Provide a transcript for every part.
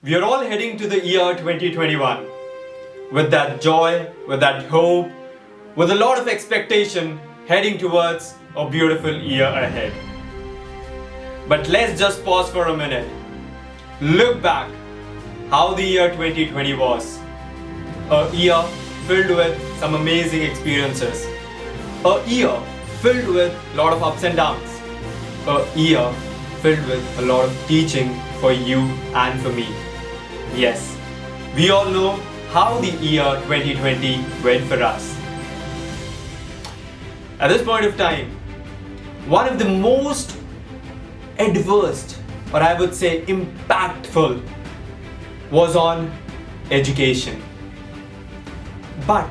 We are all heading to the year 2021 with that joy, with that hope, with a lot of expectation heading towards a beautiful year ahead. But let's just pause for a minute. Look back how the year 2020 was. A year filled with some amazing experiences. A year filled with a lot of ups and downs. A year filled with a lot of teaching for you and for me. Yes, we all know how the year 2020 went for us. At this point of time, one of the most adverse, or I would say impactful, was on education. But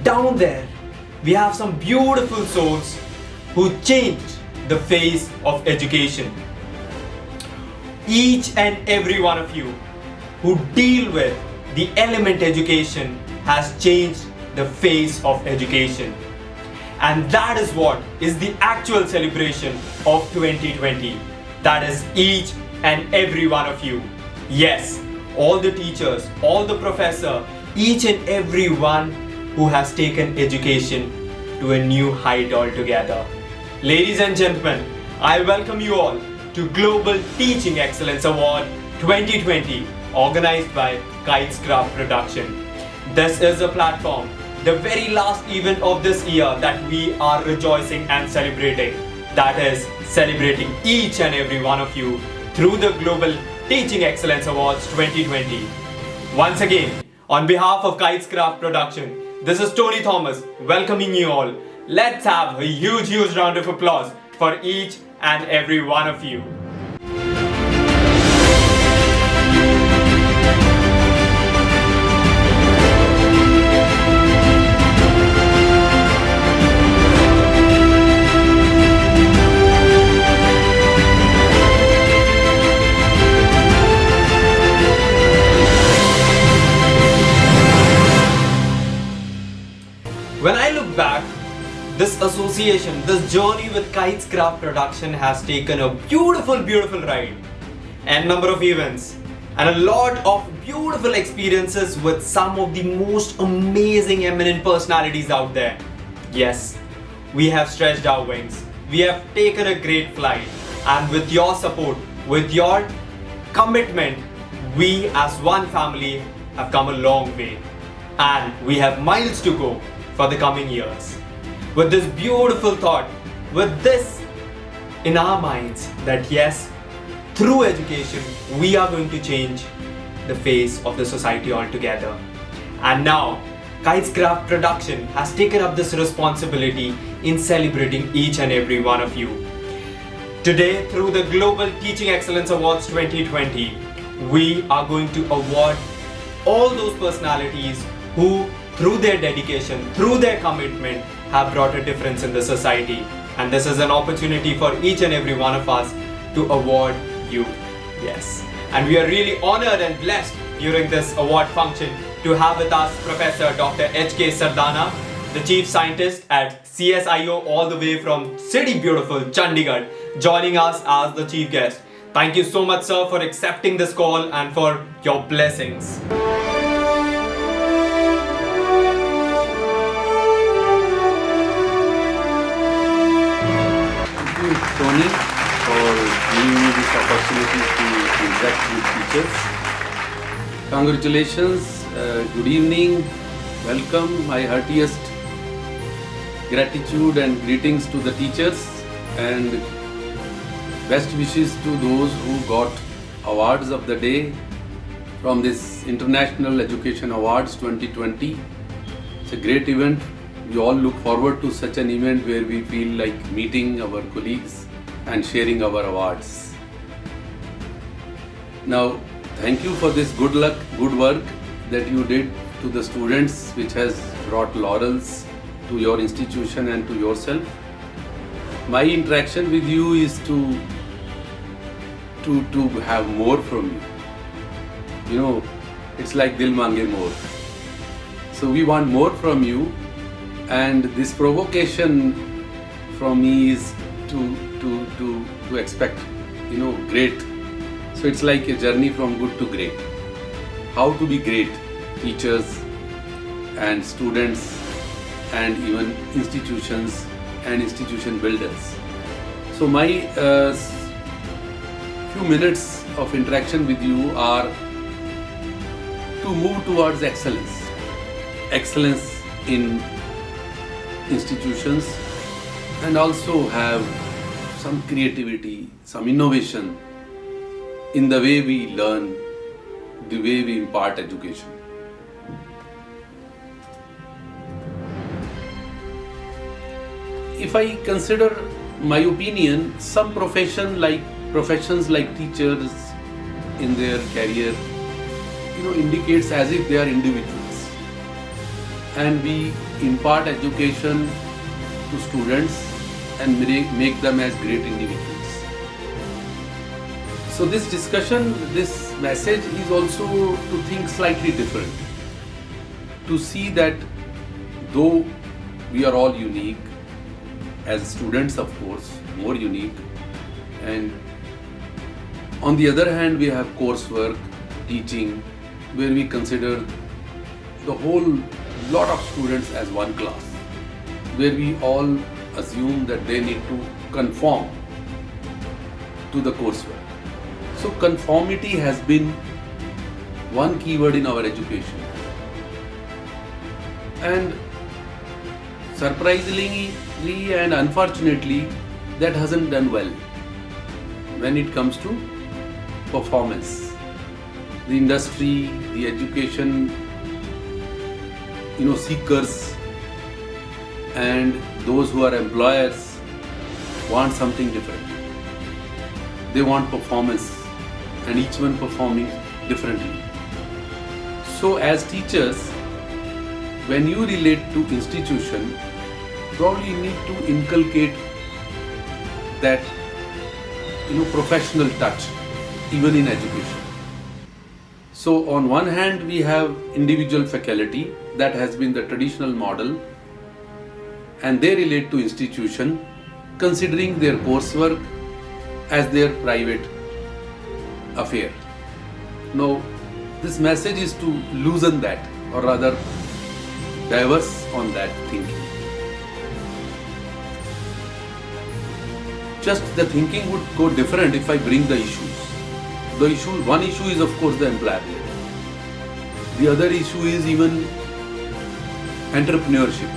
down there, we have some beautiful souls who changed the face of education. Each and every one of you who deal with the element education has changed the face of education. And that is what is the actual celebration of 2020. That is each and every one of you. Yes, all the teachers, all the professors, each and every one who has taken education to a new height altogether. Ladies and gentlemen, I welcome you all to Global Teaching Excellence Award 2020, organized by Craft Production. This is a platform, the very last event of this year that we are rejoicing and celebrating. That is celebrating each and every one of you through the Global Teaching Excellence Awards 2020. Once again, on behalf of Craft Production, this is Tony Thomas welcoming you all. Let's have a huge round of applause for each and every one of you. When I look back, this association, this journey with Craft Production has taken a beautiful ride, and number of events, and a lot of beautiful experiences with some of the most amazing eminent personalities out there. Yes, we have stretched our wings, we have taken a great flight, and with your support, with your commitment, we as one family have come a long way, and we have miles to go for the coming years. With this beautiful thought, with this in our minds that yes, through education, we are going to change the face of the society altogether. And now, Craft Production has taken up this responsibility in celebrating each and every one of you. Today, through the Global Teaching Excellence Awards 2020, we are going to award all those personalities who, through their dedication, through their commitment, have brought a difference in the society. And this is an opportunity for each and every one of us to award you. Yes. And we are really honored and blessed during this award function to have with us Professor Dr. H.K. Sardana, the Chief Scientist at CSIO, all the way from city beautiful Chandigarh, joining us as the chief guest. Thank you so much, sir, for accepting this call and for your blessings. Tony, for giving me this opportunity to interact with teachers. Congratulations, good evening, welcome, my heartiest gratitude and greetings to the teachers, and best wishes to those who got awards of the day from this International Education Awards 2020. It's a great event. We all look forward to such an event where we feel like meeting our colleagues and sharing our awards. Now, thank you for this good work that you did to the students, which has brought laurels to your institution and to yourself. My interaction with you is to have more from you. You know, it's like Dil Mange More. So we want more from you, and this provocation from me is to expect, great So it's like a journey from good to great. How to be great, teachers and students and even institutions and institution builders. So my few minutes of interaction with you are to move towards excellence. Excellence in institutions, and also have some creativity, some innovation in the way we learn, the way we impart education. If I consider my opinion, some professions like teachers in their career, indicates as if they are individuals, and we impart education to students and make them as great individuals. So this discussion, this message is also to think slightly different, to see that though we are all unique, as students of course, more unique, and on the other hand we have coursework, teaching, where we consider the whole lot of students as one class, where we all assume that they need to conform to the coursework. So conformity has been one keyword in our education, and surprisingly and unfortunately that hasn't done well when it comes to performance. The industry, the education, seekers and those who are employers want something different. They want performance, and each one performing differently. So as teachers, when you relate to institution, probably you need to inculcate that professional touch even in education. So on one hand we have individual faculty, that has been the traditional model, and they relate to institution considering their coursework as their private affair. Now this message is to loosen that, or rather diverse on that thinking. Just the thinking would go different if I bring the issues. One issue is of course the employability. The other issue is even entrepreneurship,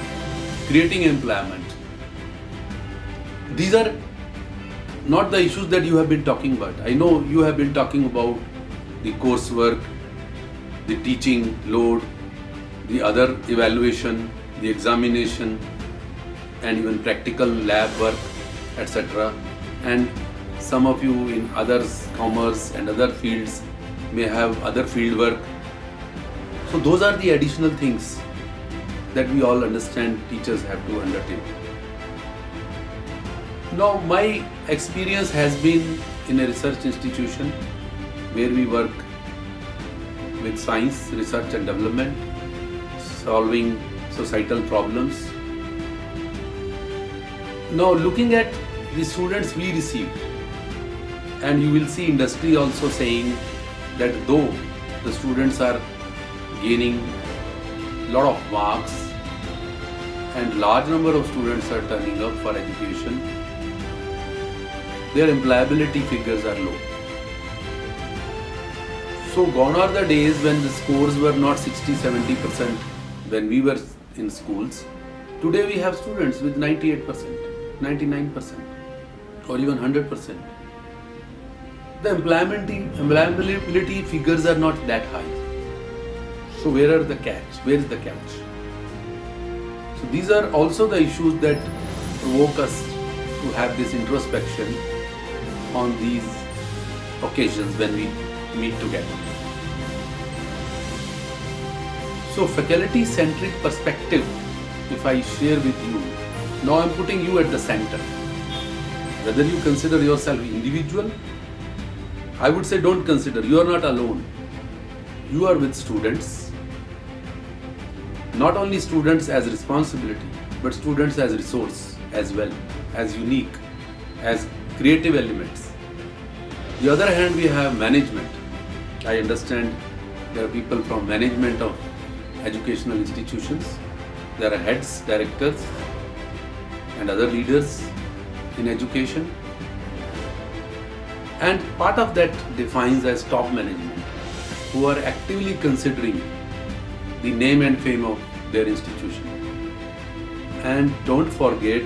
creating employment. These are not the issues that you have been talking about. I know you have been talking about the coursework, the teaching load, the other evaluation, the examination, and even practical lab work, etc. And some of you in others, commerce and other fields, may have other field work. So those are the additional things that we all understand teachers have to undertake. Now my experience has been in a research institution where we work with science, research and development, solving societal problems. Now looking at the students we receive, and you will see industry also saying that though the students are gaining lot of marks and large number of students are turning up for education, their employability figures are low. So gone are the days when the scores were not 60-70% when we were in schools. Today we have students with 98%, 99% or even 100%. The employability figures are not that high. So where is the catch? So these are also the issues that provoke us to have this introspection on these occasions when we meet together. So faculty-centric perspective, if I share with you, now I'm putting you at the center. Whether you consider yourself individual, I would say don't consider, you are not alone. You are with students. Not only students as responsibility, but students as resource as well, as unique, as creative elements. The other hand, we have management. I understand there are people from management of educational institutions. There are heads, directors, and other leaders in education. And part of that defines as top management, who are actively considering the name and fame of their institution. And don't forget,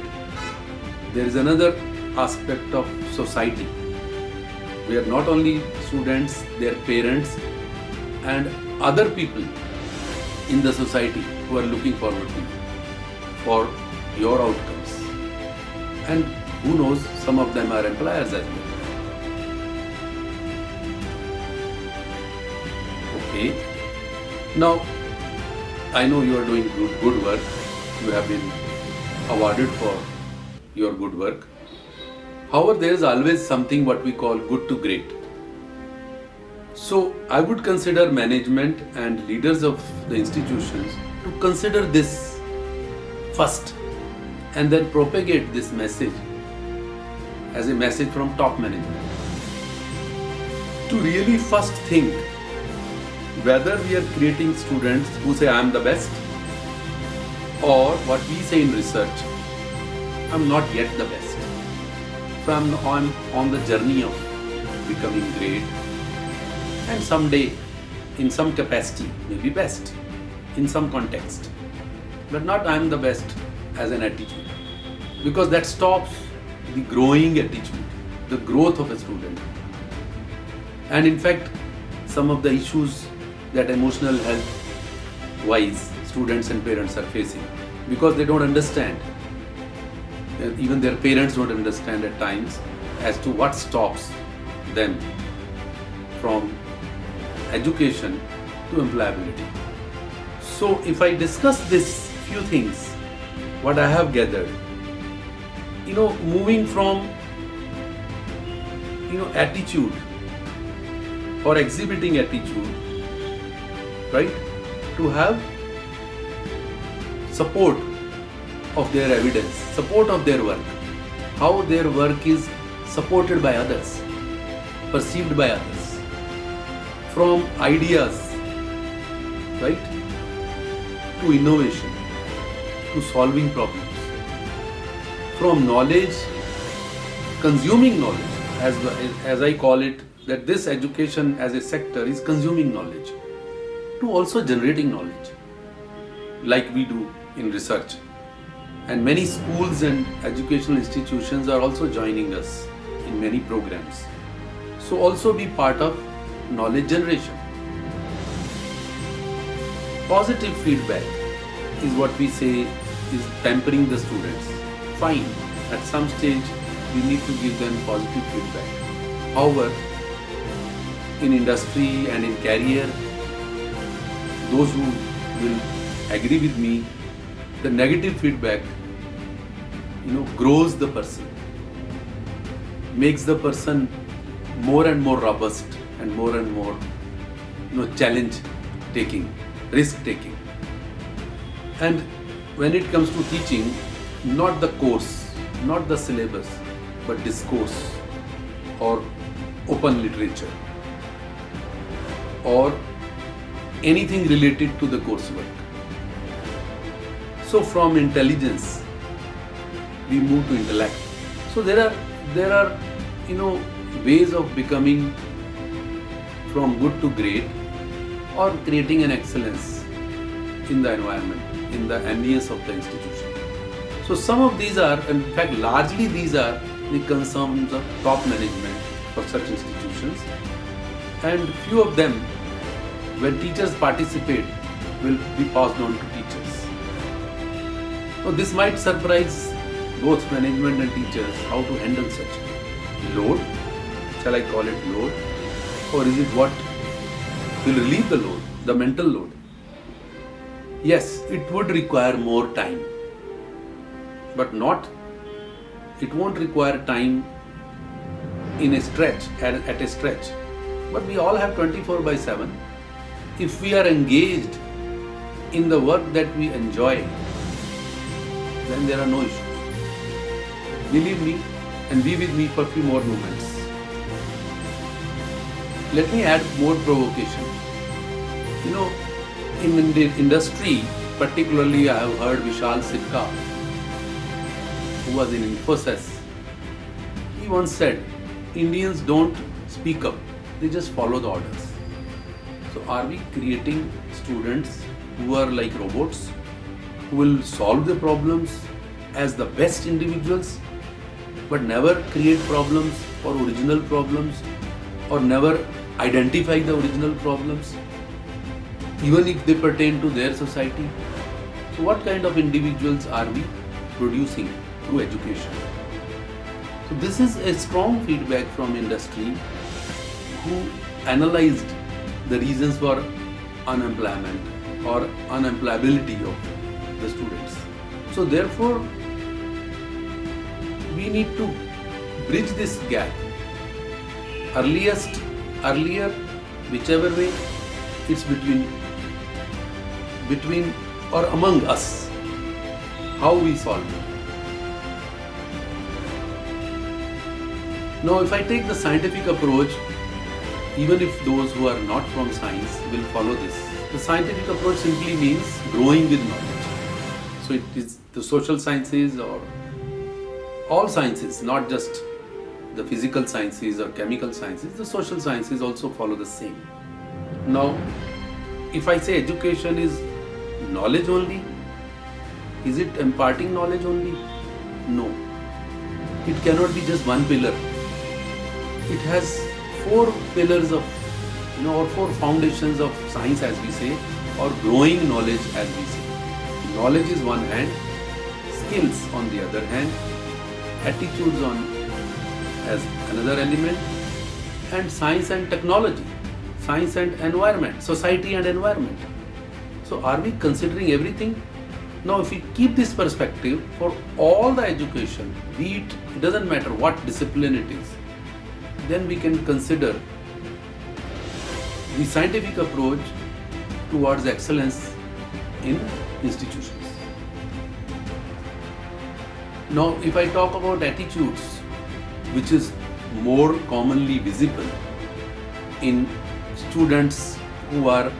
there is another aspect of society. We are not only students, their parents, and other people in the society who are looking forward to you for your outcomes. And who knows, some of them are employers as well. Okay. Now, I know you are doing good work. You have been awarded for your good work. However, there is always something what we call good to great. So, I would consider management and leaders of the institutions to consider this first and then propagate this message as a message from top management. To really first think whether we are creating students who say I am the best, or what we say in research, I am not yet the best. So I am on the journey of becoming great, and someday in some capacity maybe best in some context, but not I am the best as an attitude, because that stops the growing attitude, the growth of a student. And in fact, some of the issues that emotional health wise students and parents are facing, because they don't understand, even their parents don't understand at times as to what stops them from education to employability. So if I discuss this few things, what I have gathered, moving from attitude or exhibiting attitude, right, to have support of their evidence, support of their work, how their work is supported by others, perceived by others, from ideas, right, to innovation, to solving problems, from knowledge, consuming knowledge, as I call it, that this education as a sector is consuming knowledge, to also generating knowledge, like we do in research. And many schools and educational institutions are also joining us in many programs. So also be part of knowledge generation. Positive feedback is what we say is pampering the students. Fine, at some stage we need to give them positive feedback. However, in industry and in career, those who will agree with me, the negative feedback grows the person, makes the person more and more robust and more challenge taking, risk taking. And when it comes to teaching, not the course, not the syllabus, but discourse or open literature or anything related to the coursework. So from intelligence we move to intellect. So there are ways of becoming from good to great, or creating an excellence in the environment, in the ambience of the institution. So some of these are, in fact largely these are the concerns of top management for such institutions, and few of them, when teachers participate, will be passed on to teachers. So this might surprise both management and teachers how to handle such load. Shall I call it load? Or is it what will relieve the load, the mental load? Yes, it would require more time, but it won't require time in a stretch, at a stretch. But we all have 24/7. If we are engaged in the work that we enjoy, then there are no issues. Believe me and be with me for a few more moments. Let me add more provocation. You know, in the industry, particularly I have heard Vishal Sikka, who was in Infosys, he once said, Indians don't speak up, they just follow the orders. So are we creating students who are like robots, who will solve the problems as the best individuals, but never create problems or original problems, or never identify the original problems, even if they pertain to their society? So what kind of individuals are we producing through education? So this is a strong feedback from industry, who analyzed the reasons for unemployment or unemployability of the students. So therefore, we need to bridge this gap. Earlier, whichever way, it's between or among us, how we solve it. Now, if I take the scientific approach, even if those who are not from science will follow this, the scientific approach simply means growing with knowledge. So it is the social sciences or all sciences, not just the physical sciences or chemical sciences, the social sciences also follow the same. Now, if I say education is knowledge only, is it imparting knowledge only? No. It cannot be just one pillar. It has 4 pillars of, or 4 foundations of science, as we say, or growing knowledge, as we say. Knowledge is one hand, skills on the other hand, attitudes on as another element, and science and technology, science and environment, society and environment. So are we considering everything? Now, if we keep this perspective for all the education, be it doesn't matter what discipline it is, then we can consider the scientific approach towards excellence in institutions. Now, if I talk about attitudes, which is more commonly visible in students who are,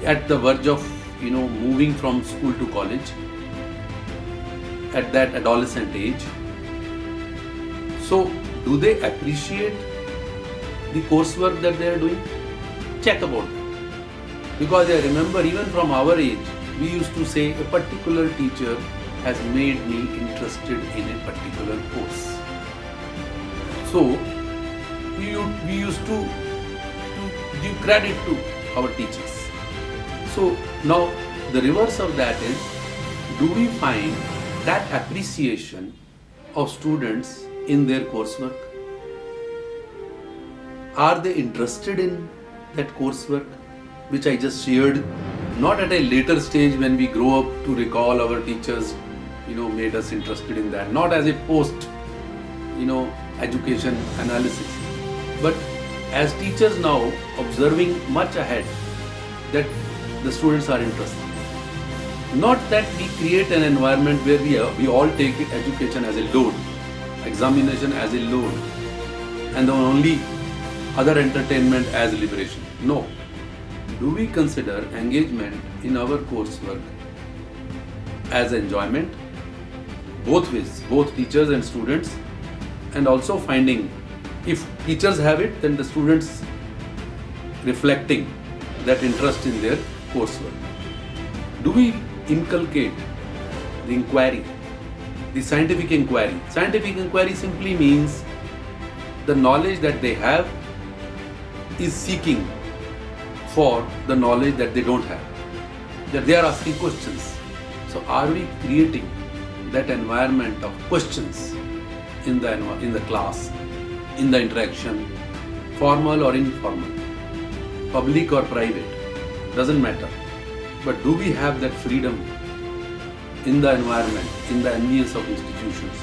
at the verge of, moving from school to college, at that adolescent age. So, do they appreciate the coursework that they are doing? Check about it. Because I remember even from our age, we used to say a particular teacher has made me interested in a particular course. So, we used to give credit to our teachers. So, now the reverse of that is, do we find that appreciation of students in their coursework? Are they interested in that coursework which I just shared? Not at a later stage when we grow up to recall our teachers, made us interested in that. Not as a post, education analysis. But as teachers now, observing much ahead that the students are interested. Not that we create an environment where we all take education as a load, examination as a load, and the only other entertainment as liberation. No. Do we consider engagement in our coursework as enjoyment? Both ways, both teachers and students, and also finding, if teachers have it, then the students reflecting that interest in their coursework. Do we inculcate the inquiry, the scientific inquiry? Scientific inquiry simply means the knowledge that they have is seeking for the knowledge that they don't have, that they are asking questions. So are we creating that environment of questions in the class, in the interaction, formal or informal, public or private, doesn't matter. But do we have that freedom in the environment, in the ambience of institutions,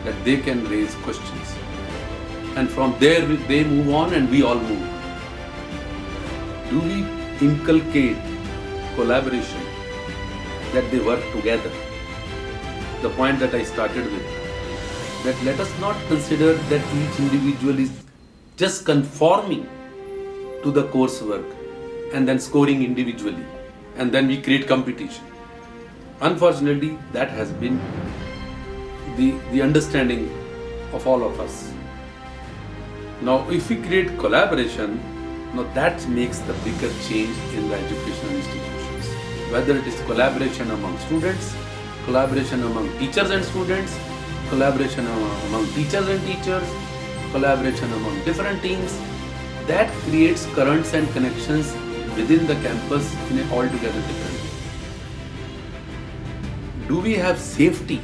that they can raise questions? And from there they move on and we all move. Do we inculcate collaboration, that they work together? The point that I started with. that let us not consider that each individual is just conforming to the coursework and then scoring individually, and then we create competition. Unfortunately, that has been the understanding of all of us. Now, if we create collaboration, now that makes the bigger change in the educational institutions. Whether it is collaboration among students, collaboration among teachers and students, collaboration among teachers and teachers, collaboration among different teams, that creates currents and connections within the campus in an altogether different way. Do we have safety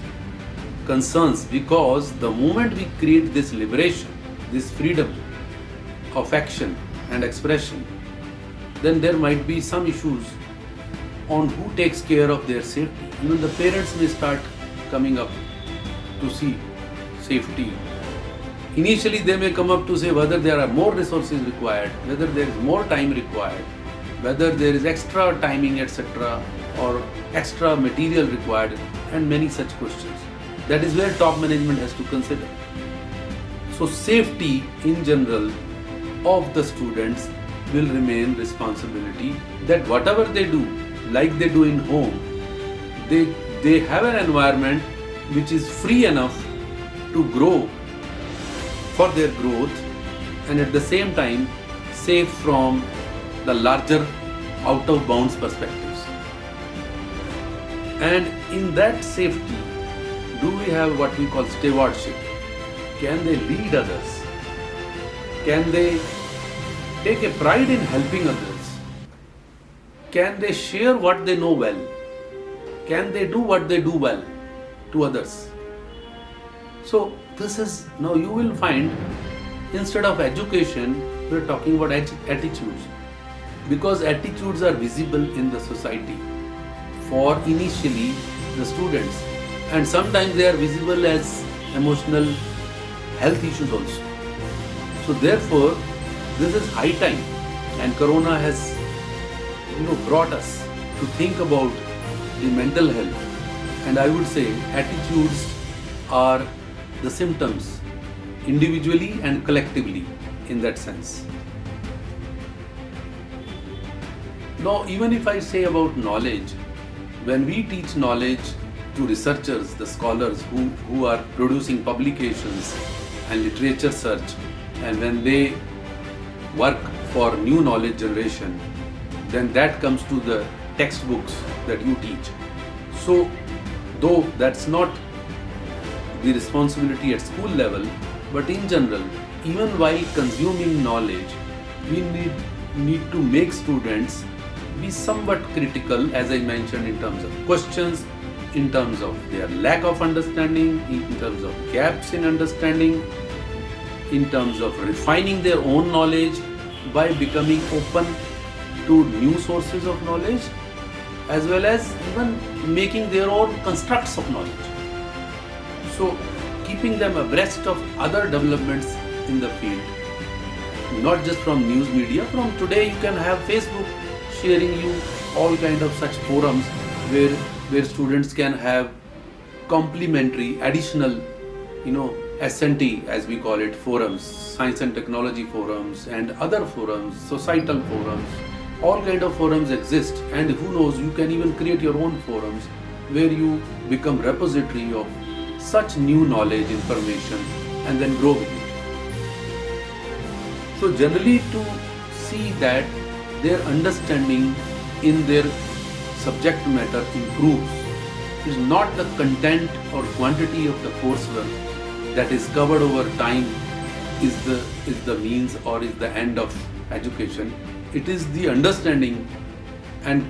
concerns? Because the moment we create this liberation, this freedom of action and expression, then there might be some issues on who takes care of their safety. Even the parents may start coming up to see safety. Initially they may come up to say whether there are more resources required, whether there is more time required, whether there is extra timing, etc., or extra material required, and many such questions. That is where top management has to consider. So safety in general of the students will remain responsibility, that whatever they do, like they do in home, they have an environment which is free enough to grow for their growth, and at the same time safe from the larger out of bounds perspectives. And in that safety, do we have what we call stewardship? Can they lead others? Can they take a pride in helping others? Can they share what they know well? Can they do what they do well to others? So this is, now you will find, instead of education, we are talking about attitudes. Because attitudes are visible in the society for initially the students, and sometimes they are visible as emotional health issues also. So therefore, this is high time, and Corona has brought us to think about the mental health. And I would say attitudes are the symptoms individually and collectively in that sense. Now, even if I say about knowledge, when we teach knowledge to researchers, the scholars who are producing publications and literature search, and when they work for new knowledge generation, then that comes to the textbooks that you teach. So, though that's not the responsibility at school level, but in general, even while consuming knowledge, we need to make students be somewhat critical, as I mentioned, in terms of questions, in terms of their lack of understanding, in terms of gaps in understanding, in terms of refining their own knowledge by becoming open to new sources of knowledge, as well as even making their own constructs of knowledge. So, keeping them abreast of other developments in the field, not just from news media. From today, you can have Facebook sharing you all kind of such forums where students can have complementary, additional, S&T as we call it, forums, science and technology forums, and other forums, societal forums. All kind of forums exist, and who knows, you can even create your own forums where you become repository of such new knowledge, information, and then grow with it. So generally, to see that their understanding in their subject matter improves is not the content or quantity of the coursework that is covered over time is the means or is the end of education. It is the understanding and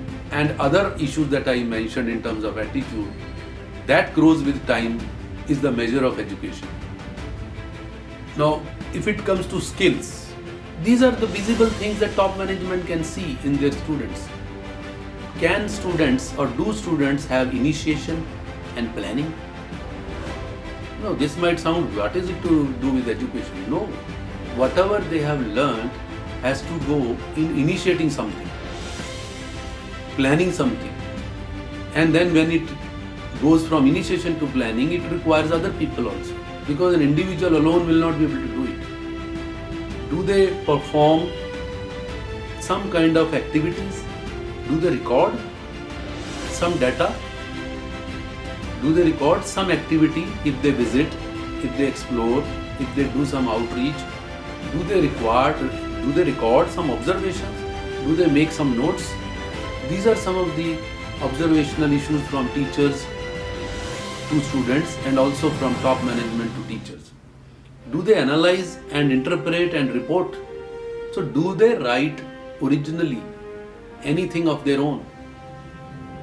other issues that I mentioned in terms of attitude that grows with time is the measure of education. Now, if it comes to skills, these are the visible things that top management can see in their students. Can students or do students have initiation and planning? No, this might sound, what is it to do with education? No, whatever they have learned has to go in initiating something, planning something. And then when it goes from initiation to planning, it requires other people also. because an individual alone will not be able to do it. Do they perform some kind of activities? Do they record some data? Do they record some activity if they visit, if they explore, if they do some outreach? Do they record some observations? Do they make some notes? These are some of the observational issues from teachers to students and also from top management to teachers. Do they analyze and interpret and report? So do they write originally anything of their own?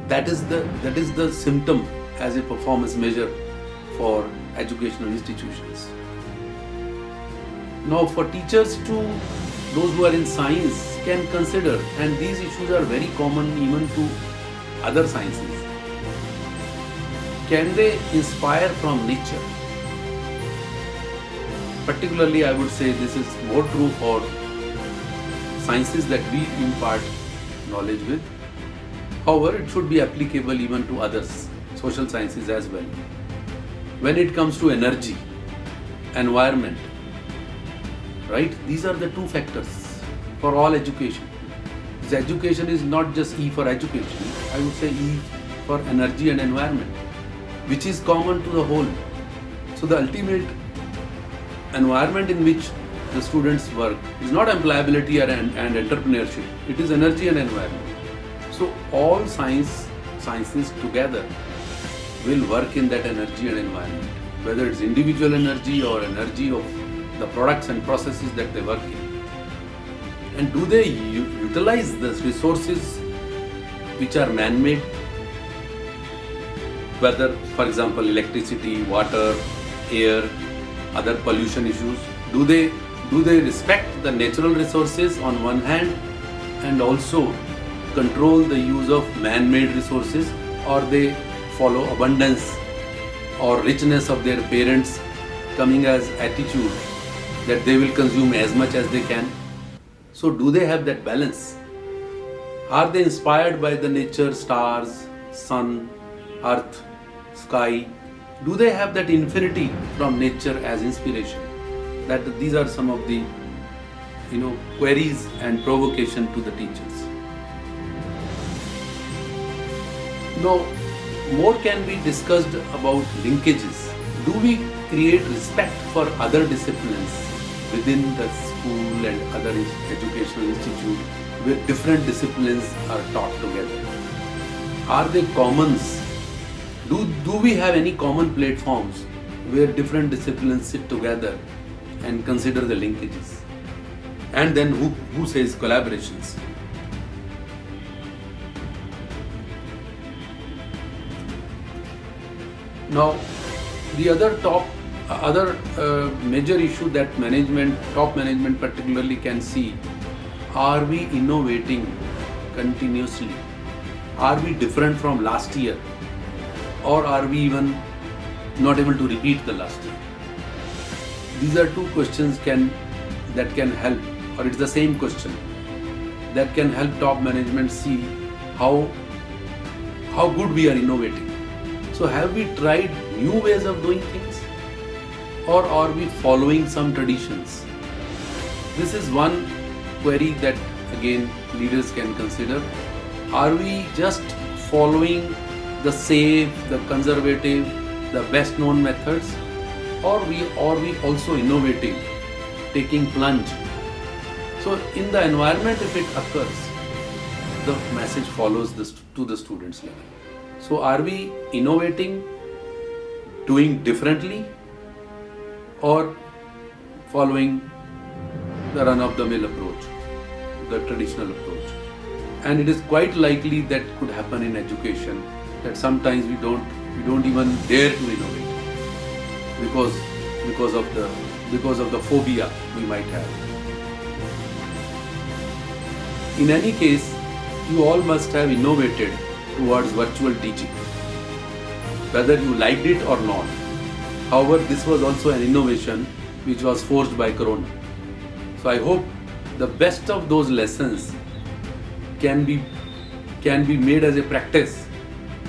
That is the symptom as a performance measure for educational institutions. Now for teachers too, those who are in science can consider, and these issues are very common even to other sciences. Can they inspire from nature? Particularly, I would say this is more true for sciences that we impart knowledge with. However, it should be applicable even to others, social sciences as well. When it comes to energy, environment, right? These are the two factors for all education. This education is not just E for education, I would say E for energy and environment, which is common to the whole. So the ultimate environment in which the students work is not employability and entrepreneurship, it is energy and environment. So all sciences together will work in that energy and environment, whether it's individual energy or energy of the products and processes that they work in. And do they utilize the resources which are man-made, whether, for example, electricity, water, air, other pollution issues? Do they respect the natural resources on one hand and also control the use of man-made resources, or they follow abundance or richness of their parents coming as attitude that they will consume as much as they can? So do they have that balance? Are they inspired by the nature, stars, sun, earth, sky? Do they have that infinity from nature as inspiration? That these are some of the queries and provocation to the teachers. Now, more can be discussed about linkages. Do we create respect for other disciplines within the school and other educational institute where different disciplines are taught together? Are they commons? Do we have any common platforms where different disciplines sit together and consider the linkages? And then who says collaborations? Now, the other major issue that top management particularly can see: are we innovating continuously? Are we different from last year, or are we even not able to repeat the last year? These are two questions that can help, or it's the same question that can help top management see how good we are innovating. So have we tried new ways of doing things, or are we following some traditions? This is one query that again leaders can consider. Are we just following the safe, the conservative, the best known methods, or are we also innovating, taking plunge? So in the environment, if it occurs, the message follows to the students level. So are we innovating, doing differently, or following the run-of-the-mill approach, the traditional approach? And it is quite likely that could happen in education, that sometimes we don't even dare to innovate because of the phobia we might have. In any case, you all must have innovated towards virtual teaching, whether you liked it or not. However, this was also an innovation which was forced by Corona. So I hope the best of those lessons can be made as a practice,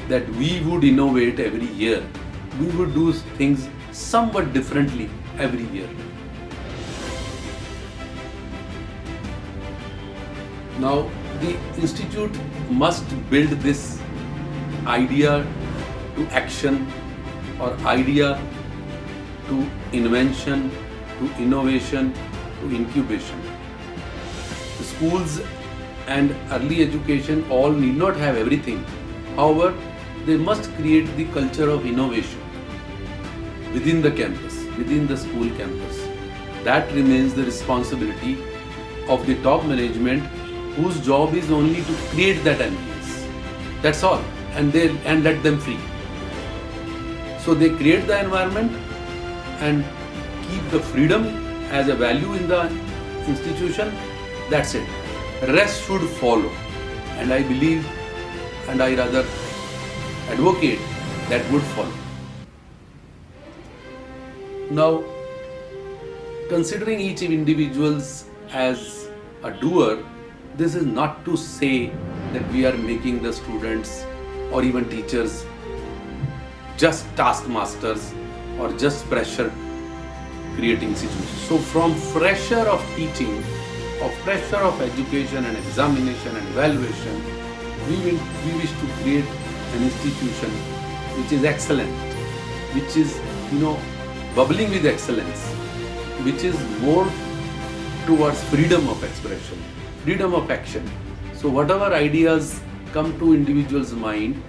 that we would innovate every year. We would do things somewhat differently every year. Now, the institute must build this idea to action or idea to invention, to innovation, to incubation. The schools and early education all need not have everything. However, they must create the culture of innovation within the campus, within the school campus. That remains the responsibility of the top management, whose job is only to create that ambience. That's all, and let them free. So they create the environment and keep the freedom as a value in the institution. That's it. Rest should follow, and I believe, and I rather advocate that would follow. Now, considering each individual as a doer, this is not to say that we are making the students or even teachers just taskmasters or just pressure creating situations. So from pressure of teaching, of pressure of education and examination and evaluation, we wish to create an institution which is excellent, which is bubbling with excellence, which is more towards freedom of expression, freedom of action. So whatever ideas come to individuals' mind,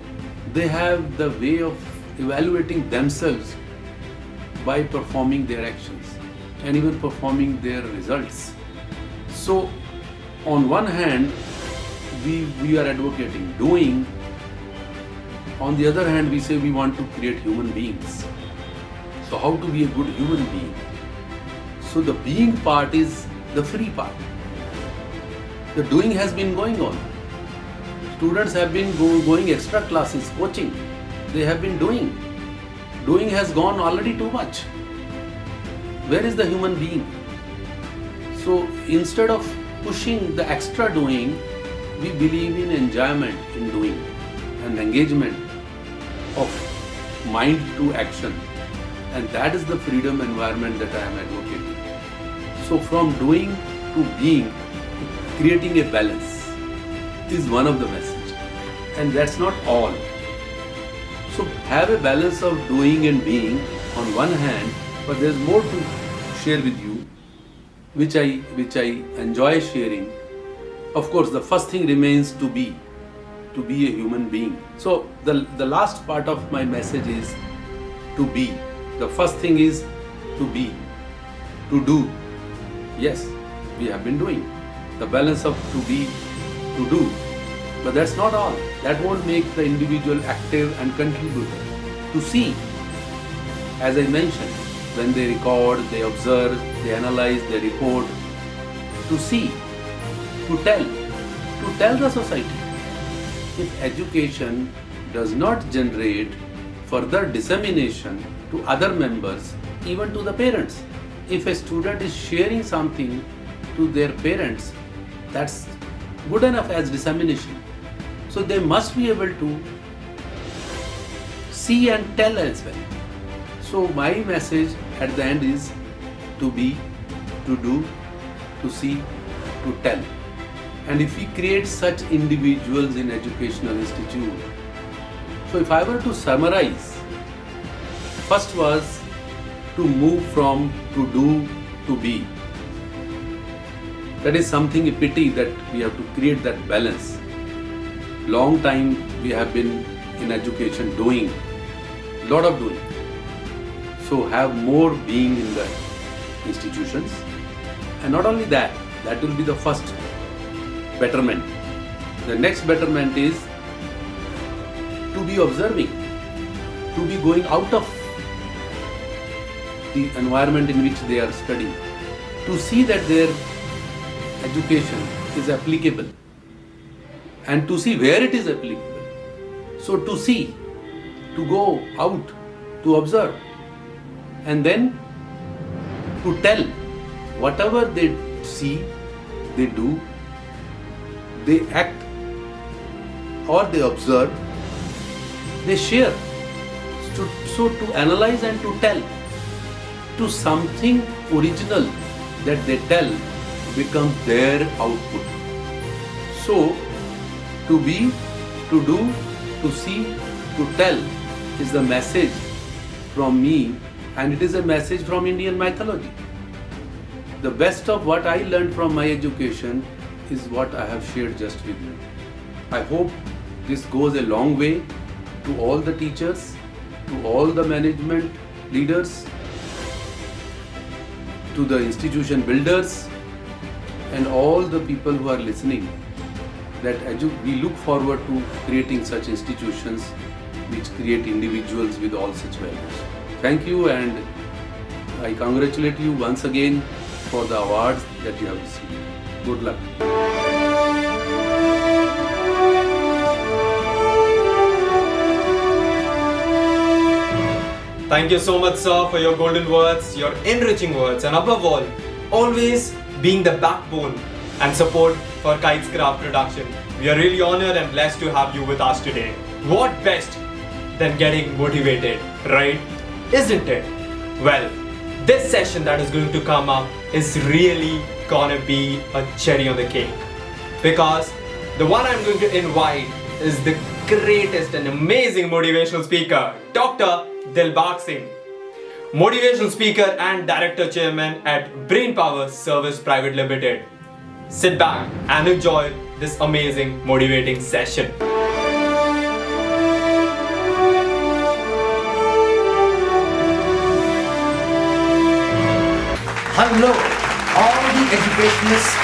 they have the way of evaluating themselves by performing their actions and even performing their results. So on one hand, we are advocating doing. On the other hand, we say we want to create human beings. So how to be a good human being? So the being part is the free part. The doing has been going on. Students have been going extra classes, coaching. They have been doing. Doing has gone already too much. Where is the human being? So instead of pushing the extra doing, we believe in enjoyment in doing and engagement of mind to action. And that is the freedom environment that I am advocating. So from doing to being, creating a balance is one of the messages. And that's not all. So have a balance of doing and being on one hand, but there's more to share with you, which I enjoy sharing. Of course, the first thing remains to be a human being. So the last part of my message is to be. The first thing is to be, to do. Yes, we have been doing. The balance of to be, to do. But that's not all. That won't make the individual active and contributor. To see, as I mentioned, when they record, they observe, they analyze, they report. To see, to tell the society. If education does not generate further dissemination to other members, even to the parents. If a student is sharing something to their parents, that's good enough as dissemination. So they must be able to see and tell as well. So my message at the end is to be, to do, to see, to tell. And if we create such individuals in educational institute, so if I were to summarize, first was to move from to do to be. That is something a pity that we have to create that balance. Long time we have been in education doing, lot of doing. So have more being in the institutions. And not only that, that will be the first betterment. The next betterment is to be observing, to be going out of the environment in which they are studying, to see that their education is applicable and to see where it is applicable. So to see, to go out, to observe, and then to tell whatever they see, they do, they act or they observe, they share. So to analyze and to tell. to something original that they tell becomes their output. So, to be, to do, to see, to tell is the message from me, and it is a message from Indian mythology. The best of what I learned from my education is what I have shared just with you. I hope this goes a long way to all the teachers, to all the management leaders, to the institution builders, and all the people who are listening, that we look forward to creating such institutions which create individuals with all such values. Thank you, and I congratulate you once again for the awards that you have received. Good luck. Thank you so much, sir, for your golden words, your enriching words, and above all, always being the backbone and support for Kites Craft Production. We are really honored and blessed to have you with us today. What best than getting motivated, right? Isn't it? Well, this session that is going to come up is really gonna be a cherry on the cake, because the one I'm going to invite is the greatest and amazing motivational speaker, Dr. Dilbag Singh, motivational speaker and director chairman at Brain Power Service Private Limited. Sit back and enjoy this amazing motivating session. Hello, all the educationists,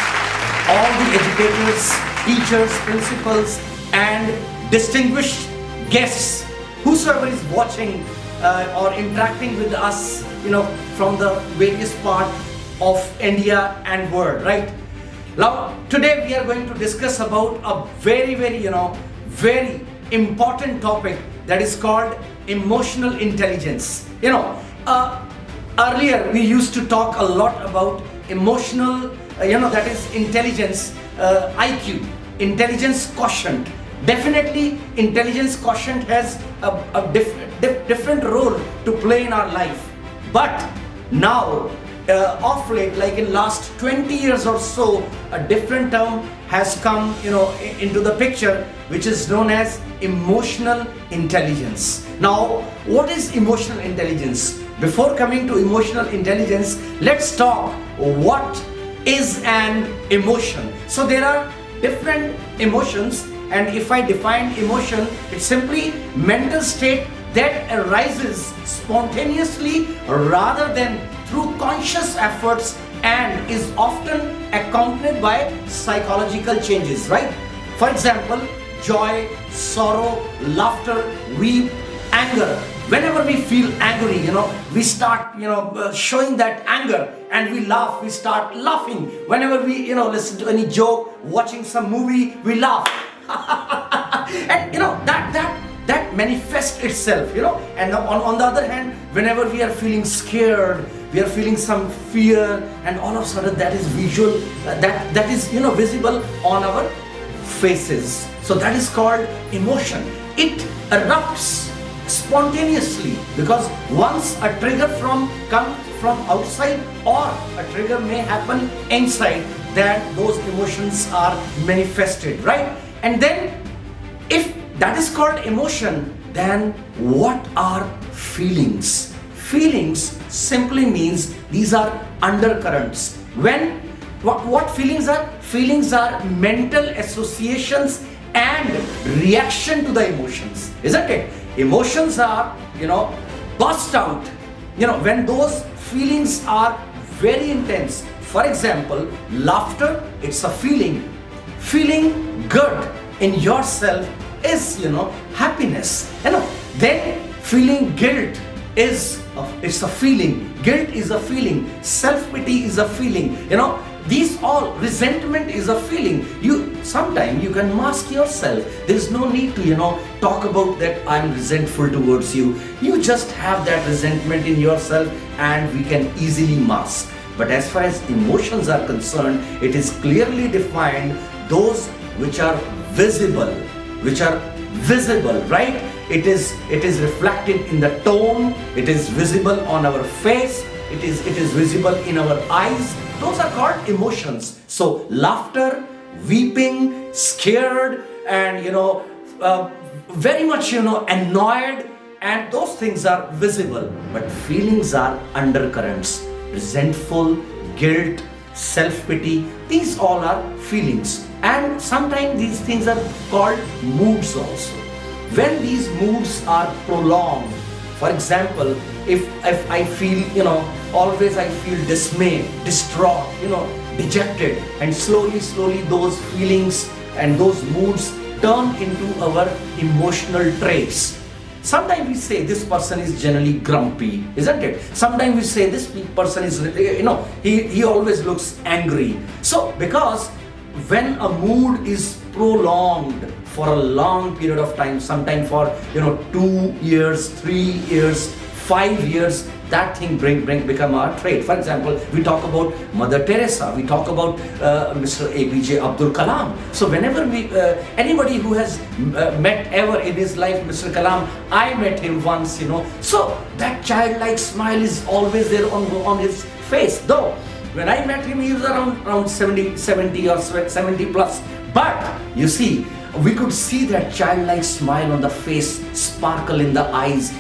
all the educators, teachers, principals, and distinguished guests, whosoever is watching or interacting with us, from the various part of India and world, right? Now, today we are going to discuss about a very, very important topic that is called emotional intelligence. Earlier we used to talk a lot about emotional, that is intelligence, IQ, intelligence quotient. Definitely, intelligence quotient has a different role to play in our life. But now, of late, like in last 20 years or so, a different term has come, into the picture, which is known as emotional intelligence. Now, what is emotional intelligence? Before coming to emotional intelligence, let's talk what is an emotion. So there are different emotions, and if I define emotion, it's simply mental state that arises spontaneously rather than through conscious efforts and is often accompanied by psychological changes, right? For example, joy, sorrow, laughter, weep, anger. Whenever we feel angry, we start, showing that anger, and we laugh, we start laughing. Whenever we, listen to any joke, watching some movie, we laugh. And, that manifests itself, And on the other hand, whenever we are feeling scared, we are feeling some fear, and all of a sudden that is visual, that is, visible on our faces. So that is called emotion. It erupts spontaneously, because once a trigger comes from outside, or a trigger may happen inside, that those emotions are manifested, right? And then if that is called emotion, then what are feelings? Feelings simply means these are undercurrents. What feelings are? Feelings are mental associations and reaction to the emotions, isn't it? Emotions are, burst out, when those feelings are very intense. For example, laughter, it's a feeling. Feeling good in yourself is, happiness. Then feeling guilt it's a feeling. Guilt is a feeling. Self-pity is a feeling. These all, resentment is a feeling. Sometimes you can mask yourself. There is no need to, talk about that I'm resentful towards you. You just have that resentment in yourself, and we can easily mask. But as far as emotions are concerned, it is clearly defined, those which are visible, right? It is reflected in the tone, it is visible on our face, it is visible in our eyes. Those are called emotions. So laughter, weeping, scared, and very much annoyed, and those things are visible. But feelings are undercurrents. Resentful, guilt, self-pity, these all are feelings. And sometimes these things are called moods also. When these moods are prolonged, for example, if I feel, always I feel dismay, distraught, dejected, and slowly those feelings and those moods turn into our emotional traits. Sometimes we say this person is generally grumpy, isn't it? Sometimes we say this person is, he always looks angry. So because when a mood is prolonged for a long period of time, sometimes for 2 years, 3 years, 5 years, that thing become our trait. For example, we talk about Mother Teresa, we talk about Mr. APJ Abdul Kalam. So whenever anybody who has met ever in his life Mr. Kalam, I met him once, so that childlike smile is always there on his face. Though when I met him, he was around 70 or 70 plus. But you see, we could see that childlike smile on the face, sparkle in the eyes.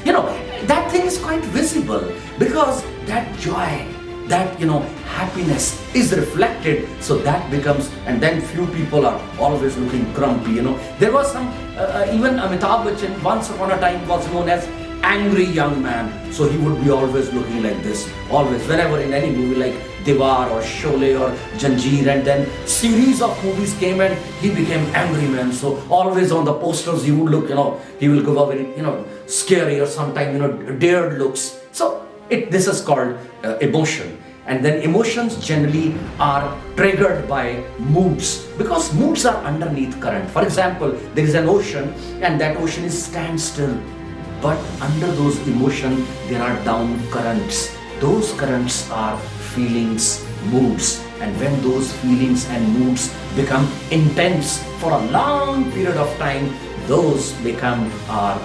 That thing is quite visible, because that joy, that happiness is reflected. So that becomes, and then few people are always looking grumpy. There was some even Amitabh Bachchan once upon a time was known as angry young man. So he would be always looking like this, always, whenever in any movie like Diwar or Sholay or Janjeer, and then series of movies came and he became angry man. So always on the posters he would look, he will give a very, scary or sometimes, dared looks. So this is called emotion. And then emotions generally are triggered by moods, because moods are underneath current. For example, there is an ocean and that ocean is standstill. But under those emotions, there are down currents. Those currents are feelings, moods. And when those feelings and moods become intense for a long period of time, those become our,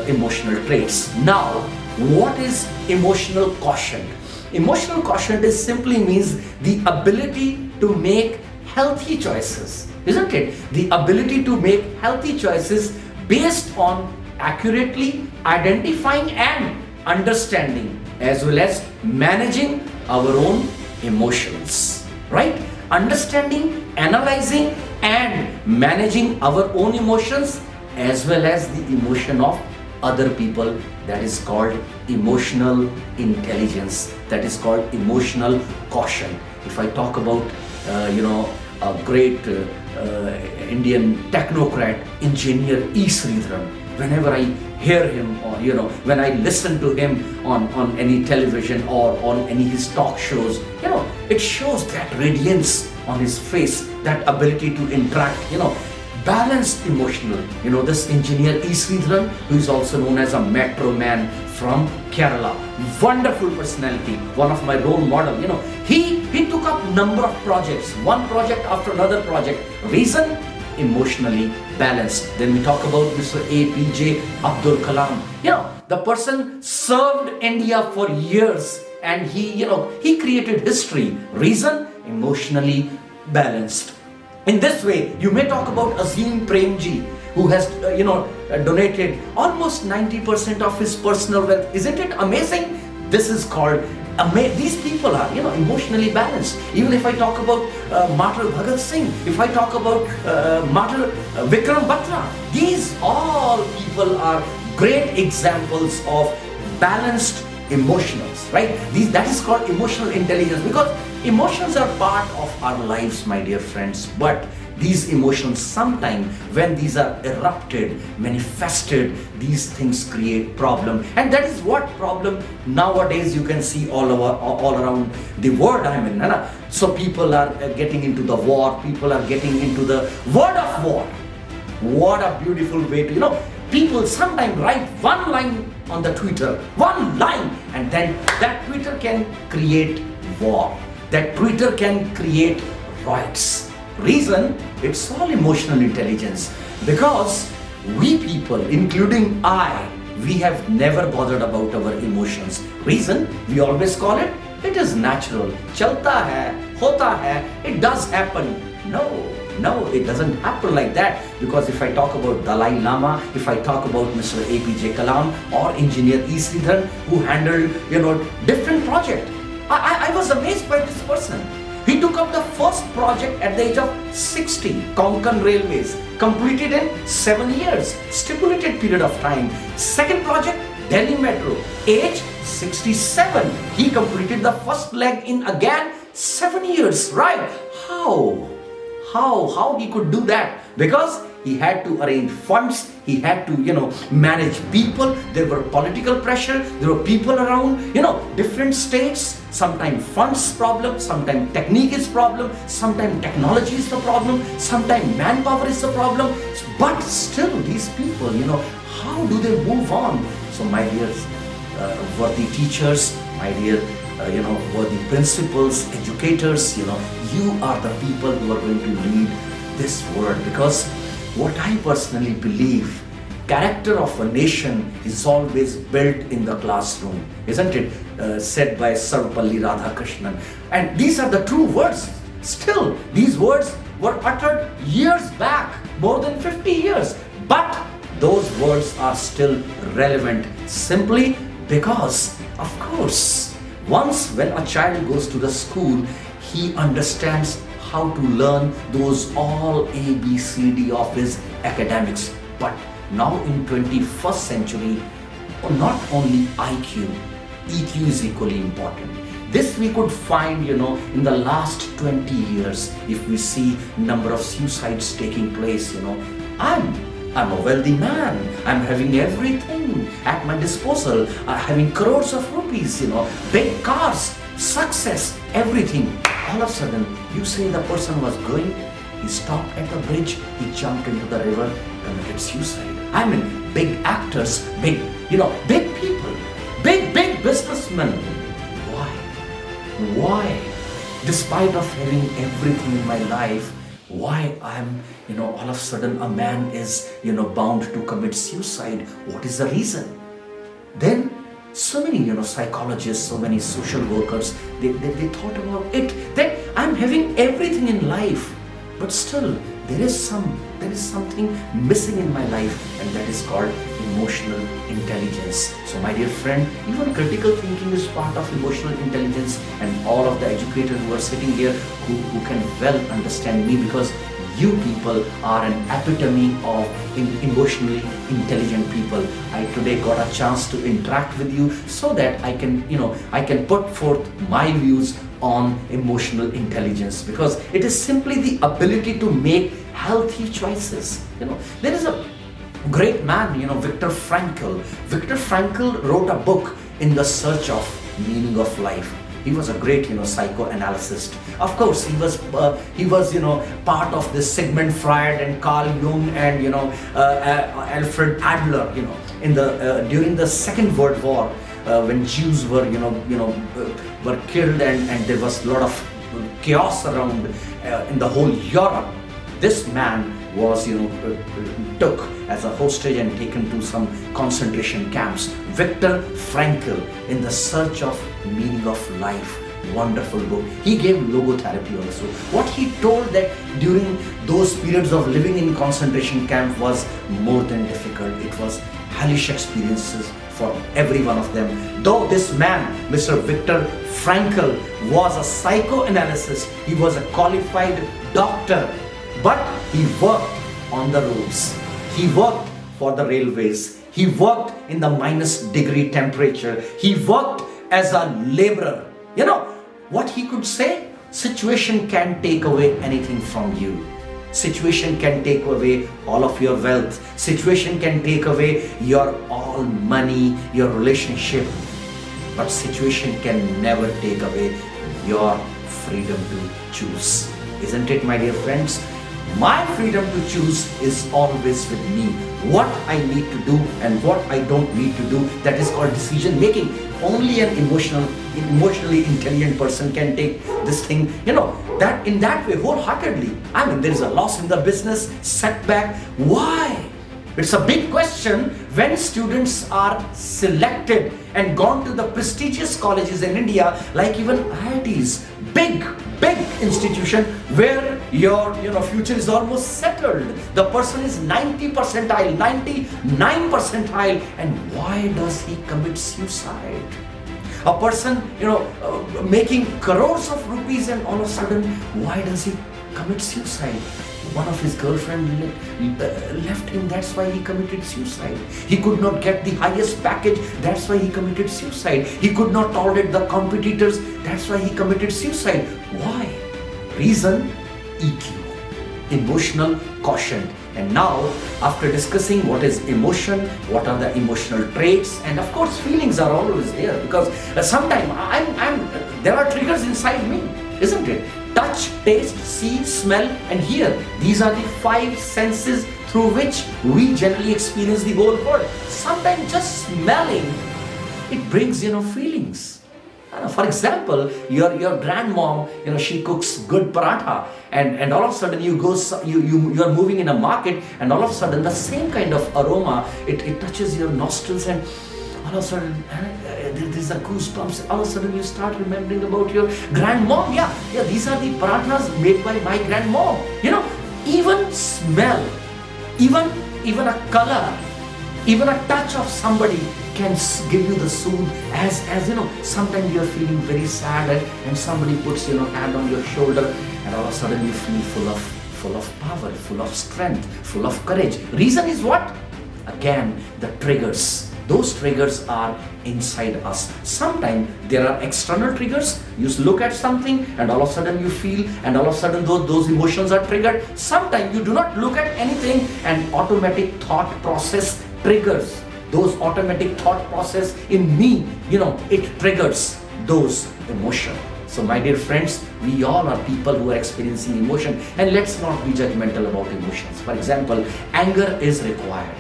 emotional traits. Now, what is emotional quotient? Emotional quotient is simply means the ability to make healthy choices, isn't it? The ability to make healthy choices based on accurately identifying and understanding, as well as managing our own emotions, right? Understanding, analyzing, and managing our own emotions, as well as the emotion of other people. That is called emotional intelligence. That is called emotional quotient. If I talk about, a great Indian technocrat, engineer E. Sridharan, whenever I hear him, or when I listen to him on any television or on any his talk shows, it shows that radiance on his face, that ability to interact, balanced emotional. This engineer E. Sridharan, who is also known as a metro man from Kerala, wonderful personality, one of my role model. He took up number of projects, one project after another project. Reason? Emotionally balanced. Then we talk about Mr. APJ Abdul Kalam. The person served India for years and he created history. Reason? Emotionally balanced. In this way, you may talk about Azim Premji, who has donated almost 90% of his personal wealth. Isn't it amazing? This is called these people are emotionally balanced. Even if I talk about Martyr Bhagat Singh, if I talk about Martyr Vikram Batra, these all people are great examples of balanced emotions, right? That is called emotional intelligence, because emotions are part of our lives, my dear friends. But these emotions, sometimes when these are erupted, manifested, these things create problem. And that is what problem nowadays you can see all around the world. So people are getting into the war, people are getting into the word of war. What a beautiful way to, people sometimes write one line on the Twitter, one line, and then that Twitter can create war. That Twitter can create riots. Reason? It's all emotional intelligence. Because we people, including I, we have never bothered about our emotions. Reason? We always call it, it is natural. Chalta hai, hota hai, it does happen. No, it doesn't happen like that. Because if I talk about Dalai Lama, if I talk about Mr. APJ Kalam or Engineer E. Sridharan, who handled, different project. I was amazed by this person. He took up the first project at the age of 60, Konkan Railways, completed in 7 years, stipulated period of time. Second project, Delhi Metro, age 67. He completed the first leg in again 7 years, right? How he could do that? Because he had to arrange funds, he had to, manage people, there were political pressure, there were people around, different states, sometimes funds problem, sometimes technique is problem, sometimes technology is the problem, sometimes manpower is the problem, but still these people, how do they move on? So my dear worthy teachers, my dear worthy principals, educators, you are the people who are going to lead this world. Because what I personally believe, character of a nation is always built in the classroom, isn't it? Said by Sarvapalli Radhakrishnan. And these are the true words. Still, these words were uttered years back, more than 50 years. But those words are still relevant simply because, of course, once when a child goes to the school, he understands how to learn those all A, B, C, D of his academics. But now in 21st century, not only IQ, EQ is equally important. This we could find, in the last 20 years, if we see number of suicides taking place, I'm a wealthy man. I'm having everything at my disposal. I'm having crores of rupees, big cars, success, everything. All of a sudden, you say the person was going, he stopped at the bridge, he jumped into the river, committed suicide. I mean, big actors, big people, big businessmen. Why? Despite of having everything in my life, why I'm, all of a sudden a man is, bound to commit suicide? What is the reason? Then so many, psychologists, so many social workers, they thought about it, that I'm having everything in life, but still there is something missing in my life, and that is called emotional intelligence. So my dear friend, even critical thinking is part of emotional intelligence, and all of the educators who are sitting here who can well understand me, because you people are an epitome of emotionally intelligent people. I today got a chance to interact with you so that I can put forth my views on emotional intelligence, because it is simply the ability to make healthy choices. There is a great man, Viktor Frankl. Viktor Frankl wrote a book, In the Search of Meaning of Life. He was a great, psychoanalyst. Of course, he was, part of this Sigmund Freud and Carl Jung and, Alfred Adler, in the during the Second World War, when Jews were, were killed and there was a lot of chaos around in the whole Europe. This man was, took as a hostage and taken to some concentration camps. Viktor Frankl, In the Search of Meaning of Life. Wonderful book. He gave logotherapy also. What he told that during those periods of living in concentration camp was more than difficult. It was hellish experiences for every one of them. Though this man, Mr. Viktor Frankl, was a psychoanalyst, he was a qualified doctor, but he worked on the roads. He worked for the railways. He worked in the -degree temperature. He worked as a laborer. What he could say? Situation can't take away anything from you. Situation can take away all of your wealth. Situation can take away your all money, your relationship. But situation can never take away your freedom to choose. Isn't it, my dear friends? My freedom to choose is always with me. What I need to do and what I don't need to do, that is called decision making. Only an emotionally intelligent person can take this thing, that in that way wholeheartedly. I mean, there is a loss in the business, setback. Why? It's a big question when students are selected and gone to the prestigious colleges in India, like even IITs, big institution where your future is almost settled. The person is 90 percentile, 99 percentile, and why does he commit suicide? A person making crores of rupees, and all of a sudden, why does he commit suicide? One of his girlfriend left him, that's why he committed suicide. He could not get the highest package, that's why he committed suicide. He could not tolerate the competitors, that's why he committed suicide. Why? Reason: EQ, emotional quotient. And now, after discussing what is emotion, what are the emotional traits, and of course feelings are always there, because sometimes there are triggers inside me, isn't it? Touch, taste, see, smell, and hear. These are the 5 senses through which we generally experience the whole world. Sometimes just smelling, it brings feelings. For example, your grandmom, she cooks good paratha, and all of a sudden you are moving in a market, and all of a sudden the same kind of aroma it touches your nostrils, and all of a sudden there's a goosebumps. All of a sudden you start remembering about your grandmom. Yeah, these are the parathas made by my grandmom. Even smell, even a color, even a touch of somebody can give you the soothe. As sometimes you're feeling very sad, and somebody puts hand on your shoulder, and all of a sudden you feel full of power, full of strength, full of courage. Reason is what? Again, the triggers. Those triggers are inside us. Sometimes there are external triggers. You look at something and all of a sudden you feel, and all of a sudden those emotions are triggered. Sometimes you do not look at anything and automatic thought process triggers. Those automatic thought process in me, it triggers those emotions. So my dear friends, we all are people who are experiencing emotion, and let's not be judgmental about emotions. For example, anger is required.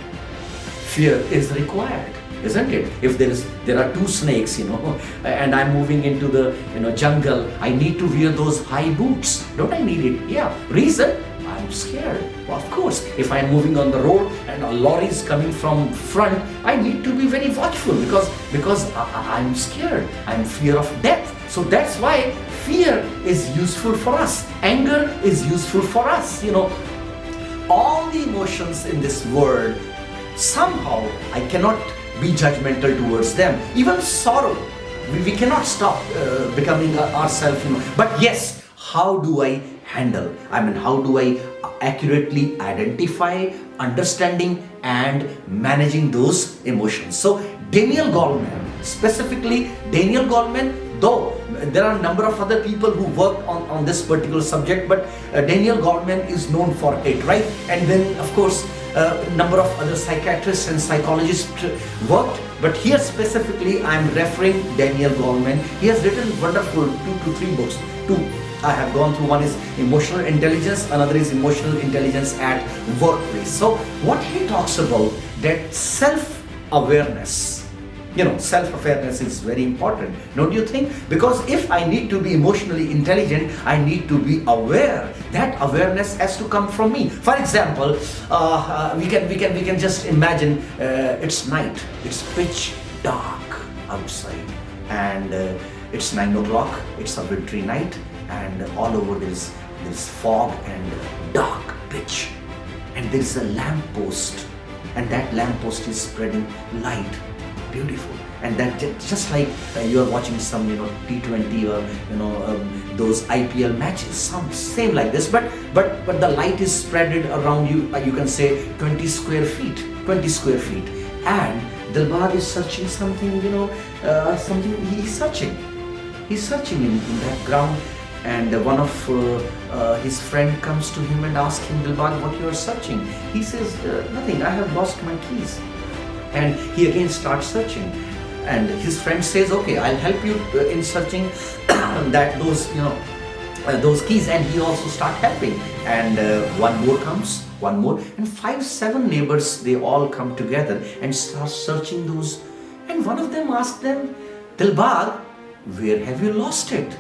Fear is required, isn't it? If there are 2 snakes, and I'm moving into the jungle, I need to wear those high boots. Don't I need it? Yeah. Reason? I'm scared. Well, of course, if I'm moving on the road and a lorry is coming from front, I need to be very watchful because I'm scared. I'm fear of death. So that's why fear is useful for us. Anger is useful for us. All the emotions in this world, somehow I cannot be judgmental towards them. Even sorrow, we cannot stop becoming ourselves. But yes, how do I handle? How do I accurately identify, understanding, and managing those emotions? So Daniel Goleman, specifically Daniel Goleman, though there are a number of other people who work on this particular subject, but Daniel Goleman is known for it, right? And then of course a number of other psychiatrists and psychologists worked, but here specifically I'm referring Daniel Goleman. He has written wonderful 2 to 3 books. 2 I have gone through. One is emotional intelligence, another is emotional intelligence at workplace. So what he talks about, that self-awareness, self-awareness is very important, don't you think? Because if I need to be emotionally intelligent, I need to be aware. That awareness has to come from me. For example, we can just imagine it's night, it's pitch dark outside, and it's 9 o'clock, it's a wintry night, and all over there's fog and dark pitch, and there's a lamp post, and that lamp post is spreading light. Beautiful. And that just like you are watching some T20 or those IPL matches, same like this, but the light is spreaded around you, you can say 20 square feet, and Dilbag is searching something, something he's searching in that ground, and one of his friend comes to him and asks him, Dilbag, what you are searching? He says, nothing, I have lost my keys. And he again starts searching, and his friend says, okay, I'll help you in searching those keys, and he also start helping, and one more comes, and 5-7 neighbors, they all come together and start searching those, and one of them asks them, Dilbag, where have you lost it?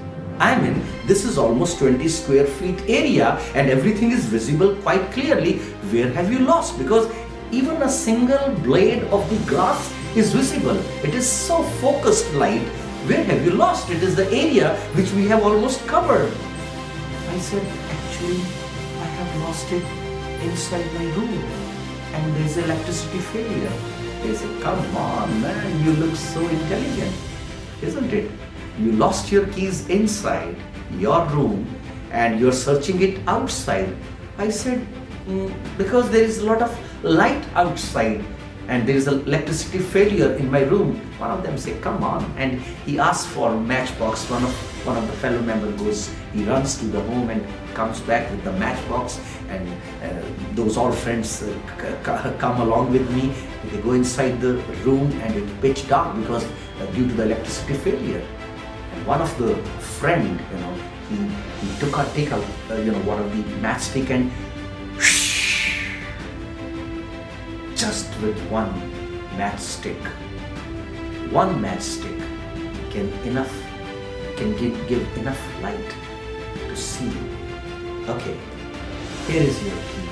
This is almost 20 square feet area and everything is visible quite clearly. Where have you lost? Because even a single blade of the grass is visible. It is so focused light. Where have you lost? It is the area which we have almost covered. I said, actually, I have lost it inside my room, and there's electricity failure. They said, come on man, you look so intelligent, isn't it? You lost your keys inside your room and you're searching it outside. I said, because there is a lot of light outside and there is an electricity failure in my room. One of them said, come on. And he asked for matchbox. One of the fellow member goes, he runs to the home and comes back with the matchbox, and those all friends come along with me. They go inside the room and it's pitch dark because due to the electricity failure. And one of the friend, he take out one of the matchstick and just with one matchstick can give enough light to see. Okay, here is your key.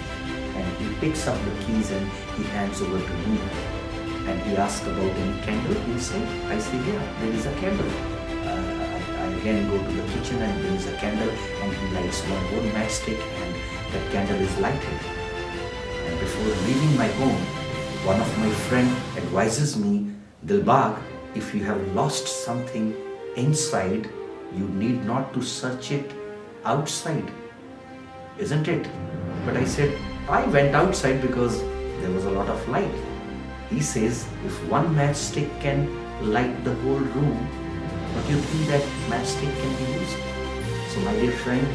And he picks up the keys and he hands over to me. And he asks about any candle inside. I say, yeah, there is a candle. I again go to the kitchen and there is a candle, and he lights one more matchstick and that candle is lighted. And before leaving my home, one of my friend advises me, Dilbag, if you have lost something inside, you need not to search it outside, isn't it? But I said, I went outside because there was a lot of light. He says, if one matchstick can light the whole room, but you think that matchstick can be used? So my dear friend,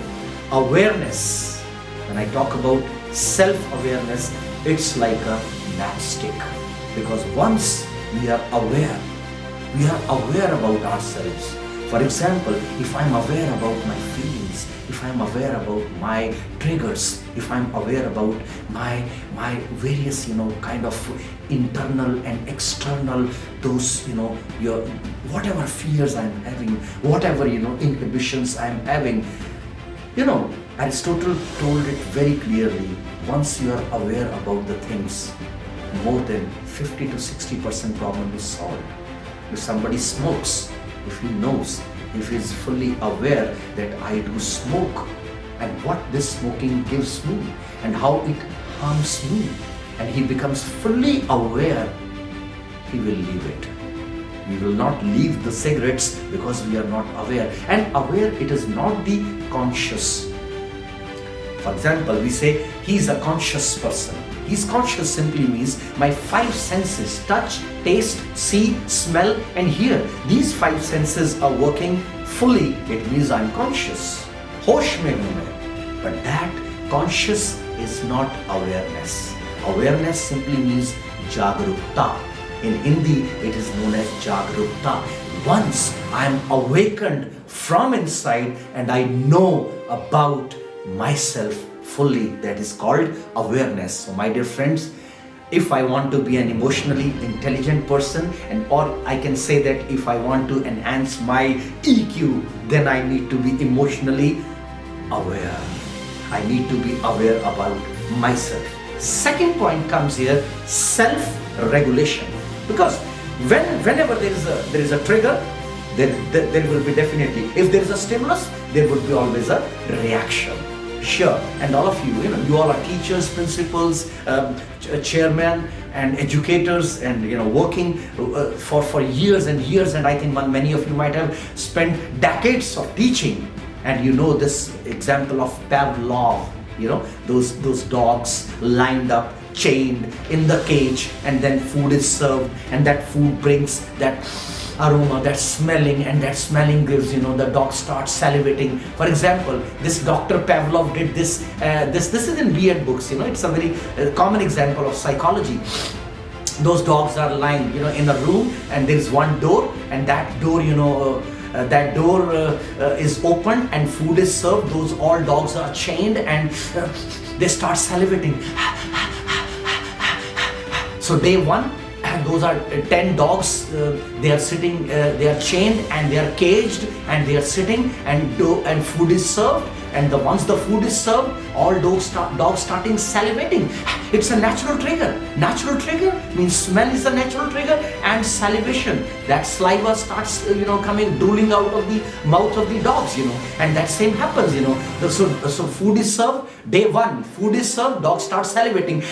awareness, when I talk about self-awareness, it's like a matchstick. Because once we are aware about ourselves. For example, if I'm aware about my feelings, if I'm aware about my triggers, if I'm aware about my various kind of internal and external, those your whatever fears I'm having, whatever inhibitions I'm having, Aristotle told it very clearly. Once you are aware about the things, more than 50 to 60% problem is solved. If somebody smokes, if he knows, if he is fully aware that I do smoke and what this smoking gives me and how it harms me, and he becomes fully aware, he will leave it. We will not leave the cigarettes because we are not aware. And aware, it is not the conscious. For example, we say he is a conscious person. He's conscious simply means my five senses, touch, taste, see, smell and hear. These five senses are working fully. It means I'm conscious. Hosh mein hu main. But that conscious is not awareness. Awareness simply means jagrukta. In Hindi, it is known as jagrukta. Once I am awakened from inside and I know about myself fully, that is called awareness. So my dear friends, if I want to be an emotionally intelligent person, or I can say that if I want to enhance my EQ, then I need to be emotionally aware. I need to be aware about myself. Second point comes here, self-regulation. Because whenever there is a trigger, there will be definitely, if there is a stimulus, there will be always a reaction. Sure, and all of you all are teachers, principals, chairmen and educators, and working for years and years, and I think many of you might have spent decades of teaching, and this example of Pavlov, those dogs lined up, chained in the cage, and then food is served, and that food brings that aroma, that smelling, and that smelling gives, the dog starts salivating. For example, this Dr. Pavlov did this, this is in B.Ed books, it's a very common example of psychology. Those dogs are lying, in a room, and there is one door, and that door, is open and food is served. Those all dogs are chained and they start salivating. So day one, and those are 10 dogs. They are sitting, they are chained and they are caged and they are sitting, and food is served. And once the food is served, all dogs starting salivating. It's a natural trigger. Natural trigger means smell is a natural trigger, and salivation. That saliva starts, coming, drooling out of the mouth of the dogs, and that same happens, So food is served. Day 1, food is served, dogs start salivating.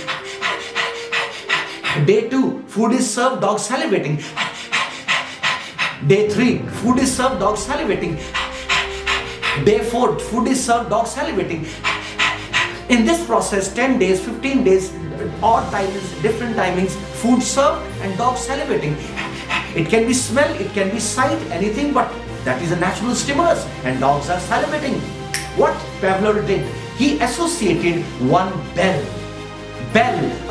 Day 2, food is served, dogs salivating. Day 3, food is served, dogs salivating. Day 4, food is served, dog salivating. In this process, 10 days, 15 days, odd timings, different timings, food served and dog salivating. It can be smell, it can be sight, anything, but that is a natural stimulus, and dogs are salivating. What Pavlov did, he associated one bell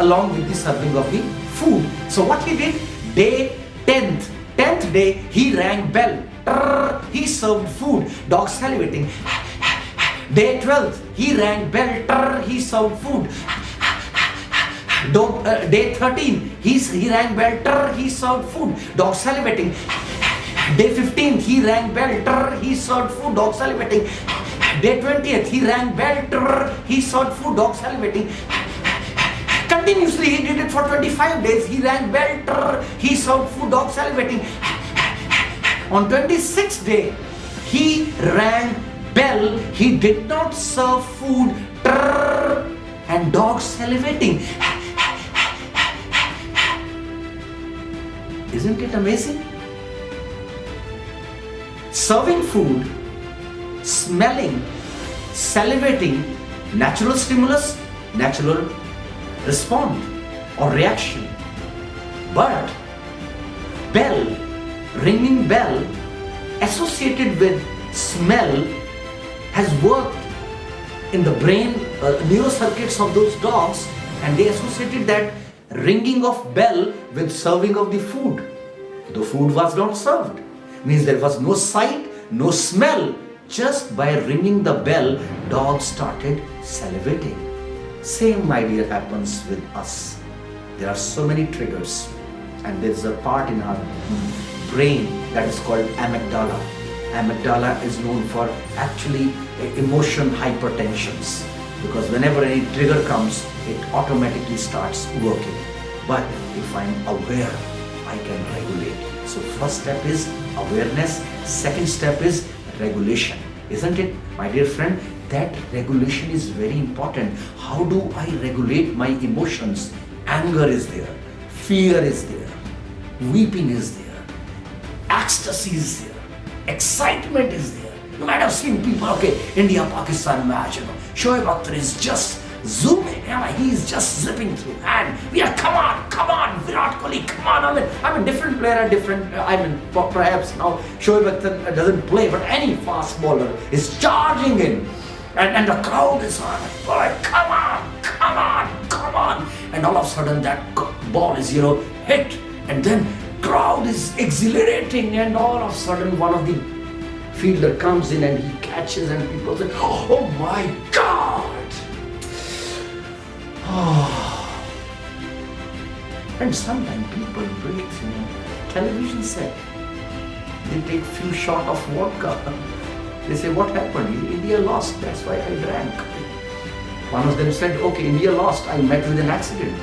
along with the serving of the food. So what he did, day 10th day, he rang bell. He served food, dog salivating. Day 12th, he rang bell, he served food. Day 13, he rang bell, he served food, dog salivating. Day 15th, he rang bell, he served food, dog salivating. Day 20th, he rang bell, he served food, dog salivating. Continuously, he did it for 25 days. He rang bell, he served food, dog salivating. On 26th day, he rang bell, he did not serve food, and dog salivating. Isn't it amazing? Serving food, smelling, salivating, natural stimulus, natural response or reaction. But bell, ringing bell associated with smell has worked in the brain neurocircuits of those dogs, and they associated that ringing of bell with serving of the food. The food was not served, means there was no sight, no smell. Just by ringing the bell, dogs started salivating. Same, my dear, happens with us. There are so many triggers, and there is a part in our brain that is called amygdala. Amygdala is known for actually emotion hypertensions, because whenever any trigger comes, it automatically starts working. But if I'm aware, I can regulate. So first step is awareness, second step is regulation. Isn't it, my dear friend? That regulation is very important. How do I regulate my emotions? Anger is there, fear is there, weeping is there, ecstasy is there, excitement is there. You might have seen people, India-Pakistan match, Shoaib Akhtar is just zooming, he's just zipping through, and we are, come on, Virat Kohli, come on. I mean, different player, perhaps now Shoaib Akhtar doesn't play, but any fast bowler is charging in, and the crowd is on, boy, come on, and all of a sudden that ball is, hit, and then crowd is exhilarating, and all of a sudden one of the fielder comes in and he catches, and people say, oh my God! And sometimes people break, television set. They take few shot of vodka. They say, what happened? India lost, that's why I drank. One of them said, okay, India lost, I met with an accident.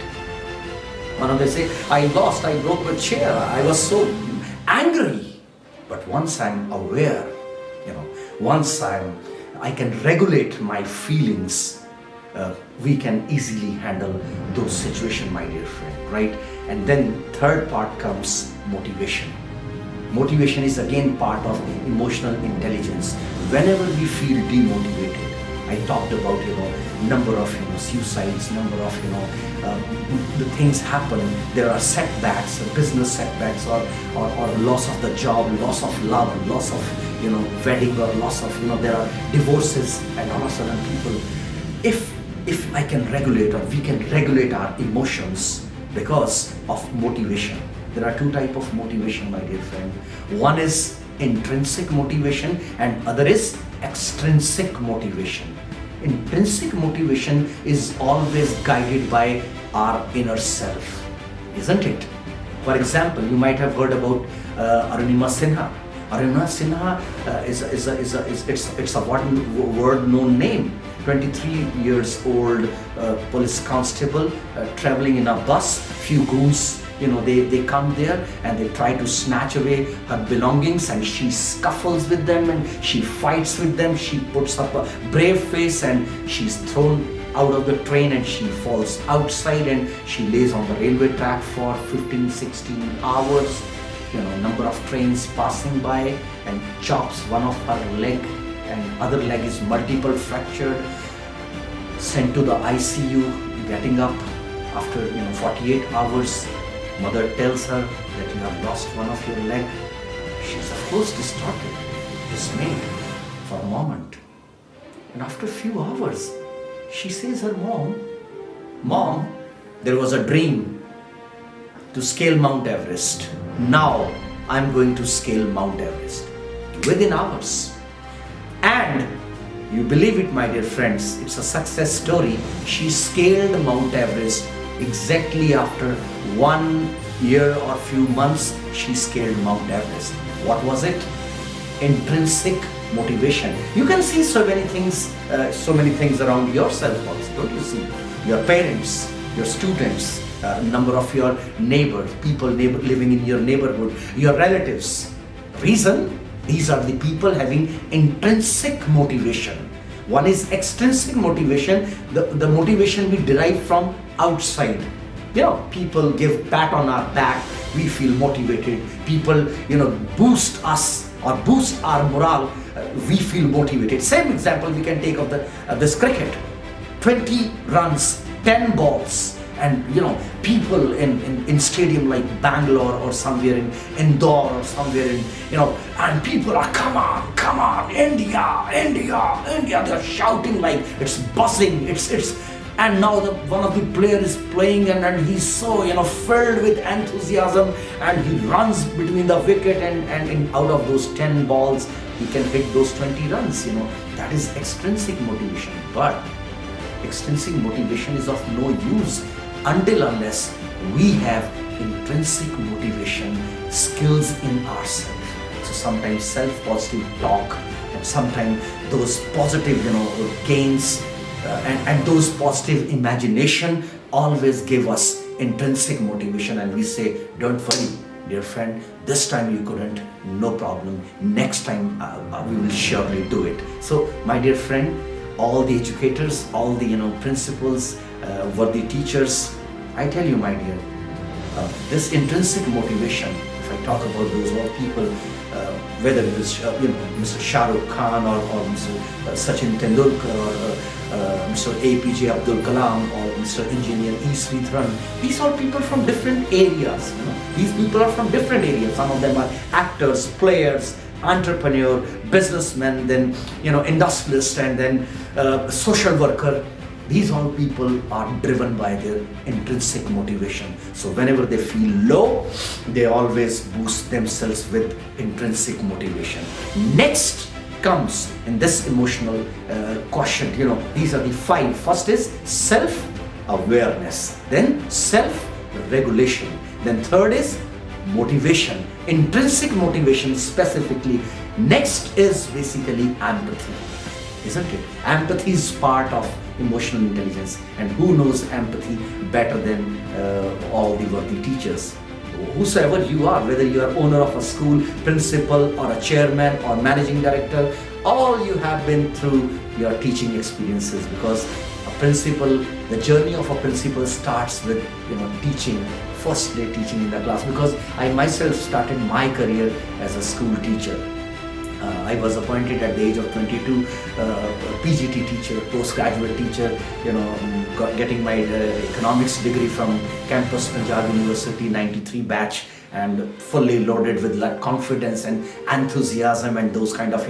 One of them say, I lost, I broke the chair, I was so angry. But once I'm aware, once I can regulate my feelings, we can easily handle those situations, my dear friend, right? And then third part comes motivation. Motivation is again part of emotional intelligence. Whenever we feel demotivated, I talked about, number of, suicides, number of, the things happen. There are setbacks, business setbacks, or loss of the job, loss of love, loss of, wedding, or loss of, there are divorces, and all of a sudden people, if I can regulate, or we can regulate our emotions because of motivation. There are two types of motivation, my dear friend. One is intrinsic motivation and other is extrinsic motivation. Intrinsic motivation is always guided by our inner self, isn't it? For example, you might have heard about Arunima Sinha. Arunima Sinha it's a word known name. 23 years old police constable traveling in a bus. Few goons, they come there and they try to snatch away her belongings, and she scuffles with them and she fights with them. She puts up a brave face and she's thrown out of the train, and she falls outside and she lays on the railway track for 15-16 hours. Number of trains passing by, and chops one of her leg, and other leg is multiple fractured. Sent to the ICU, getting up after 48 hours. Mother tells her that you have lost one of your leg. She's of course distorted, dismayed for a moment. And after a few hours, she says her Mom, there was a dream to scale Mount Everest. Now I'm going to scale Mount Everest within hours. And you believe it, my dear friends, it's a success story. She scaled Mount Everest exactly after 1 year or few months. She scaled Mount Everest. What was it? Intrinsic motivation. You can see so many things around yourself also, don't you see? Your parents, your students, number of your neighbors, people living in your neighborhood, your relatives. Reason? These are the people having intrinsic motivation. One is extrinsic motivation, the motivation we derive from outside. People give pat on our back, we feel motivated. People, boost us or boost our morale, we feel motivated. Same example we can take of this cricket. 20 runs, 10 balls. And people in stadium like Bangalore or somewhere in Indore or somewhere in, and people are, come on, India, they're shouting like it's buzzing, and now one of the players is playing and he's so, filled with enthusiasm, and he runs between the wicket and out of those 10 balls, he can hit those 20 runs, that is extrinsic motivation. But extrinsic motivation is of no use until unless we have intrinsic motivation, skills in ourselves. So sometimes self-positive talk, and sometimes those positive, gains, and those positive imagination always give us intrinsic motivation, and we say, don't worry, dear friend, this time you couldn't, no problem. Next time we will surely do it. So, my dear friend, all the educators, all the principals, worthy teachers, I tell you, my dear, this intrinsic motivation, if I talk about those all people, whether it is Mr. Shah Rukh Khan or Mr. Sachin Tendulkar or Mr. APJ Abdul Kalam or Mr. Engineer E. Sridharan, these are people from different areas. These people are from different areas. Some of them are actors, players, entrepreneur, businessmen, then industrialist, and then social worker. These all people are driven by their intrinsic motivation. So whenever they feel low, they always boost themselves with intrinsic motivation. Next comes in this emotional quotient, these are the 5. First is self-awareness, then self-regulation, then third is motivation, intrinsic motivation specifically. Next is basically empathy, isn't it? Empathy is part of emotional intelligence, and who knows empathy better than all the worthy teachers? Whosoever you are, whether you are owner of a school, principal or a chairman or managing director, all you have been through your teaching experiences, because a principal, the journey of a principal starts with teaching, first day teaching in the class, because I myself started my career as a school teacher. I was appointed at the age of 22, PGT teacher, postgraduate teacher, getting my economics degree from campus Punjab University, 93 batch, and fully loaded with confidence and enthusiasm and those kind of,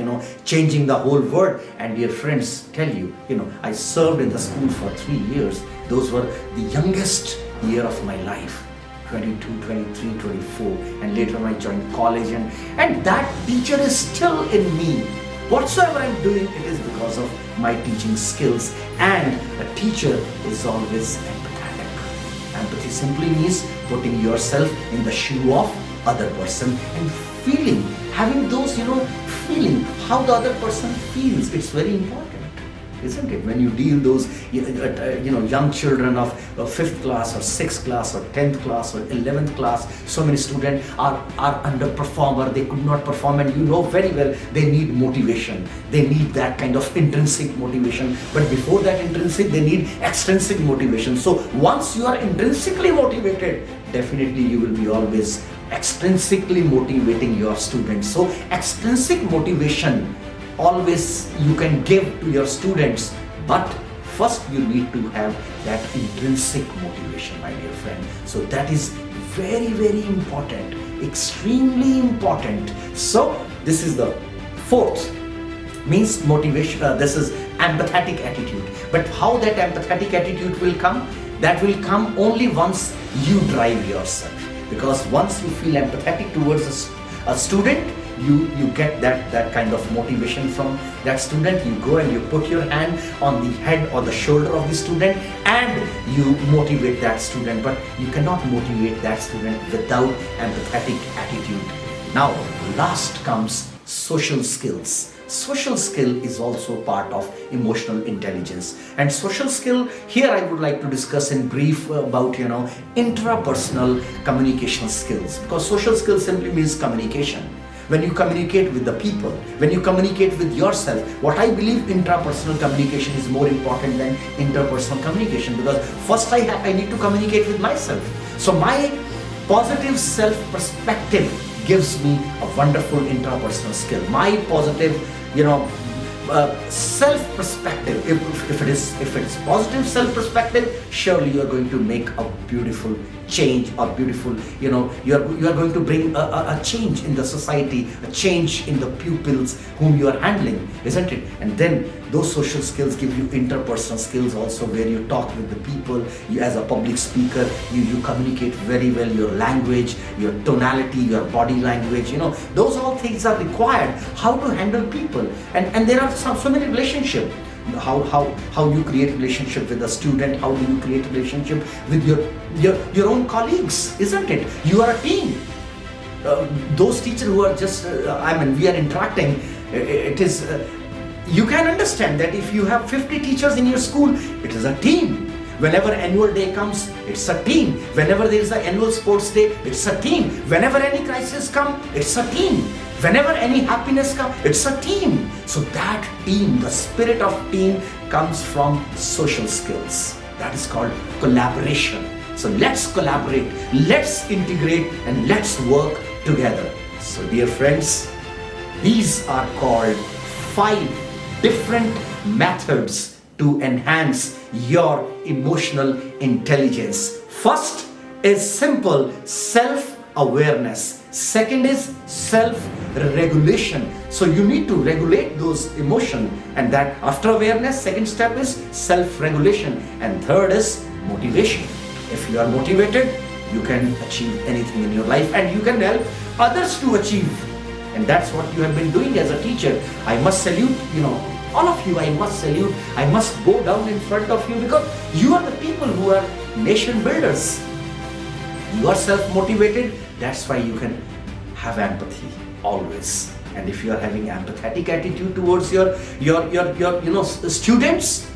changing the whole world. And dear friends, tell you, I served in the school for 3 years. Those were the youngest year of my life. 22, 23, 24, and later on I joined college, and that teacher is still in me. Whatsoever I'm doing, it is because of my teaching skills, and a teacher is always empathetic. Empathy simply means putting yourself in the shoe of other person and feeling, having those, feeling how the other person feels. It's very important, isn't it? When you deal those, young children of 5th class or 6th class or 10th class or 11th class, so many students are underperformer, they could not perform, and you know very well they need motivation. They need that kind of intrinsic motivation. But before that intrinsic, they need extrinsic motivation. So once you are intrinsically motivated, definitely you will be always extrinsically motivating your students. So extrinsic motivation always you can give to your students, but first you need to have that intrinsic motivation, my dear friend. So that is very, very important, extremely important. So this is the fourth, means motivation. This is empathetic attitude. But how that empathetic attitude will come? That will come only once you drive yourself. Because once you feel empathetic towards a student, you get that kind of motivation from that student. You go and you put your hand on the head or the shoulder of the student and you motivate that student. But you cannot motivate that student without empathetic attitude. Now, last comes social skills. Social skill is also part of emotional intelligence. And social skill, here I would like to discuss in brief about, intrapersonal communication skills. Because social skill simply means communication. When you communicate with the people, when you communicate with yourself, what I believe, intrapersonal communication is more important than interpersonal communication, because first I need to communicate with myself. So my positive self-perspective gives me a wonderful intrapersonal skill. My positive, self-perspective, if it is positive self-perspective, surely you are going to make a beautiful change, a beautiful, you are going to bring a change in the society, a change in the pupils whom you are handling, isn't it? And then those social skills give you interpersonal skills also, where you talk with the people. You, as a public speaker, you communicate very well. Your language, your tonality, your body language, those all things are required. How to handle people, and there are so many relationships. How you create relationship with a student, how do you create relationship with your own colleagues, isn't it? You are a team. Those teachers who are just, we are interacting, it is, you can understand that if you have 50 teachers in your school, it is a team. Whenever annual day comes, it's a team. Whenever there is an annual sports day, it's a team. Whenever any crisis comes, it's a team. Whenever any happiness comes, it's a team. So that team, the spirit of team, comes from social skills. That is called collaboration. So let's collaborate, let's integrate, and let's work together. So dear friends, these are called 5 different methods to enhance your emotional intelligence. First is simple self-awareness. Second is self-regulation. So you need to regulate those emotions, and that after awareness, second step is self-regulation, and third is motivation. If you are motivated, you can achieve anything in your life, and you can help others to achieve. And that's what you have been doing as a teacher. I must salute, all of you. I must salute. I must go down in front of you, because you are the people who are nation builders. You are self-motivated. That's why you can have empathy always. And if you are having empathetic attitude towards your students,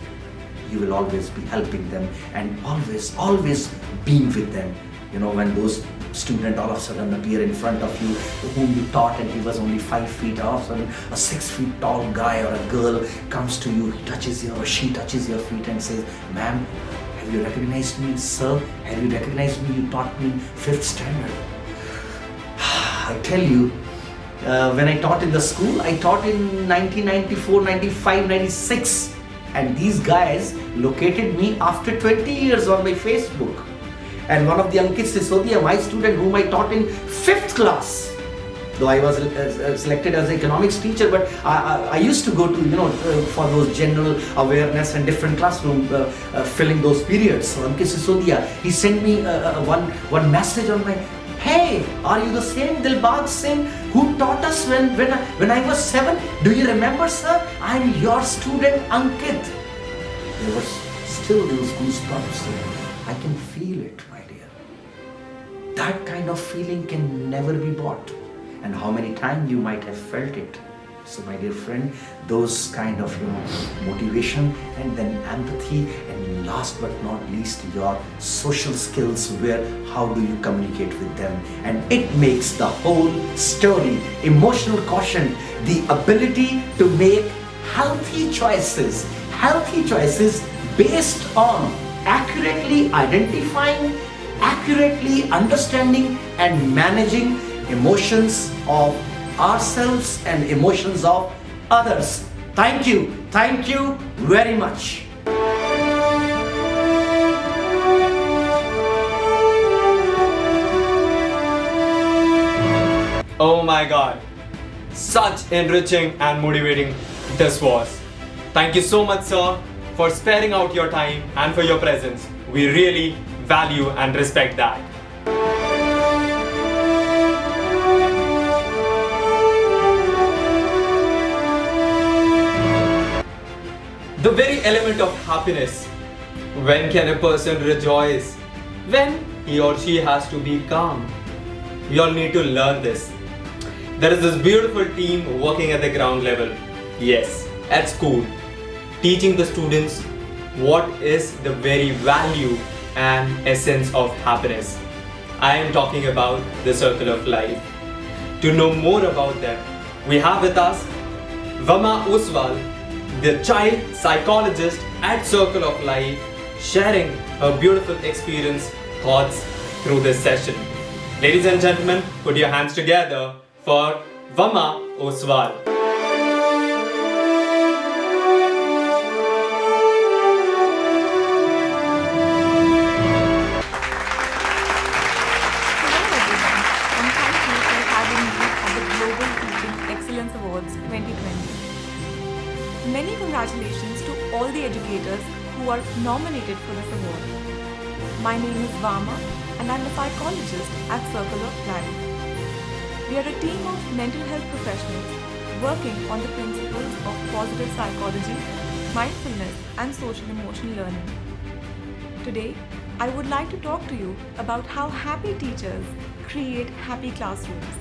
you will always be helping them and always being with them. When those students all of a sudden appear in front of you, whom you taught, and he was only 5 feet, all of a sudden a 6 feet tall guy or a girl comes to you, he touches your, or she touches your feet and says, "Ma'am, have you recognized me? Sir, have you recognized me? You taught me 5th standard." I tell you, when I taught in the school, I taught in 1994, 95, 96. And these guys located me after 20 years on my Facebook. And one of the Ankit Sisodia, my student whom I taught in 5th class, though I was selected as an economics teacher, but I used to go to, for those general awareness and different classroom, filling those periods. So Ankit Sisodia, he sent me one message on my, "Hey, are you the same Dilbag Singh who taught us when I was 7? Do you remember, sir? I'm your student, Ankit." There was still those goosebumps. I can feel it, my dear. That kind of feeling can never be bought. And how many times you might have felt it. So my dear friend, those kind of motivation, and then empathy, and last but not least your social skills, where how do you communicate with them, and it makes the whole story. Emotional quotient, the ability to make healthy choices based on accurately identifying, accurately understanding and managing emotions of ourselves and emotions of others. Thank you very much. Oh my god, such enriching and motivating this was. Thank you so much, sir, for sparing out your time and for your presence. We really value and respect that. The very element of happiness. When can a person rejoice? When he or she has to be calm. We all need to learn this. There is this beautiful team working at the ground level. Yes, at school, teaching the students what is the very value and essence of happiness. I am talking about the circle of life. To know more about them, we have with us Vama Oswal, the child psychologist at Circle of Life, sharing her beautiful experience, thoughts through this session. Ladies and gentlemen, put your hands together for Vama Oswal. Awards 2020. Many congratulations to all the educators who are nominated for this award. My name is Vama and I'm a psychologist at Circle of Life. We are a team of mental health professionals working on the principles of positive psychology, mindfulness and social emotional learning. Today, I would like to talk to you about how happy teachers create happy classrooms.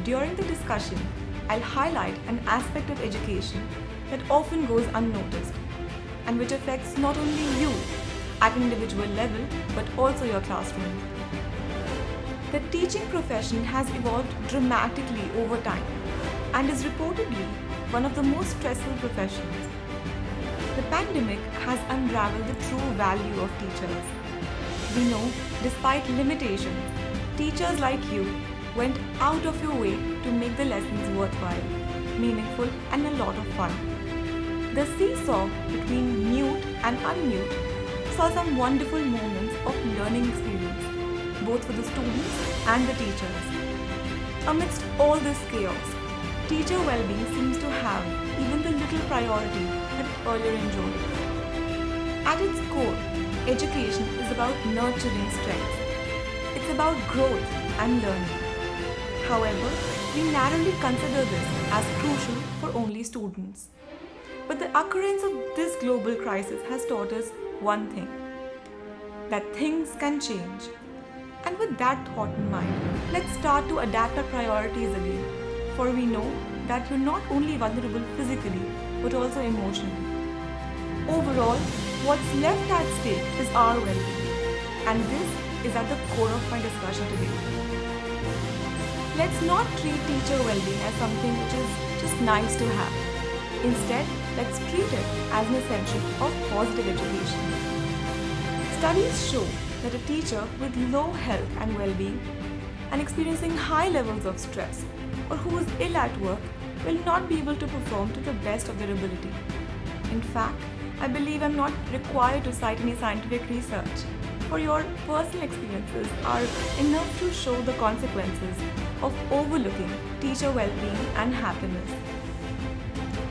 During the discussion, I'll highlight an aspect of education that often goes unnoticed and which affects not only you at an individual level but also your classroom. The teaching profession has evolved dramatically over time and is reportedly one of the most stressful professions. The pandemic has unraveled the true value of teachers. We know, despite limitations, teachers like you went out of your way to make the lessons worthwhile, meaningful and a lot of fun. The seesaw between mute and unmute saw some wonderful moments of learning experience, both for the students and the teachers. Amidst all this chaos, teacher well-being seems to have even the little priority that earlier enjoyed. At its core, education is about nurturing strengths. It's about growth and learning. However, we narrowly consider this as crucial for only students. But the occurrence of this global crisis has taught us one thing, that things can change. And with that thought in mind, let's start to adapt our priorities again, for we know that you're not only vulnerable physically, but also emotionally. Overall, what's left at stake is our well-being, and this is at the core of my discussion today. Let's not treat teacher well-being as something which is just nice to have. Instead, let's treat it as an essential of positive education. Studies show that a teacher with low health and well-being and experiencing high levels of stress or who is ill at work will not be able to perform to the best of their ability. In fact, I believe I'm not required to cite any scientific research, for your personal experiences are enough to show the consequences of overlooking teacher well-being and happiness.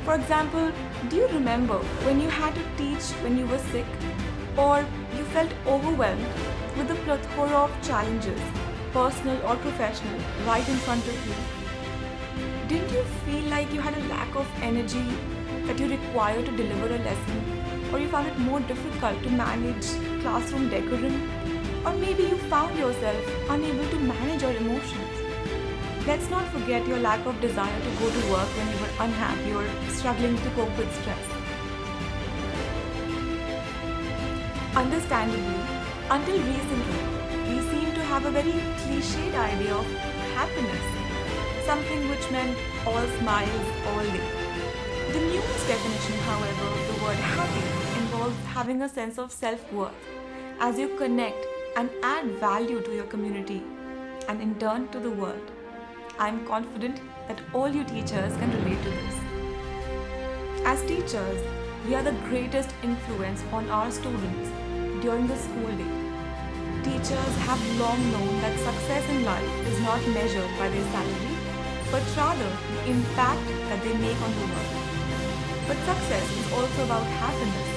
For example, do you remember when you had to teach when you were sick, or you felt overwhelmed with the plethora of challenges, personal or professional, right in front of you? Didn't you feel like you had a lack of energy that you required to deliver a lesson, or you found it more difficult to manage classroom decorum, or maybe you found yourself unable to manage your emotions. Let's not forget your lack of desire to go to work when you were unhappy or struggling to cope with stress. Understandably, until recently, we seem to have a very cliched idea of happiness, something which meant all smiles all day. The newest definition, however, of the word happy involves having a sense of self-worth as you connect and add value to your community and in turn to the world. I am confident that all you teachers can relate to this. As teachers, we are the greatest influence on our students during the school day. Teachers have long known that success in life is not measured by their salary, but rather the impact that they make on the world. But success is also about happiness.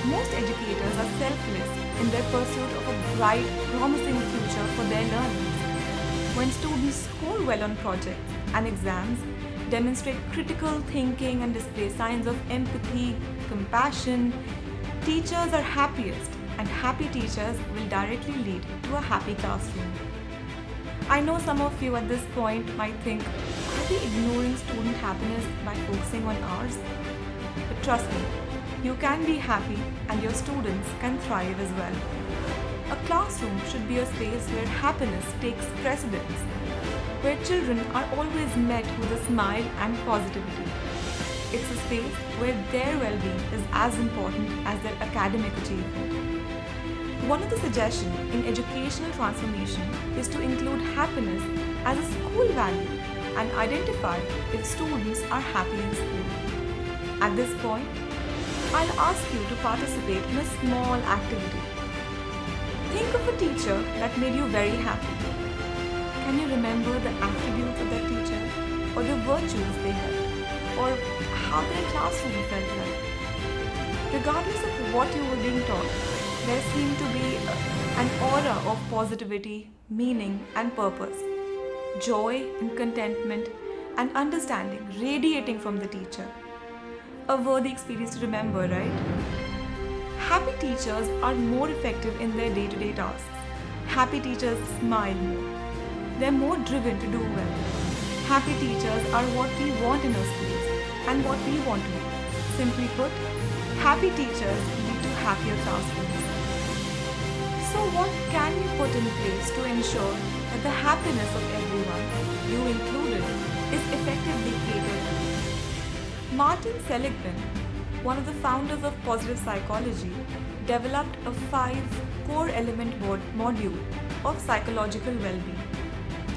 Most educators are selfless in their pursuit of a bright, promising future for their learners. When students score well on projects and exams, demonstrate critical thinking and display signs of empathy, compassion, teachers are happiest, and happy teachers will directly lead to a happy classroom. I know some of you at this point might think, are we ignoring student happiness by focusing on ours? But trust me, you can be happy and your students can thrive as well. A classroom should be a space where happiness takes precedence, where children are always met with a smile and positivity. It's a space where their well-being is as important as their academic achievement. One of the suggestions in educational transformation is to include happiness as a school value and identify if students are happy in school. At this point, I'll ask you to participate in a small activity. Think of a teacher that made you very happy. Can you remember the attributes of that teacher, or the virtues they had, or how their classroom felt like? Regardless of what you were being taught, there seemed to be an aura of positivity, meaning and purpose, joy and contentment and understanding radiating from the teacher. A worthy experience to remember, right? Happy teachers are more effective in their day-to-day tasks. Happy teachers smile more. They're more driven to do well. Happy teachers are what we want in our schools and what we want to be. Simply put, happy teachers lead to happier classrooms. So what can we put in place to ensure that the happiness of everyone, you included, is effectively catered to? Martin Seligman, one of the founders of positive psychology, developed a 5-core element module of psychological well-being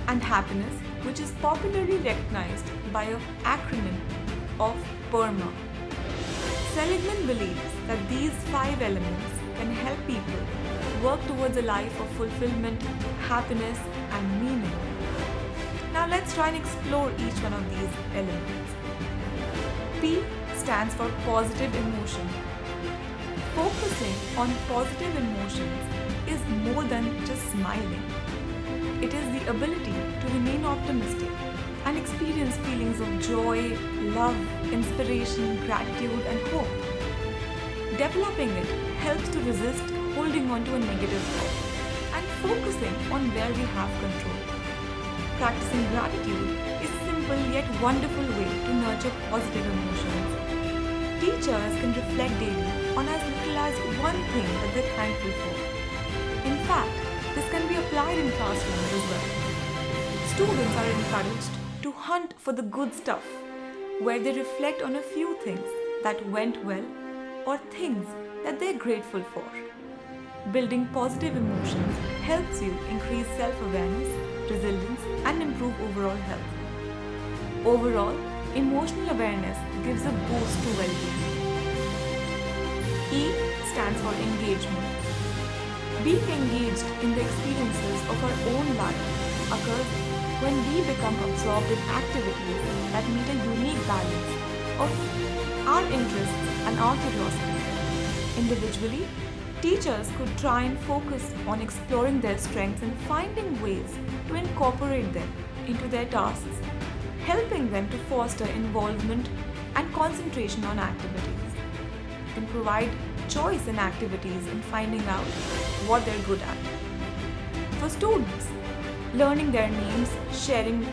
and happiness, which is popularly recognized by an acronym of PERMA. Seligman believes that these 5 elements can help people work towards a life of fulfillment, happiness, and meaning. Now let's try and explore each one of these elements. P stands for positive emotion. Focusing on positive emotions is more than just smiling. It is the ability to remain optimistic and experience feelings of joy, love, inspiration, gratitude, and hope. Developing it helps to resist holding on to a negative thought and focusing on where we have control. Practicing gratitude is a simple yet wonderful way to nurture positive emotions. Teachers can reflect daily on as little as one thing that they're thankful for. In fact, this can be applied in classrooms as well. Students are encouraged to hunt for the good stuff, where they reflect on a few things that went well or things that they're grateful for. Building positive emotions helps you increase self-awareness, resilience, and improve overall health. Overall, emotional awareness gives a boost to well-being. E stands for engagement. Being engaged in the experiences of our own life occurs when we become absorbed in activities that meet a unique balance of our interests and our curiosity. Individually, teachers could try and focus on exploring their strengths and finding ways to incorporate them into their tasks, helping them to foster involvement and concentration on activities. can provide choice in activities and finding out what they're good at. For students, learning their names, sharing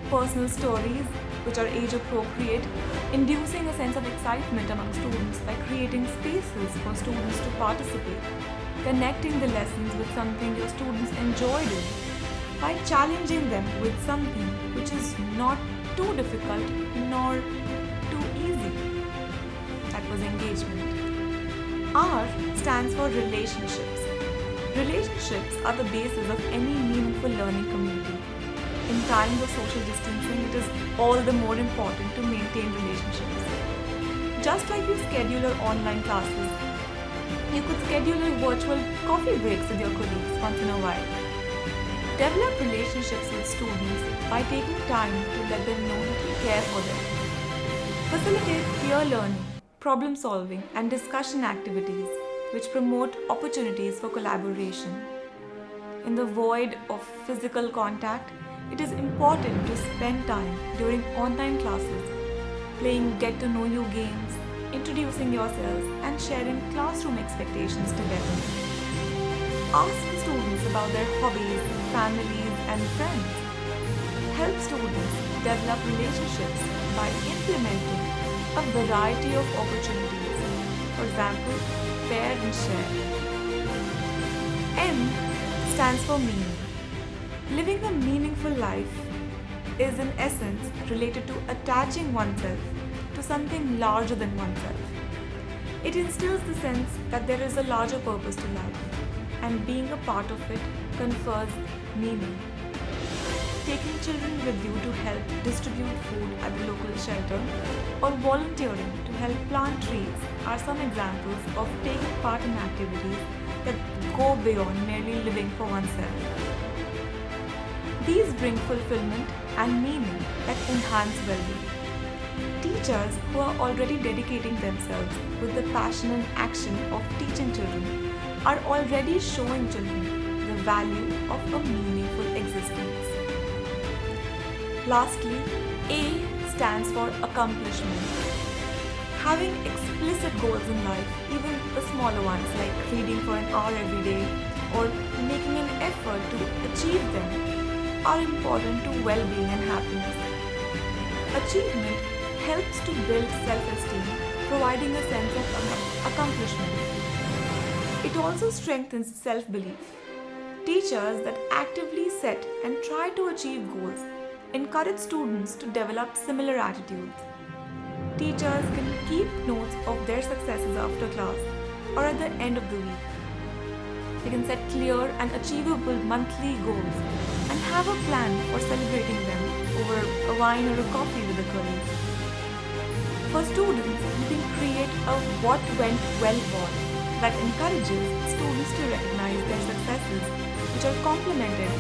personal stories which are age appropriate, inducing a sense of excitement among students by creating spaces for students to participate, connecting the lessons with something your students enjoy doing, by challenging them with something which is not too difficult nor too easy. That was engagement. R stands for relationships. Relationships are the basis of any meaningful learning community. In times of social distancing, it is all the more important to maintain relationships. Just like you schedule your online classes, you could schedule your virtual coffee breaks with your colleagues once in a while. Develop relationships with students by taking time to let them know that you care for them. Facilitate peer learning, problem solving, and discussion activities which promote opportunities for collaboration. In the void of physical contact, it is important to spend time during online classes playing get-to-know-you games, introducing yourselves, and sharing classroom expectations together. Ask students about their hobbies, families, and friends. Help students develop relationships by implementing a variety of opportunities. For example, pair and share. M stands for meaning. Living a meaningful life is in essence related to attaching oneself to something larger than oneself. It instills the sense that there is a larger purpose to life, and being a part of it confers meaning. Taking children with you to help distribute food at the local shelter or volunteering to help plant trees are some examples of taking part in activities that go beyond merely living for oneself. These bring fulfillment and meaning that enhance well-being. Teachers who are already dedicating themselves with the passion and action of teaching children are already showing children the value of a meaningful existence. Lastly, A stands for accomplishment. Having explicit goals in life, even the smaller ones like reading for an hour every day or making an effort to achieve them, are important to well-being and happiness. Achievement helps to build self-esteem, providing a sense of accomplishment. It also strengthens self-belief. Teachers that actively set and try to achieve goals encourage students to develop similar attitudes. Teachers can keep notes of their successes after class or at the end of the week. They can set clear and achievable monthly goals and have a plan for celebrating them over a wine or a coffee with a colleague. For students, you can create a what went well board that encourages students to recognize their successes, which are complemented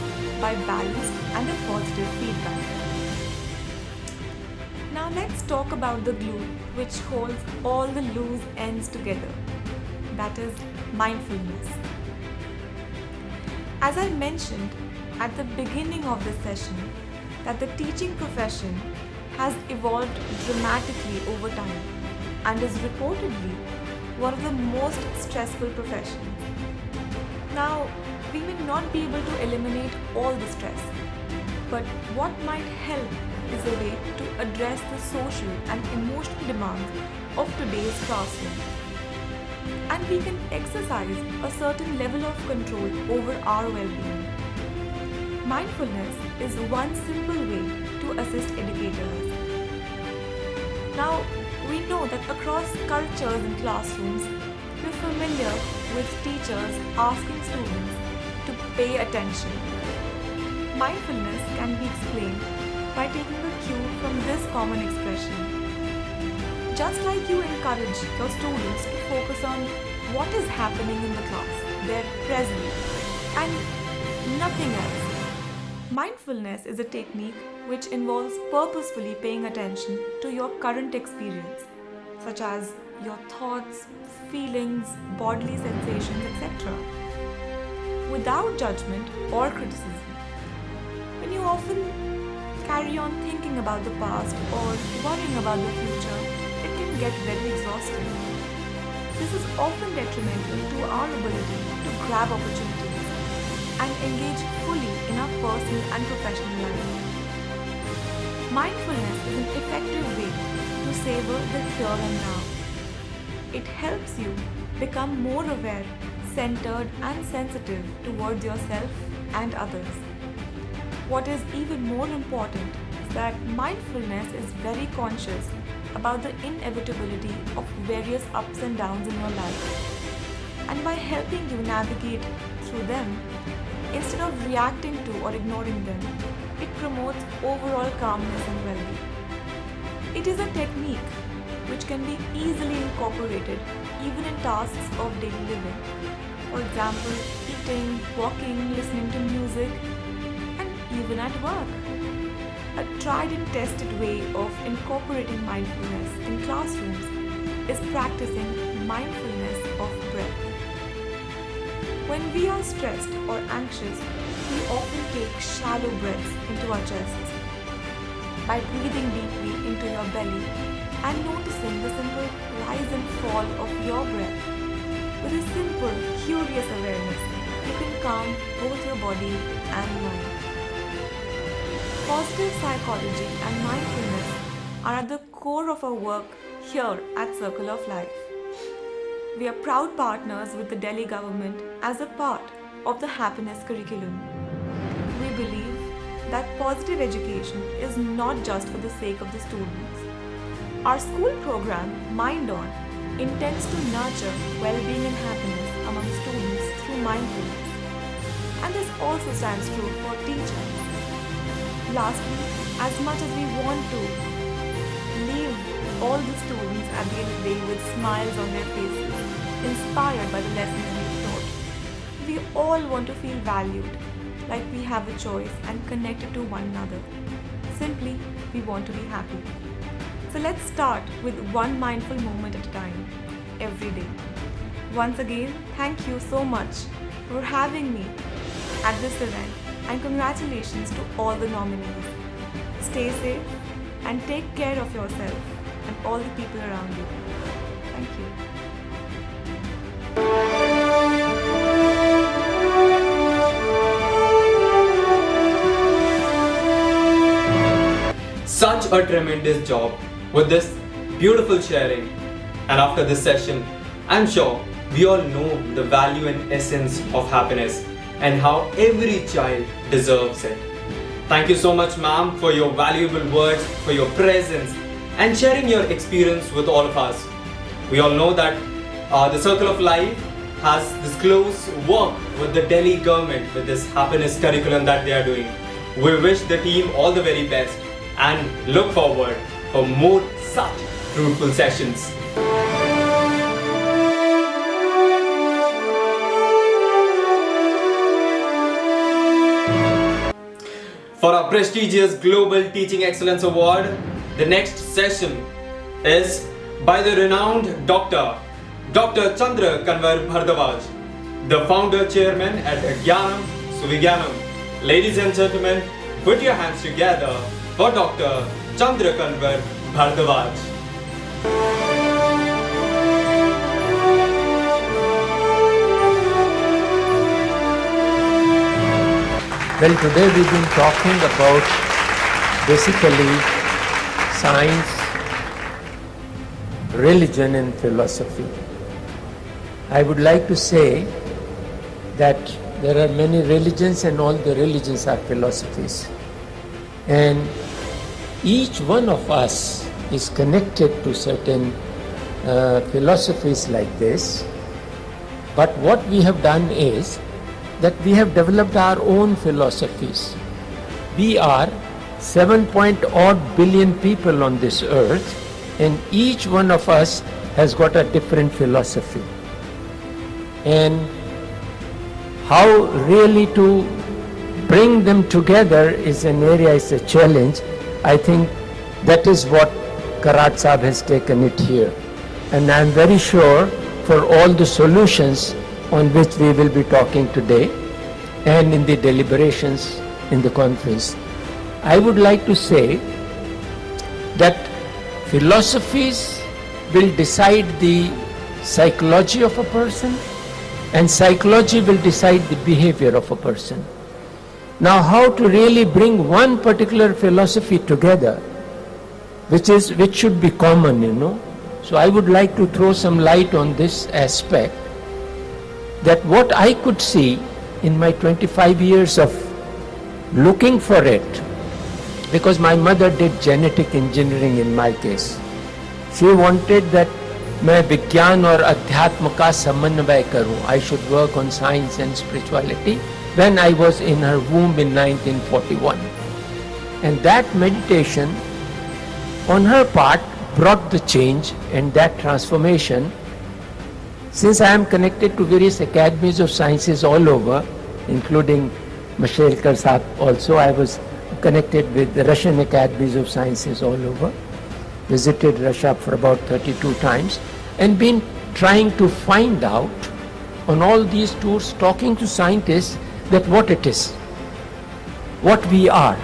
by balanced and a positive feedback. Now let's talk about the glue which holds all the loose ends together. That is mindfulness. As I mentioned at the beginning of this session, that the teaching profession has evolved dramatically over time and is reportedly one of the most stressful professions. Now, we may not be able to eliminate all the stress, but what might help is a way to address the social and emotional demands of today's classroom. And we can exercise a certain level of control over our well-being. Mindfulness is one simple way to assist educators. Now, we know that across cultures and classrooms, we're familiar with teachers asking students to pay attention. Mindfulness can be explained by taking a cue from this common expression. Just like you encourage your students to focus on what is happening in the class, their present, and nothing else. Mindfulness is a technique which involves purposefully paying attention to your current experience, such as your thoughts, feelings, bodily sensations, etc., without judgment or criticism. When you often carry on thinking about the past or worrying about the future, it can get very exhausting. this is often detrimental to our ability to grab opportunities and engage fully in our personal and professional life. Mindfulness is an effective way to savor the here and now. It helps you become more aware, centered, and sensitive towards yourself and others. What is even more important is that mindfulness is very conscious about the inevitability of various ups and downs in your life. And by helping you navigate through them, instead of reacting to or ignoring them, it promotes overall calmness and well-being. It is a technique which can be easily incorporated even in tasks of daily living. For example, eating, walking, listening to music, and even at work. A tried and tested way of incorporating mindfulness in classrooms is practicing mindfulness of breath. When we are stressed or anxious, we often take shallow breaths into our chests. By breathing deeply into your belly and noticing the simple rise and fall of your breath, with a simple, curious awareness, you can calm both your body and mind. Positive psychology and mindfulness are at the core of our work here at Circle of Life. We are proud partners with the Delhi government as a part of the happiness curriculum. We believe that positive education is not just for the sake of the students. Our school program, Mind On, intends to nurture well-being and happiness among students through mindfulness. And this also stands true for teachers. Lastly, as much as we want to leave all the students at the end of the day with smiles on their faces, inspired by the lessons we've taught, we all want to feel valued, like we have a choice and connected to one another. Simply, we want to be happy. So let's start with one mindful moment at a time, every day. Once again, thank you so much for having me at this event, and congratulations to all the nominees. Stay safe and take care of yourself and all the people around you. Thank you. Such a tremendous job with this beautiful sharing. And after this session, I'm sure we all know the value and essence of happiness and how every child deserves it. Thank you so much, ma'am, for your valuable words, for your presence, and sharing your experience with all of us. We all know that the Circle of Life has this close work with the Delhi government with this happiness curriculum that they are doing. We wish the team all the very best and look forward for more such fruitful sessions. For our prestigious Global Teaching Excellence Award, the next session is by the renowned Dr. Chandra Kanwar Bhardwaj, the founder chairman at Gyanam Suvigyanam. Ladies and gentlemen, put your hands together for Dr. Chandra Kanwar Bhardwaj. Well, today we've been talking about basically science, religion and philosophy. I would like to say that there are many religions and all the religions are philosophies. And each one of us is connected to certain philosophies like this. But what we have done is that we have developed our own philosophies. We are 7-odd billion people on this earth, and each one of us has got a different philosophy. And how really to bring them together is an area, is a challenge. I think that is what Karat Sahab has taken it here. And I am very sure for all the solutions on which we will be talking today and in the deliberations in the conference. I would like to say that philosophies will decide the psychology of a person, and psychology will decide the behavior of a person. Now, how to really bring one particular philosophy together, which should be common, So I would like to throw some light on this aspect, that what I could see in my 25 years of looking for it, because my mother did genetic engineering in my case. She wanted that मैं विज्ञान और अध्यात्म का समन्वय करूं. I should work on science and spirituality when I was in her womb in 1941. And that meditation on her part brought the change and that transformation. Since I am connected to various academies of sciences all over, including Mashelkar Saab also, I was connected with the Russian academies of sciences all over, visited Russia for about 32 times, and been trying to find out on all these tours, talking to scientists, that what it is, what we are.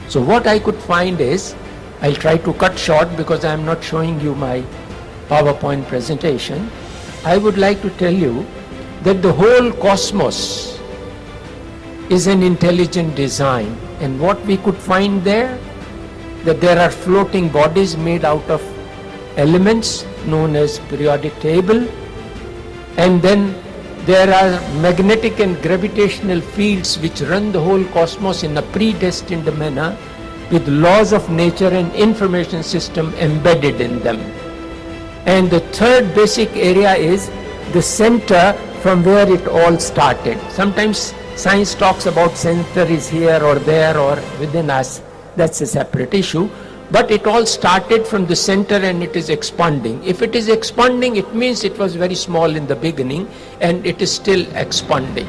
So what I could find is, I'll try to cut short because I am not showing you my PowerPoint presentation. I would like to tell you that the whole cosmos is an intelligent design, and what we could find there, that there are floating bodies made out of elements known as periodic table, and then there are magnetic and gravitational fields which run the whole cosmos in a predestined manner, with laws of nature and information system embedded in them. And the third basic area is the center from where it all started. Sometimes science talks about center is here or there or within us. That's a separate issue. But it all started from the center and it is expanding. If it is expanding, it means it was very small in the beginning and it is still expanding.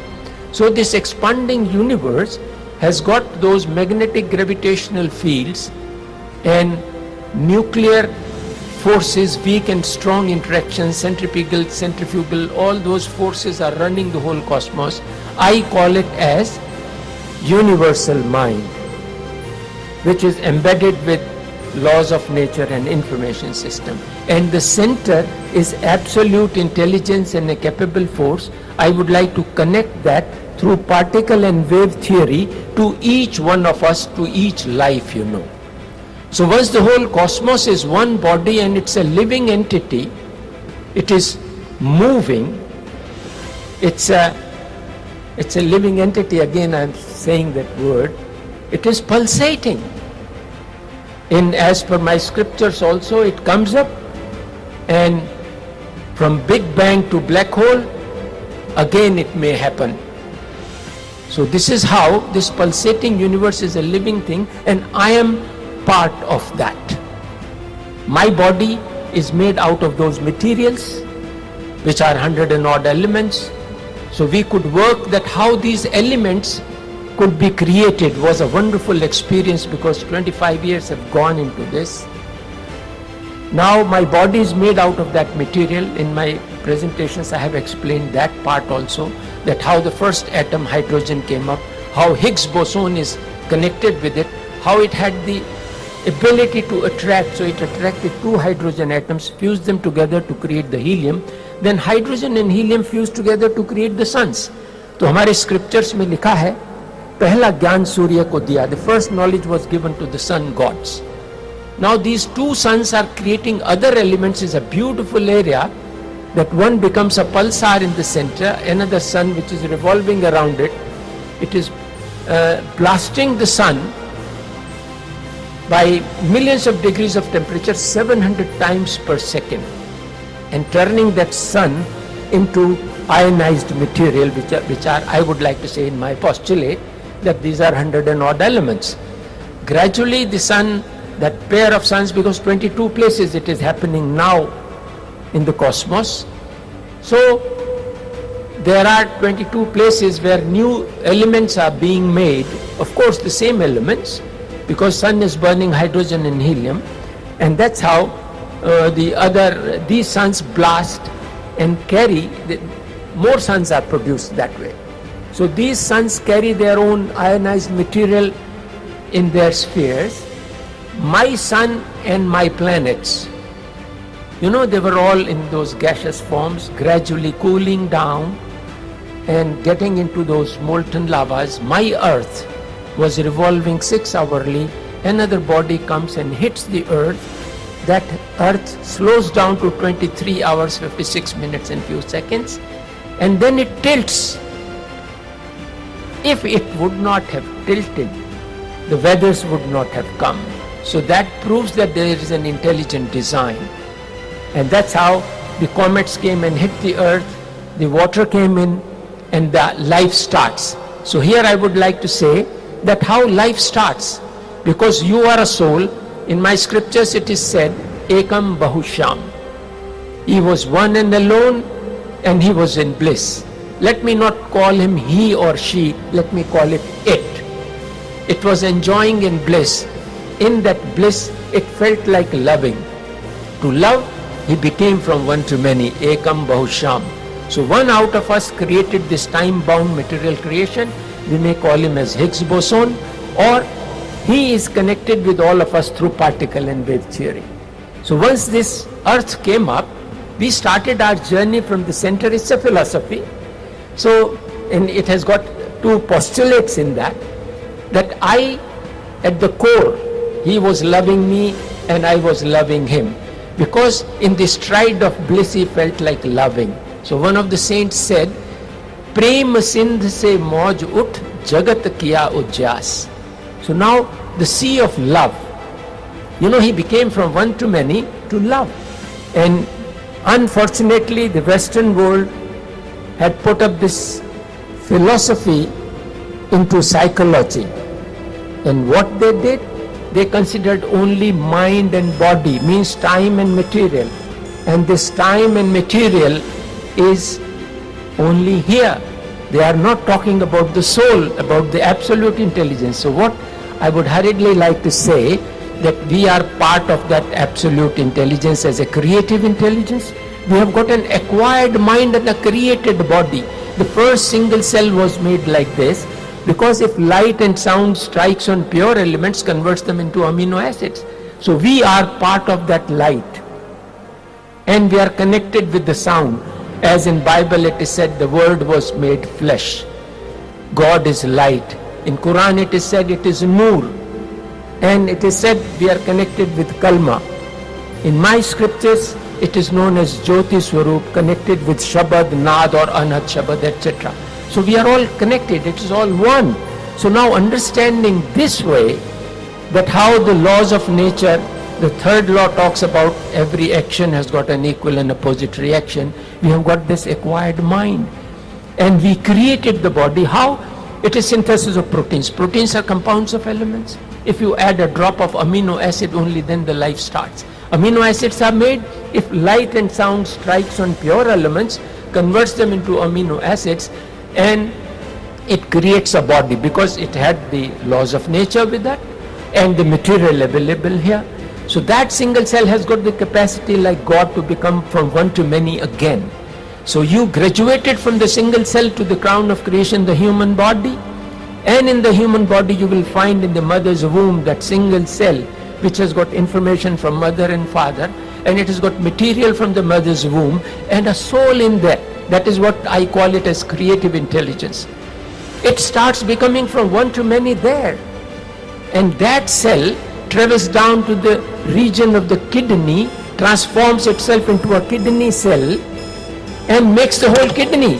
So this expanding universe has got those magnetic gravitational fields and nuclear forces, weak and strong interactions, centrifugal, all those forces are running the whole cosmos. I call it as universal mind, which is embedded with laws of nature and information system. And the center is absolute intelligence and a capable force. I would like to connect that through particle and wave theory to each one of us, to each life, So once the whole cosmos is one body and it's a living entity, it is moving, it's a living entity, again I'm saying that word, it is pulsating. As per my scriptures also, it comes up and from Big Bang to black hole, again it may happen. So this is how this pulsating universe is a living thing, and I am part of that. My body is made out of those materials, which are 100 and odd elements. So we could work that how these elements could be created was a wonderful experience, because 25 years have gone into this. Now my body is made out of that material. In my presentations I have explained that part also, that how the first atom, hydrogen, came up, how Higgs boson is connected with it, how it had the ability to attract, so it attracted two hydrogen atoms, fused them together to create the helium, then hydrogen and helium fused together to create the suns. तो हमारे scriptures में लिखा है, पहला ज्ञान सूर्य को दिया, the first knowledge was given to the sun gods. Now these two suns are creating other elements. Is a beautiful area, that one becomes a pulsar in the center, another sun which is revolving around it. It is blasting the sun by millions of degrees of temperature, 700 times per second, and turning that sun into ionized material, which are, I would like to say in my postulate, that these are 100 and odd elements. Gradually the sun, that pair of suns, because 22 places it is happening now in the cosmos. So there are 22 places where new elements are being made, of course the same elements, because sun is burning hydrogen and helium, and that's how these suns blast and carry, more suns are produced that way. So these suns carry their own ionized material in their spheres. My sun and my planets They were all in those gaseous forms, gradually cooling down and getting into those molten lavas. My earth was revolving 6 hourly. Another body comes and hits the earth. That earth slows down to 23 hours, 56 minutes and few seconds. And then it tilts. If it would not have tilted, the weathers would not have come. So that proves that there is an intelligent design. And that's how the comets came and hit the earth, the water came in, and the life starts. So here I would like to say that how life starts, because you are a soul. In my scriptures it is said, Ekam Bahusham. He was one and alone, and he was in bliss. Let me not call him he or she, let me call it it. It was enjoying in bliss. In that bliss, it felt like loving. To love, he became from one to many, Ekam Bahusham. So one out of us created this time-bound material creation. We may call him as Higgs boson, or he is connected with all of us through particle and wave theory. So once this earth came up, we started our journey from the center. It's a philosophy. So, and it has got two postulates in that I, at the core, he was loving me and I was loving him. Because in the stride of bliss he felt like loving. So one of the saints said, Prem Sindh se mauj ut jagat kiya ujjas. So now the sea of love, he became from one to many to love. And unfortunately the Western world had put up this philosophy into psychology. And what they did, they considered only mind and body, means time and material. And this time and material is only here. They are not talking about the soul, about the absolute intelligence. So what I would hurriedly like to say, that we are part of that absolute intelligence as a creative intelligence. We have got an acquired mind and a created body. The first single cell was made like this, because if light and sound strikes on pure elements, converts them into amino acids. So we are part of that light, and we are connected with the sound. As in Bible it is said, the word was made flesh. God is light. In Quran it is said it is Noor. And it is said we are connected with Kalma. In my scriptures it is known as Jyoti Swarup, connected with Shabad, Naad or Anad Shabad, etc. So we are all connected, it is all one. So now understanding this way, that how the laws of nature, the third law talks about every action has got an equal and opposite reaction. We have got this acquired mind. And we created the body. How? It is synthesis of proteins. Proteins are compounds of elements. If you add a drop of amino acid, only then the life starts. Amino acids are made if light and sound strikes on pure elements, converts them into amino acids, and it creates a body, because it had the laws of nature with that and the material available here. So that single cell has got the capacity, like God, to become from one to many again. So you graduated from the single cell to the crown of creation, the human body. And in the human body you will find in the mother's womb that single cell which has got information from mother and father, and it has got material from the mother's womb and a soul in there. That is what I call it as creative intelligence. It starts becoming from one to many there. And that cell travels down to the region of the kidney, transforms itself into a kidney cell and makes the whole kidney.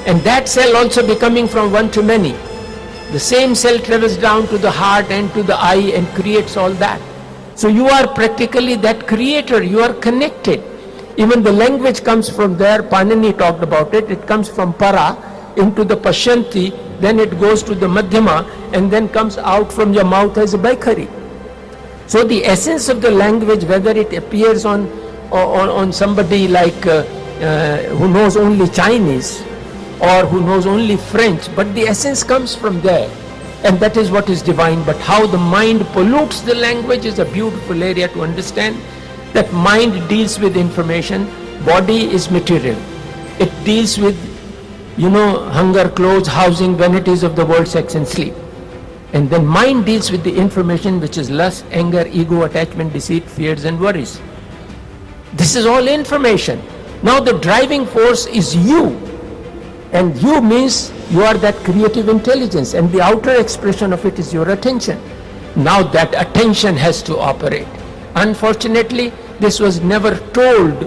And that cell also becoming from one to many. The same cell travels down to the heart and to the eye and creates all that. So you are practically that creator, you are connected. Even the language comes from there. Panini talked about it. It comes from para into the Pashyanti, then it goes to the Madhyama, and then comes out from your mouth as a Baikhari. So the essence of the language, whether it appears on somebody like who knows only Chinese or who knows only French, but the essence comes from there, and that is what is divine. But how the mind pollutes the language is a beautiful area to understand. That mind deals with information, body is material. It deals with, hunger, clothes, housing, vanities of the world, sex and sleep. And then mind deals with the information which is lust, anger, ego, attachment, deceit, fears and worries. This is all information. Now the driving force is you. And you means you are that creative intelligence, and the outer expression of it is your attention. Now that attention has to operate. Unfortunately, this was never told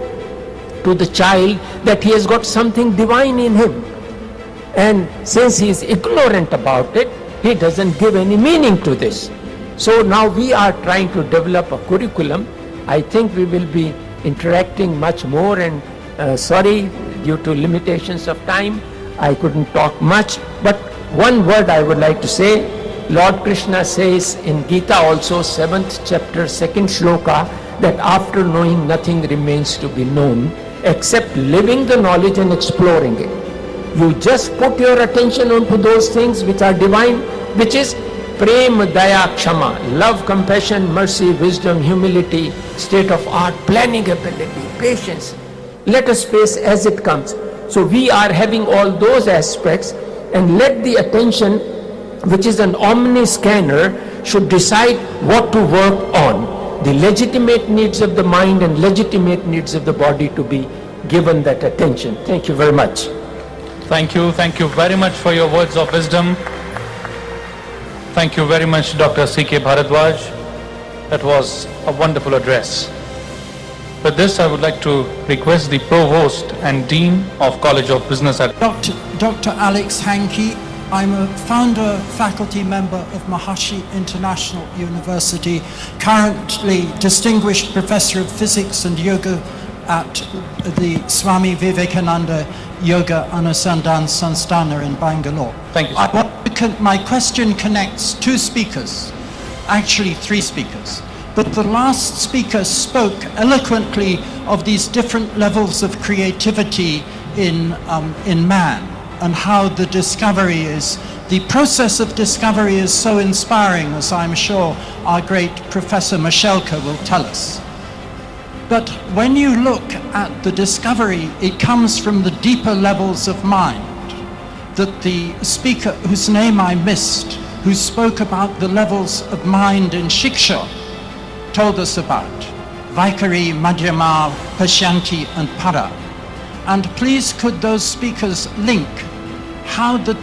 to the child that he has got something divine in him. And since he is ignorant about it, he doesn't give any meaning to this. So now we are trying to develop a curriculum. I think we will be interacting much more, and sorry, due to limitations of time, I couldn't talk much, but one word I would like to say. Lord Krishna says in Gita also, 7th chapter, 2nd shloka, that after knowing nothing remains to be known except living the knowledge and exploring it. You just put your attention onto those things which are divine, which is prem, daya, kshama, love, compassion, mercy, wisdom, humility, state of art, planning ability, patience. Let us face as it comes. So we are having all those aspects, and let the attention, which is an omni-scanner, should decide what to work on. The legitimate needs of the mind and legitimate needs of the body to be given that attention. Thank you very much. Thank you very much for your words of wisdom. Thank you very much, Dr. C.K. Bharadwaj. That was a wonderful address. With this, I would like to request the Provost and Dean of College of Business at Dr. Alex Hankey. I'm a founder faculty member of Maharishi International University, currently Distinguished Professor of Physics and Yoga at the Swami Vivekananda Yoga Anusandhan Sanstana in Bangalore. Thank you. My question connects two speakers, actually three speakers. But the last speaker spoke eloquently of these different levels of creativity in man, and how the process of discovery is so inspiring, as I'm sure our great Professor Mashelka will tell us. But when you look at the discovery, it comes from the deeper levels of mind that the speaker, whose name I missed, who spoke about the levels of mind in Shiksha, told us about. Vaikari, Madhyama, Pashyanti and Para. And please could those speakers link how the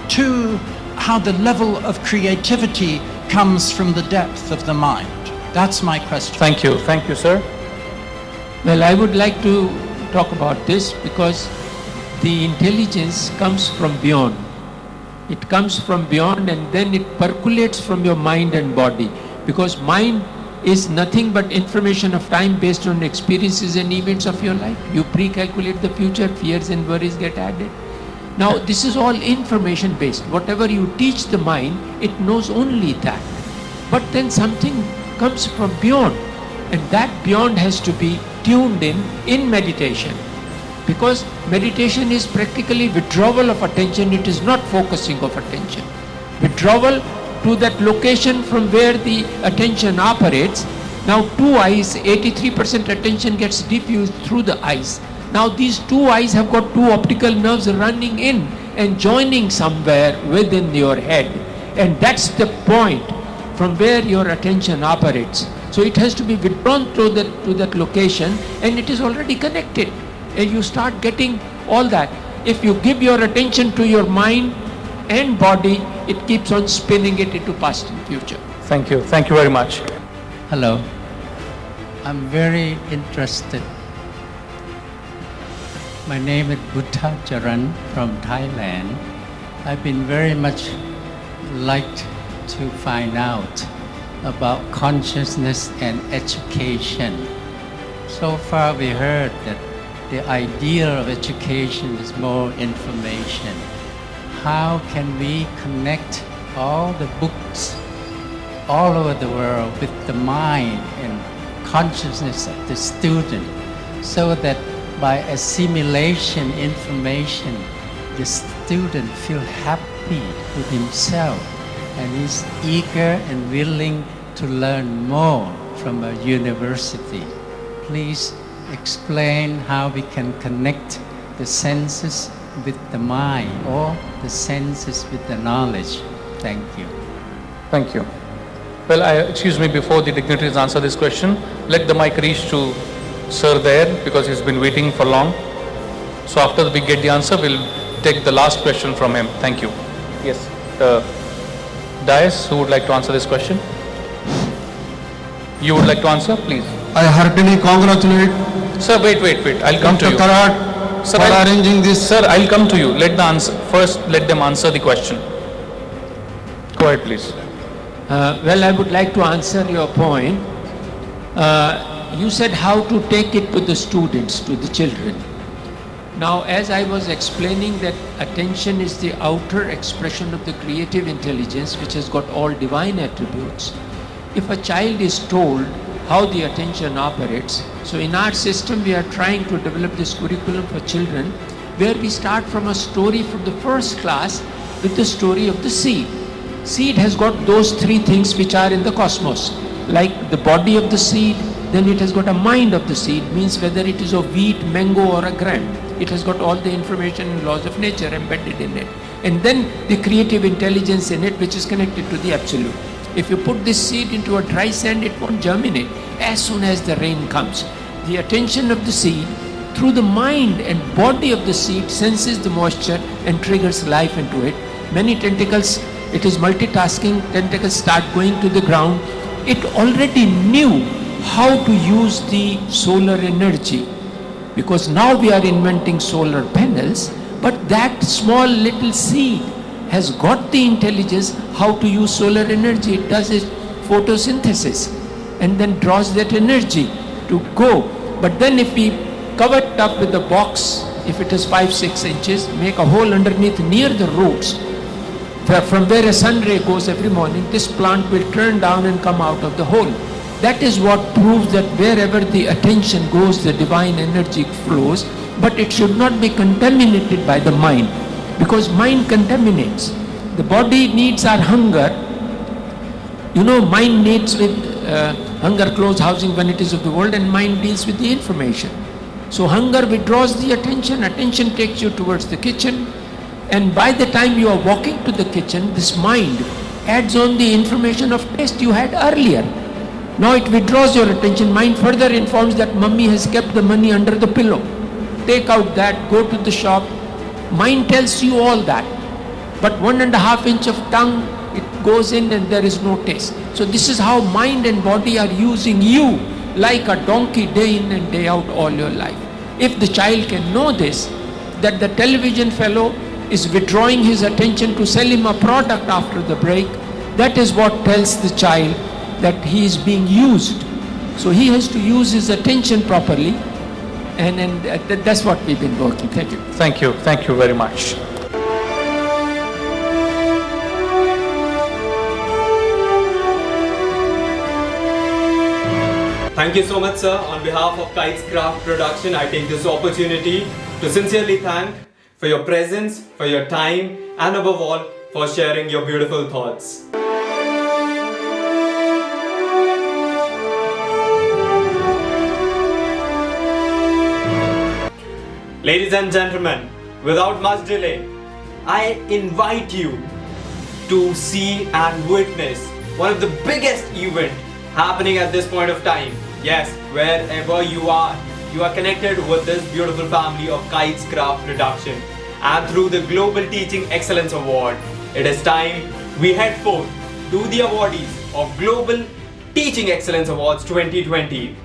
level of creativity comes from the depth of the mind. That's my question. Thank you, sir. Well, I would like to talk about this because the intelligence comes from beyond. It comes from beyond, and then it percolates from your mind and body, because mind is nothing but information of time based on experiences and events of your life. You pre-calculate the future, fears and worries get added. Now this is all information based. Whatever you teach the mind, it knows only that. But then something comes from beyond, and that beyond has to be tuned in meditation. Because meditation is practically withdrawal of attention, it is not focusing of attention. Withdrawal to that location from where the attention operates. Now two eyes, 83% attention gets diffused through the eyes. Now these two eyes have got two optical nerves running in and joining somewhere within your head. And that's the point from where your attention operates. So it has to be withdrawn to that location, and it is already connected. And you start getting all that. If you give your attention to your mind and body, it keeps on spinning it into past and future. Thank you very much. Hello, I'm very interested. My name is Buddha Charan from Thailand. I've been very much liked to find out about consciousness and education. So far we heard that the idea of education is more information. How can we connect all the books all over the world with the mind and consciousness of the student, so that by assimilation information, the student feel happy with himself and is eager and willing to learn more from a university. Please explain how we can connect the senses with the mind, or the senses with the knowledge. Thank you. Thank you. Well, excuse me, before the dignitaries answer this question, let the mic reach to sir there because he's been waiting for long. So after we get the answer, we'll take the last question from him. Thank you. Yes. Dias, who would like to answer this question? You would like to answer, please. I heartily congratulate Sir, wait. I'll come to Dr. you. Karat Sir, for I'll- arranging this. Sir, I'll come to you. First, let them answer the question. Go ahead, please. Well, I would like to answer your point. You said how to take it to the students, to the children. Now, as I was explaining that attention is the outer expression of the creative intelligence which has got all divine attributes. If a child is told how the attention operates, so in our system we are trying to develop this curriculum for children where we start from a story from the first class with the story of the seed. Seed has got those three things which are in the cosmos, like the body of the seed, then it has got a mind of the seed, means whether it is of wheat, mango or a gram. It has got all the information and laws of nature embedded in it. And then the creative intelligence in it which is connected to the absolute. If you put this seed into a dry sand, it won't germinate as soon as the rain comes. The attention of the seed through the mind and body of the seed senses the moisture and triggers life into it. Many tentacles, it is multitasking, tentacles start going to the ground. It already knew how to use the solar energy, because now we are inventing solar panels, but that small little seed has got the intelligence how to use solar energy. It does its photosynthesis and then draws that energy to go. But then if we cover it up with a box, if it is 5-6 inches, make a hole underneath near the roots, from where a sun ray goes every morning, this plant will turn down and come out of the hole. That is what proves that wherever the attention goes, the divine energy flows, but it should not be contaminated by the mind, because mind contaminates. The body needs our hunger. You know, mind needs with hunger, clothes, housing, vanities of the world, and mind deals with the information. So hunger withdraws the attention, attention takes you towards the kitchen, and by the time you are walking to the kitchen, this mind adds on the information of taste you had earlier. Now it withdraws your attention. Mind further informs that mummy has kept the money under the pillow. Take out that, go to the shop. Mind tells you all that. But 1.5 inch of tongue, it goes in and there is no taste. So this is how mind and body are using you like a donkey day in and day out all your life. If the child can know this, that the television fellow is withdrawing his attention to sell him a product after the break, that is what tells the child that he is being used. So he has to use his attention properly, and that's what we've been working. Thank you. Thank you very much. Thank you so much, sir. On behalf of Kites Craft Production, I take this opportunity to sincerely thank for your presence, for your time, and above all, for sharing your beautiful thoughts. Ladies and gentlemen, without much delay, I invite you to see and witness one of the biggest events happening at this point of time. Yes, wherever you are connected with this beautiful family of Kites Craft Production, and through the Global Teaching Excellence Award, it is time we head forth to the awardees of Global Teaching Excellence Awards 2020.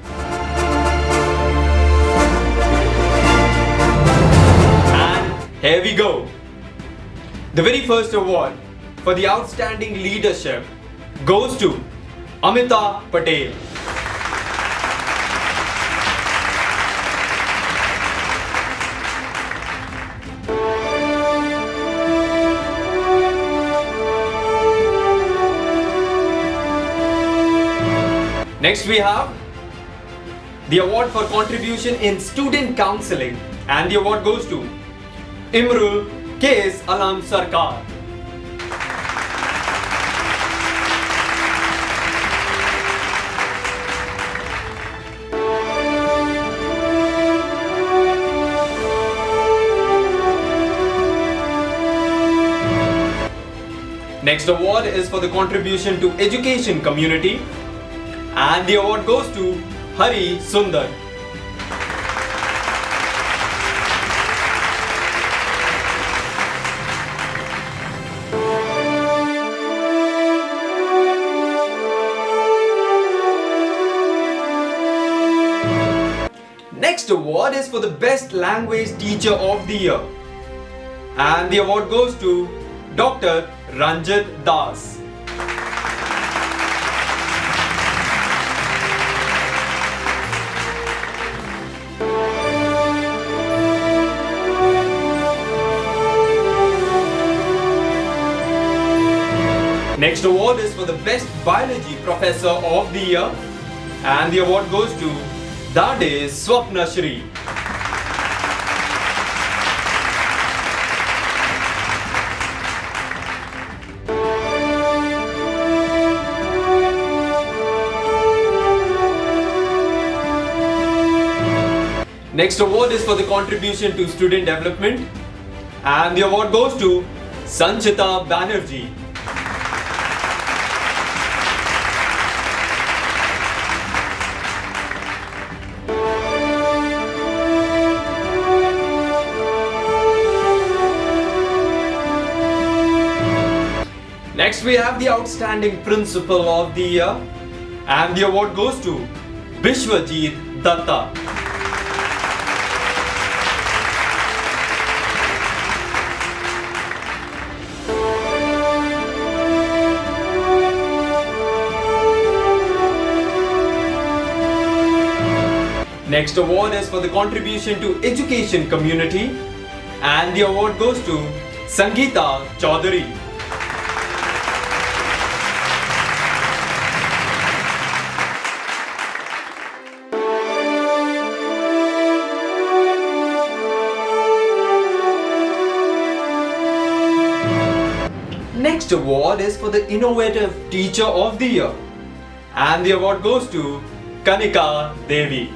Here we go. The very first award for the outstanding leadership goes to Amita Patel. Next we have the award for contribution in student counseling, and the award goes to Imrul Kes Alam Sarkar. Next award is for the contribution to education community, and the award goes to Hari Sundar. Next award is for the Best Language Teacher of the Year. And the award goes to Dr. Ranjit Das. Next award is for the Best Biology Professor of the Year. And the award goes to Dade Swapna Shri. Next award is for the contribution to student development. And the award goes to Sanchita Banerjee. Next we have the Outstanding Principal of the Year, and the award goes to Bishwajit Datta. Next award is for the contribution to education community, and the award goes to Sangeeta Chaudhary. Next award is for the Innovative Teacher of the Year, and the award goes to Kanika Devi.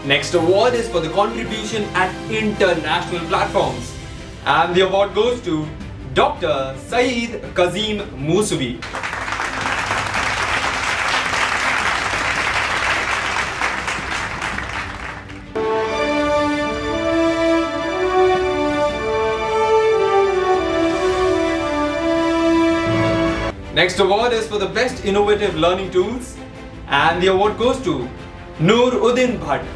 Next award is for the contribution at international platforms, and the award goes to Dr. Saeed Kazim Musavi. Next award is for the Best Innovative Learning Tools, and the award goes to Noor Uddin Bhatt.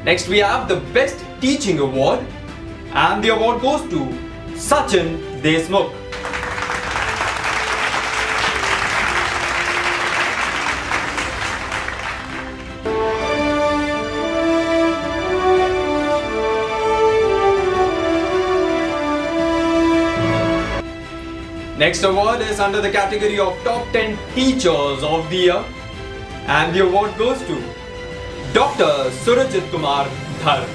Next we have the Best Teaching Award, and the award goes to Sachin Desmukh. Next award is under the category of Top 10 Teachers of the Year, and the award goes to Dr. Surajit Kumar Dhar.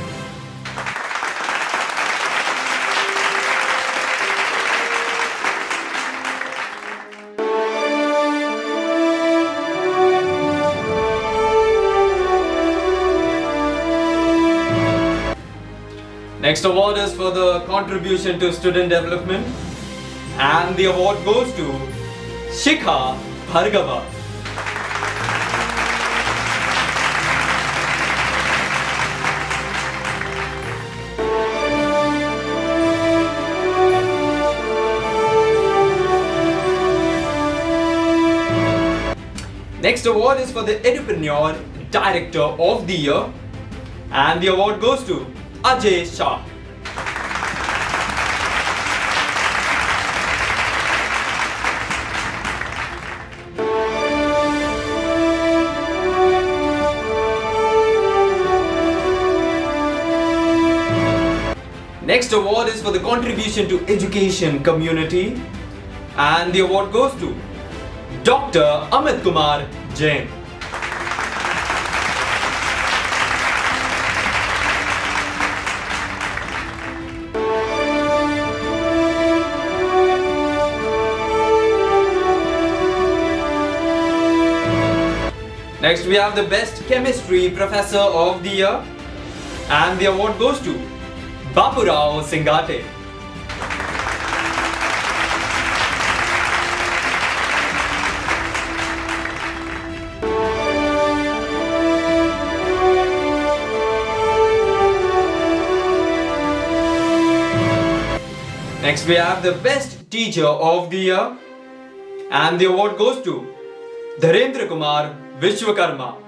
Next award is for the contribution to student development, and the award goes to Shikha Bhargava. Next award is for the Entrepreneur Director of the Year, and the award goes to Ajay Shah. Next award is for the contribution to education community, and the award goes to Dr. Amit Kumar Jain. Next we have the Best Chemistry Professor of the Year, And the award goes to Bapurao Singate. Next we have the best teacher of the year, and the award goes to Dharendra Kumar Vishwakarma.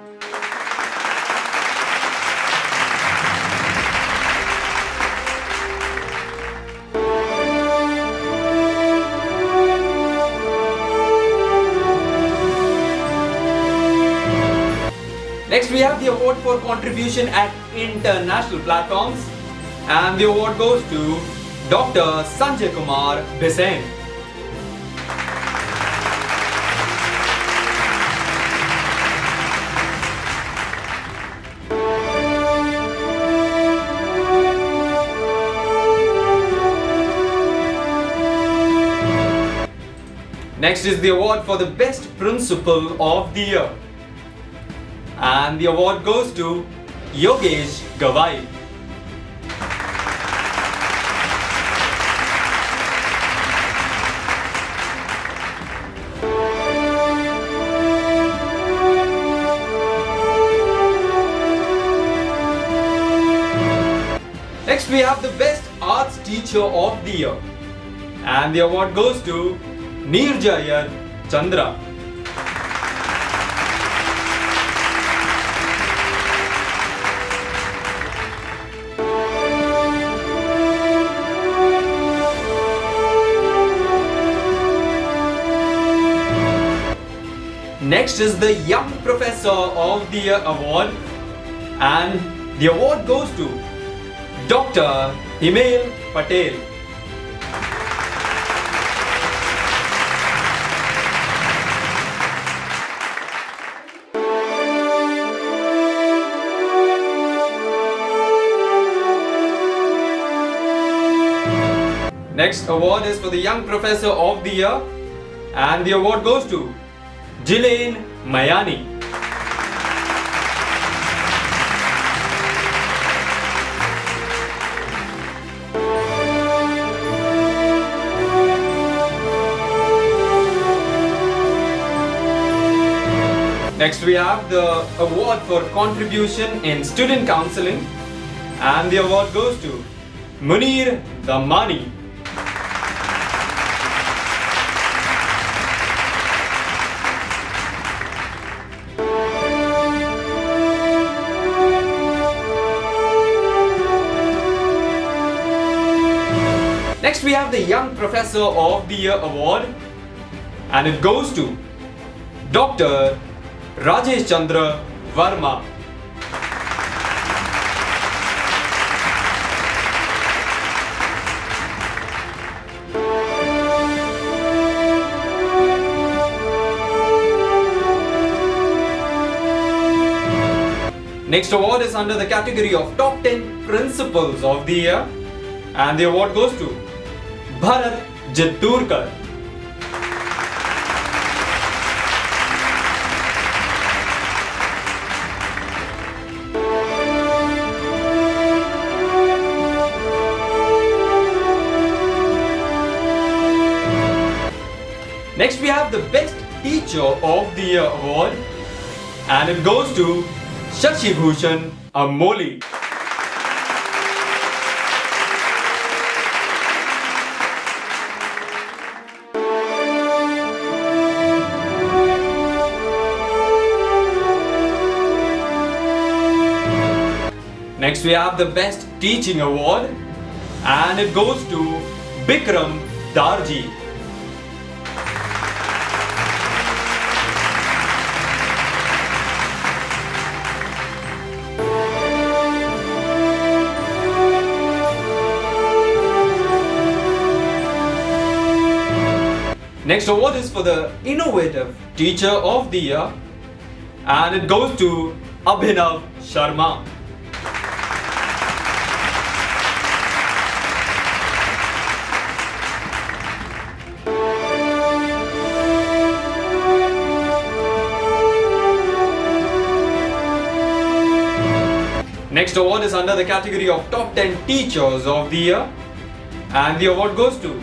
Next we have the award for contribution at international platforms, and the award goes to Dr. Sanjay Kumar Bisen. Next is the award for the best principal of the year, and the award goes to Yogesh Gawai. Next we have the best arts teacher of the year, and the award goes to Nirjaya Chandra. Next is the Young Professor of the Year award, and the award goes to Dr. Himail Patel. Next award is for the Young Professor of the Year, and the award goes to Jilane Mayani. Next we have the award for contribution in student counseling, and the award goes to Munir Damani. Next we have the Young Professor of the Year award, and it goes to Dr. Rajesh Chandra Verma. Next award is under the category of Top 10 Principals of the Year, and the award goes to Bharat Jitturkar. Next we have the Best Teacher of the Year award, and it goes to Shashi Bhushan Amoli. Next we have the Best Teaching award, and it goes to Bikram Darji. Next award is for the Innovative Teacher of the Year, and it goes to Abhinav Sharma. Next award is under the category of Top 10 Teachers of the Year, and the award goes to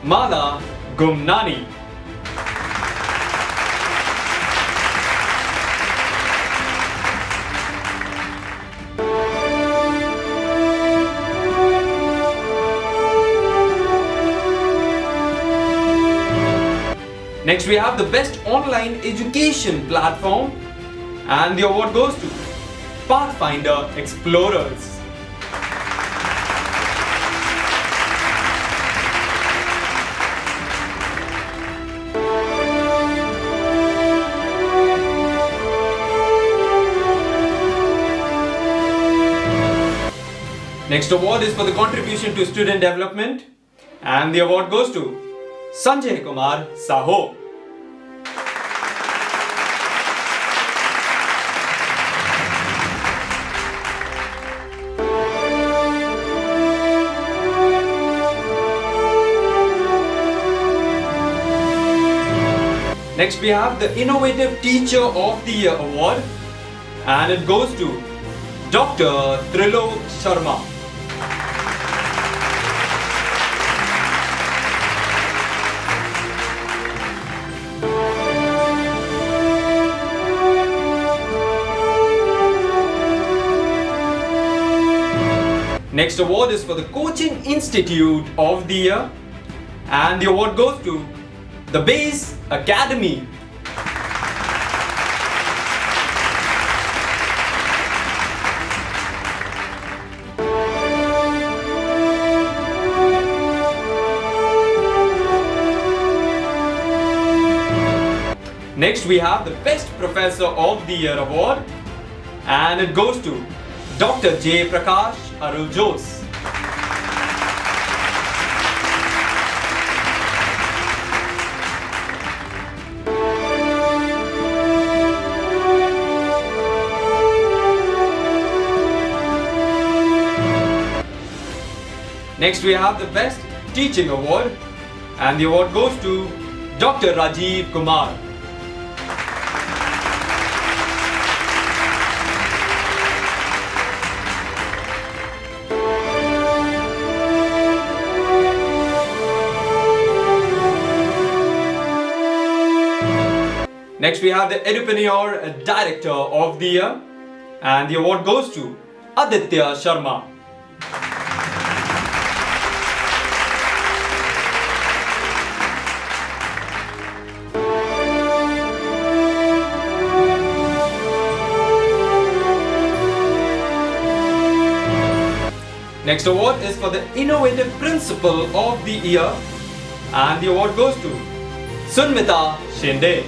Mala Gumnani. Next we have the Best Online Education Platform, and the award goes to Pathfinder Explorers. Next award is for the contribution to student development, and the award goes to Sanjay Kumar Saho. Next we have the Innovative Teacher of the Year award, and it goes to Dr. Trilok Sharma. Next award is for the Coaching Institute of the Year, and the award goes to the Base Academy. Next we have the Best Professor of the Year award, and it goes to Dr. J. Prakash Arul-Jose. Next we have the Best Teaching award, and the award goes to Dr. Rajiv Kumar. Next we have the Edupreneur Director of the Year, and the award goes to Aditya Sharma. Next award is for the Innovative Principal of the Year, and the award goes to Sunmita Shinde.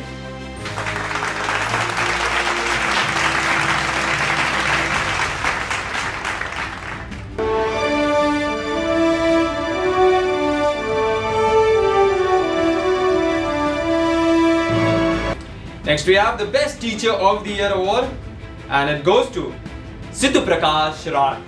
Next we have the Best Teacher of the Year award, and it goes to Sidhu Prakash Rai.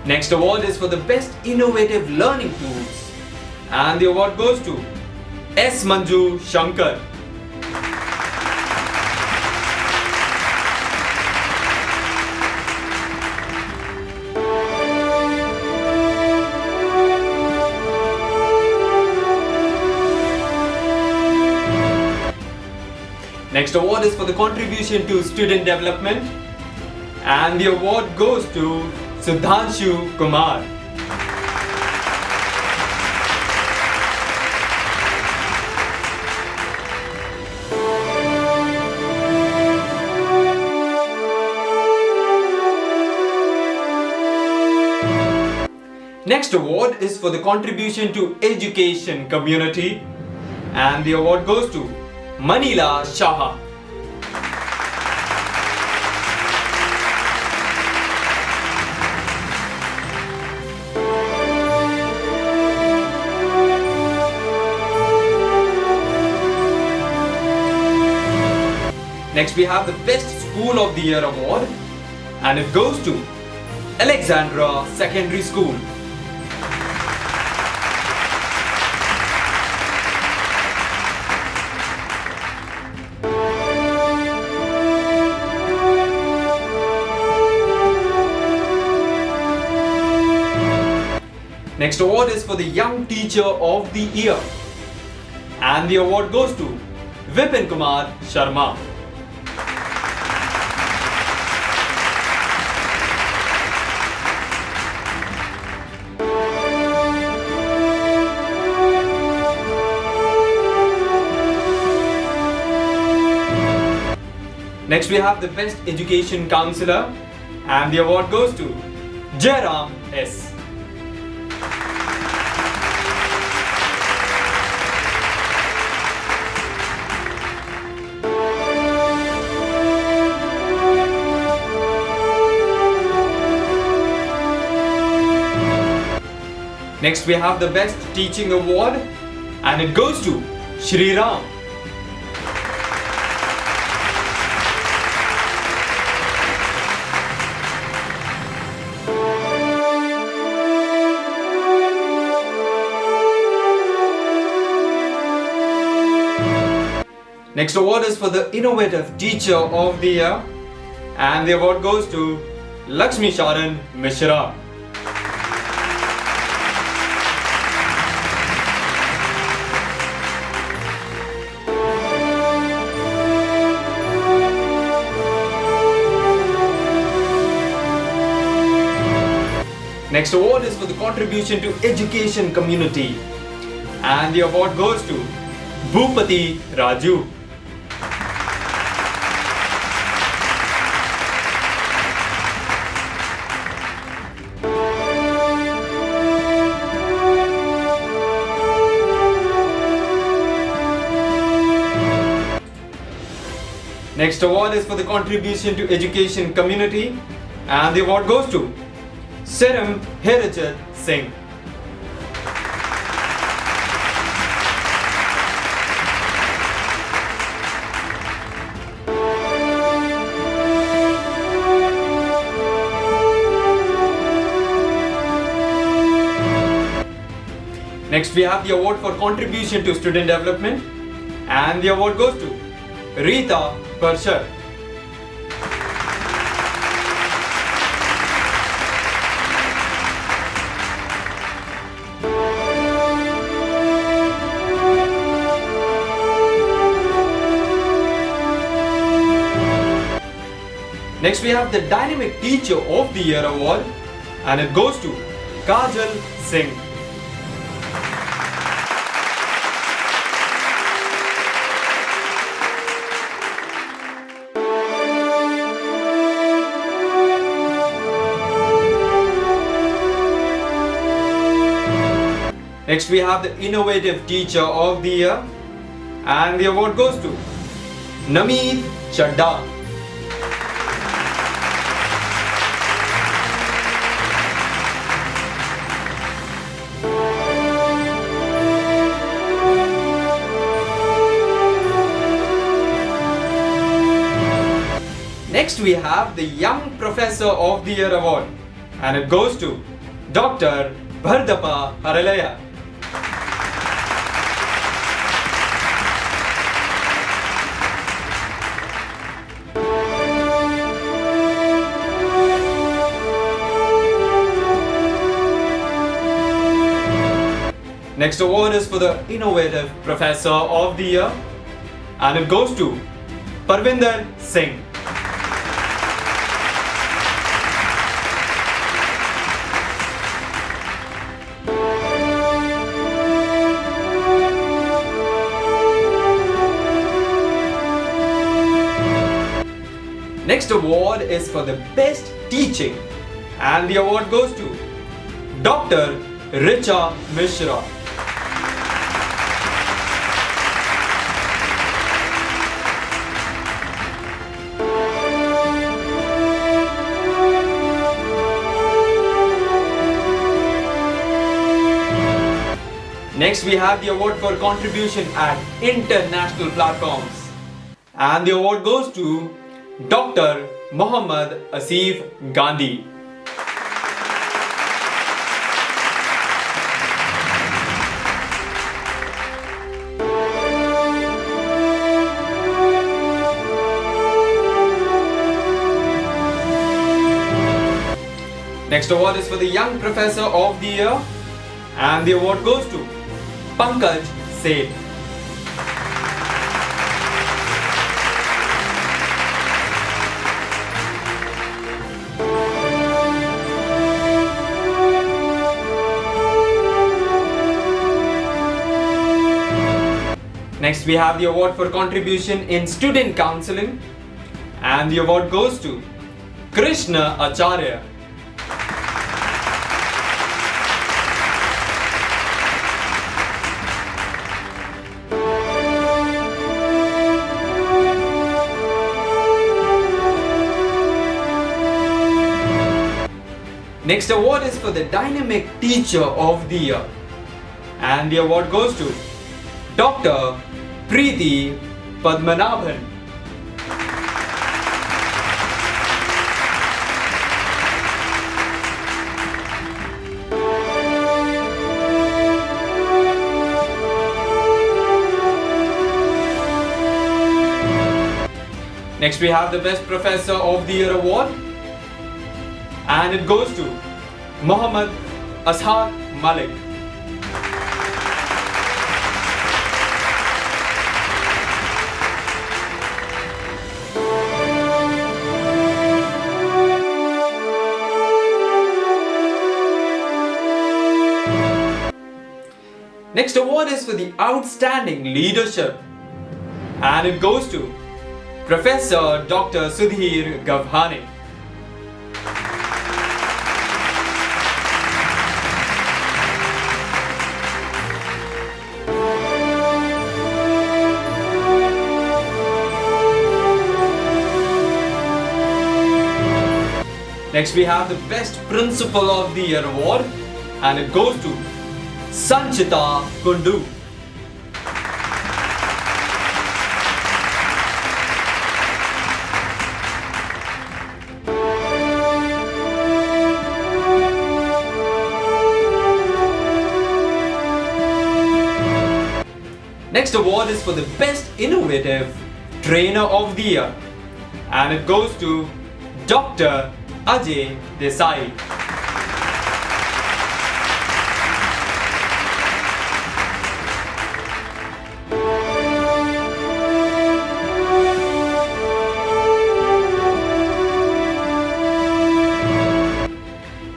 Next award is for the Best Innovative Learning Tools, and the award goes to S. Manju Shankar. Next award is for the contribution to student development, and the award goes to Sudhanshu Kumar. Next award is for the contribution to education community, and the award goes to Manila Shah. Next we have the Best School of the Year award, and it goes to Alexandra Secondary School. Next award is for the Young Teacher of the Year. And the award goes to Vipin Kumar Sharma. Next we have the Best Education Counselor, and the award goes to Jairam S. Next we have the Best Teaching Award, and it goes to Shri Ram. Next award is for the Innovative Teacher of the Year, and the award goes to Lakshmi Sharan Mishra. Next award is for the contribution to education community, and the award goes to Bhupati Raju. Next award is for the contribution to education community, and the award goes to Seram Herajat Singh. Next we have the award for contribution to student development, and the award goes to Rita Parshar. Next we have the Dynamic Teacher of the Year award, and it goes to Kajal Singh. Next we have the Innovative Teacher of the Year, and the award goes to Nameed Chadda. Next we have the Young Professor of the Year award, and it goes to Dr. Bhardappa Haralaya. Next award is for the Innovative Professor of the Year, and it goes to Parvinder Singh. Next award is for the Best Teaching, and the award goes to Dr. Richa Mishra. Next we have the award for contribution at international platforms, and the award goes to Dr. Muhammad Asif Gandhi. Next award is for the Young Professor of the Year, and the award goes to Pankaj Seth. Next we have the award for contribution in student counseling, and the award goes to Krishna Acharya. Next award is for the Dynamic Teacher of the Year, and the award goes to Dr. Preeti Padmanabhan. Next we have the Best Professor of the Year award, and it goes to Muhammad Ashar Malik. Next award is for the Outstanding Leadership, and it goes to Professor Dr. Sudhir Gavhane. Next we have the Best Principal of the Year award, and it goes to Sanchita Kundu. Next award is for the Best Innovative Trainer of the Year, and it goes to Dr. Ajay Desai.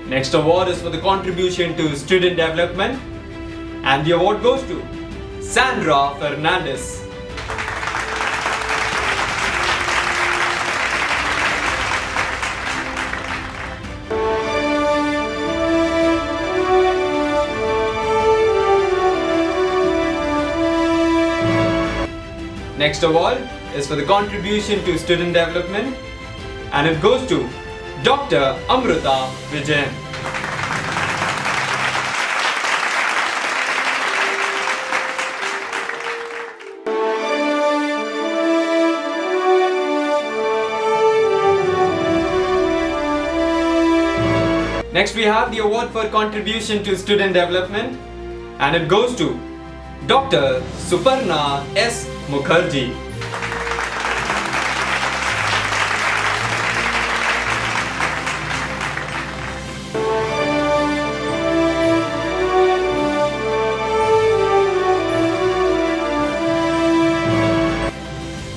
Next award is for the contribution to student development, and the award goes to Sandra Fernandez. Next award is for the contribution to student development, and it goes to Dr. Amrita Vijayan. Next we have the award for contribution to student development, and it goes to Dr. Suparna S. Mukherjee.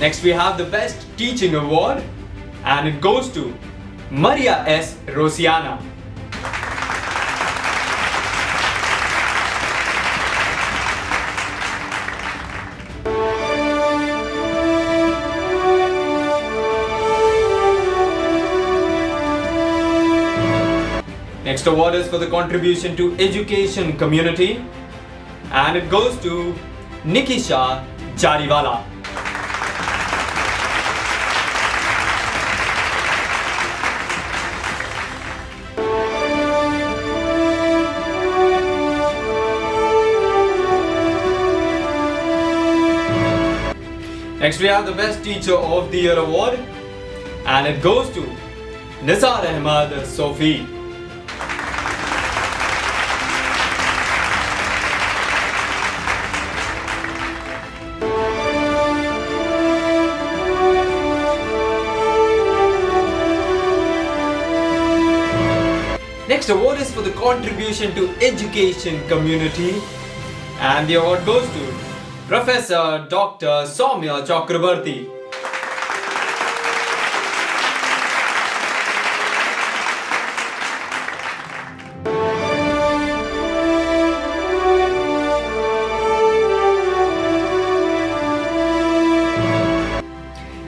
Next we have the Best Teaching Award, and it goes to Maria S. Rosiana. Next award is for the contribution to education community, and it goes to Nikisha Jariwala. Next we have the Best Teacher of the Year award, and it goes to Nisar Ahmad Sofi. Next Next award is for the contribution to education community, and the award goes to Professor Dr. Soumya Chakrabarti.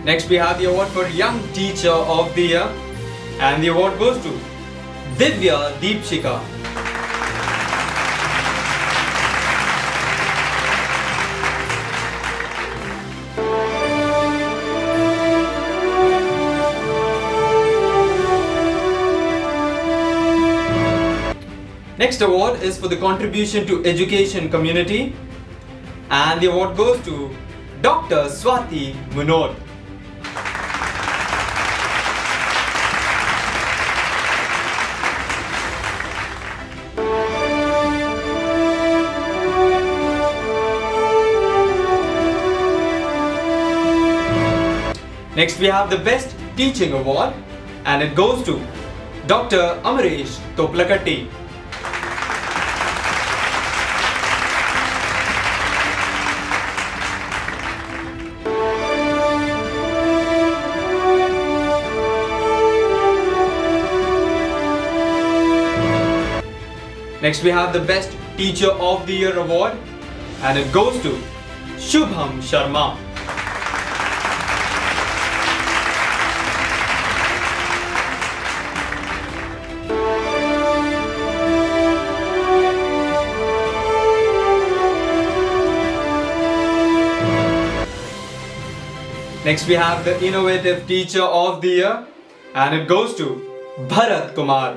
Next we have the award for Young Teacher of the Year, and the award goes to Divya Deepshika. Next award is for the contribution to education community, and the award goes to Dr. Swati Munod. Next we have the Best Teaching Award, and it goes to Dr. Amaresh Toplakatti. Next we have the Best Teacher of the Year award, and it goes to Shubham Sharma. Next we have the Innovative Teacher of the Year, and it goes to Bharat Kumar.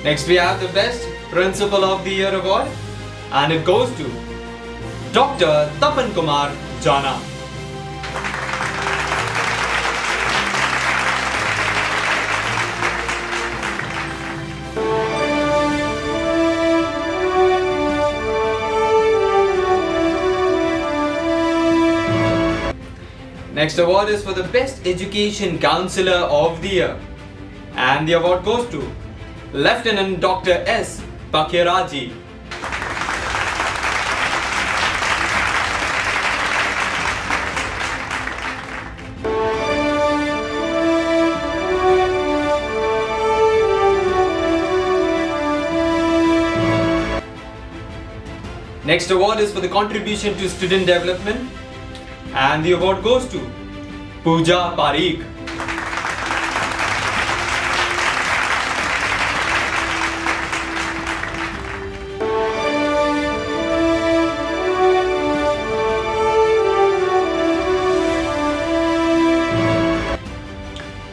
Next we have the Best Principal of the Year award, and it goes to Dr. Tapan Kumar Jana. Next award is for the Best Education Counselor of the Year, and the award goes to Lieutenant Dr. S. Pakiraji. Next award is for the contribution to student development, and the award goes to Pooja Parikh.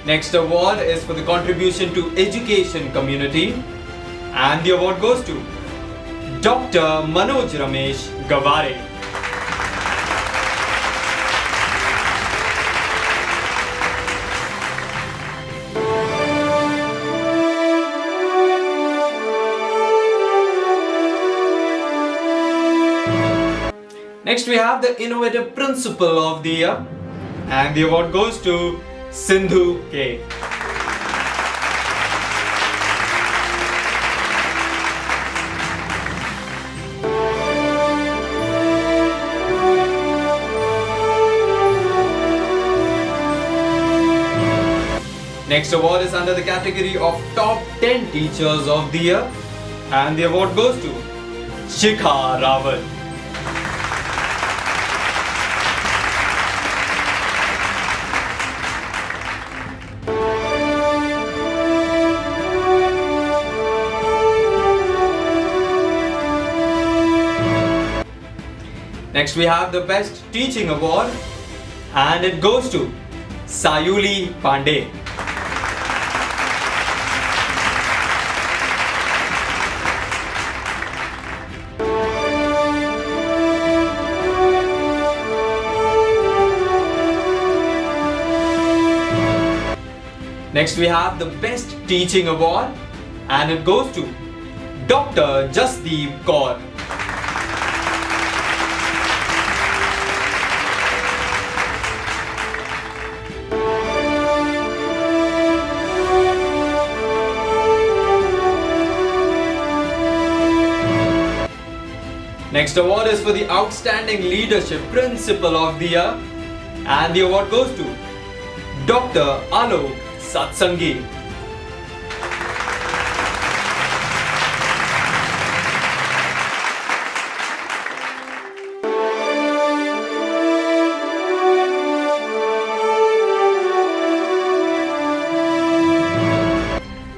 Next award is for the contribution to education community, and the award goes to Dr. Manoj Ramesh Gavare. Next we have the Innovative Principal of the Year, and the award goes to Sindhu K. Next award is under the category of Top 10 Teachers of the Year, and the award goes to Shikha Rawat. Next we have the Best Teaching Award, and it goes to Sayuli Pandey. Next we have the Best Teaching Award, and it goes to Dr. Jasdeep Kaur. Next award is for the Outstanding Leadership Principal of the Year, and the award goes to Dr. Alok Satsangi.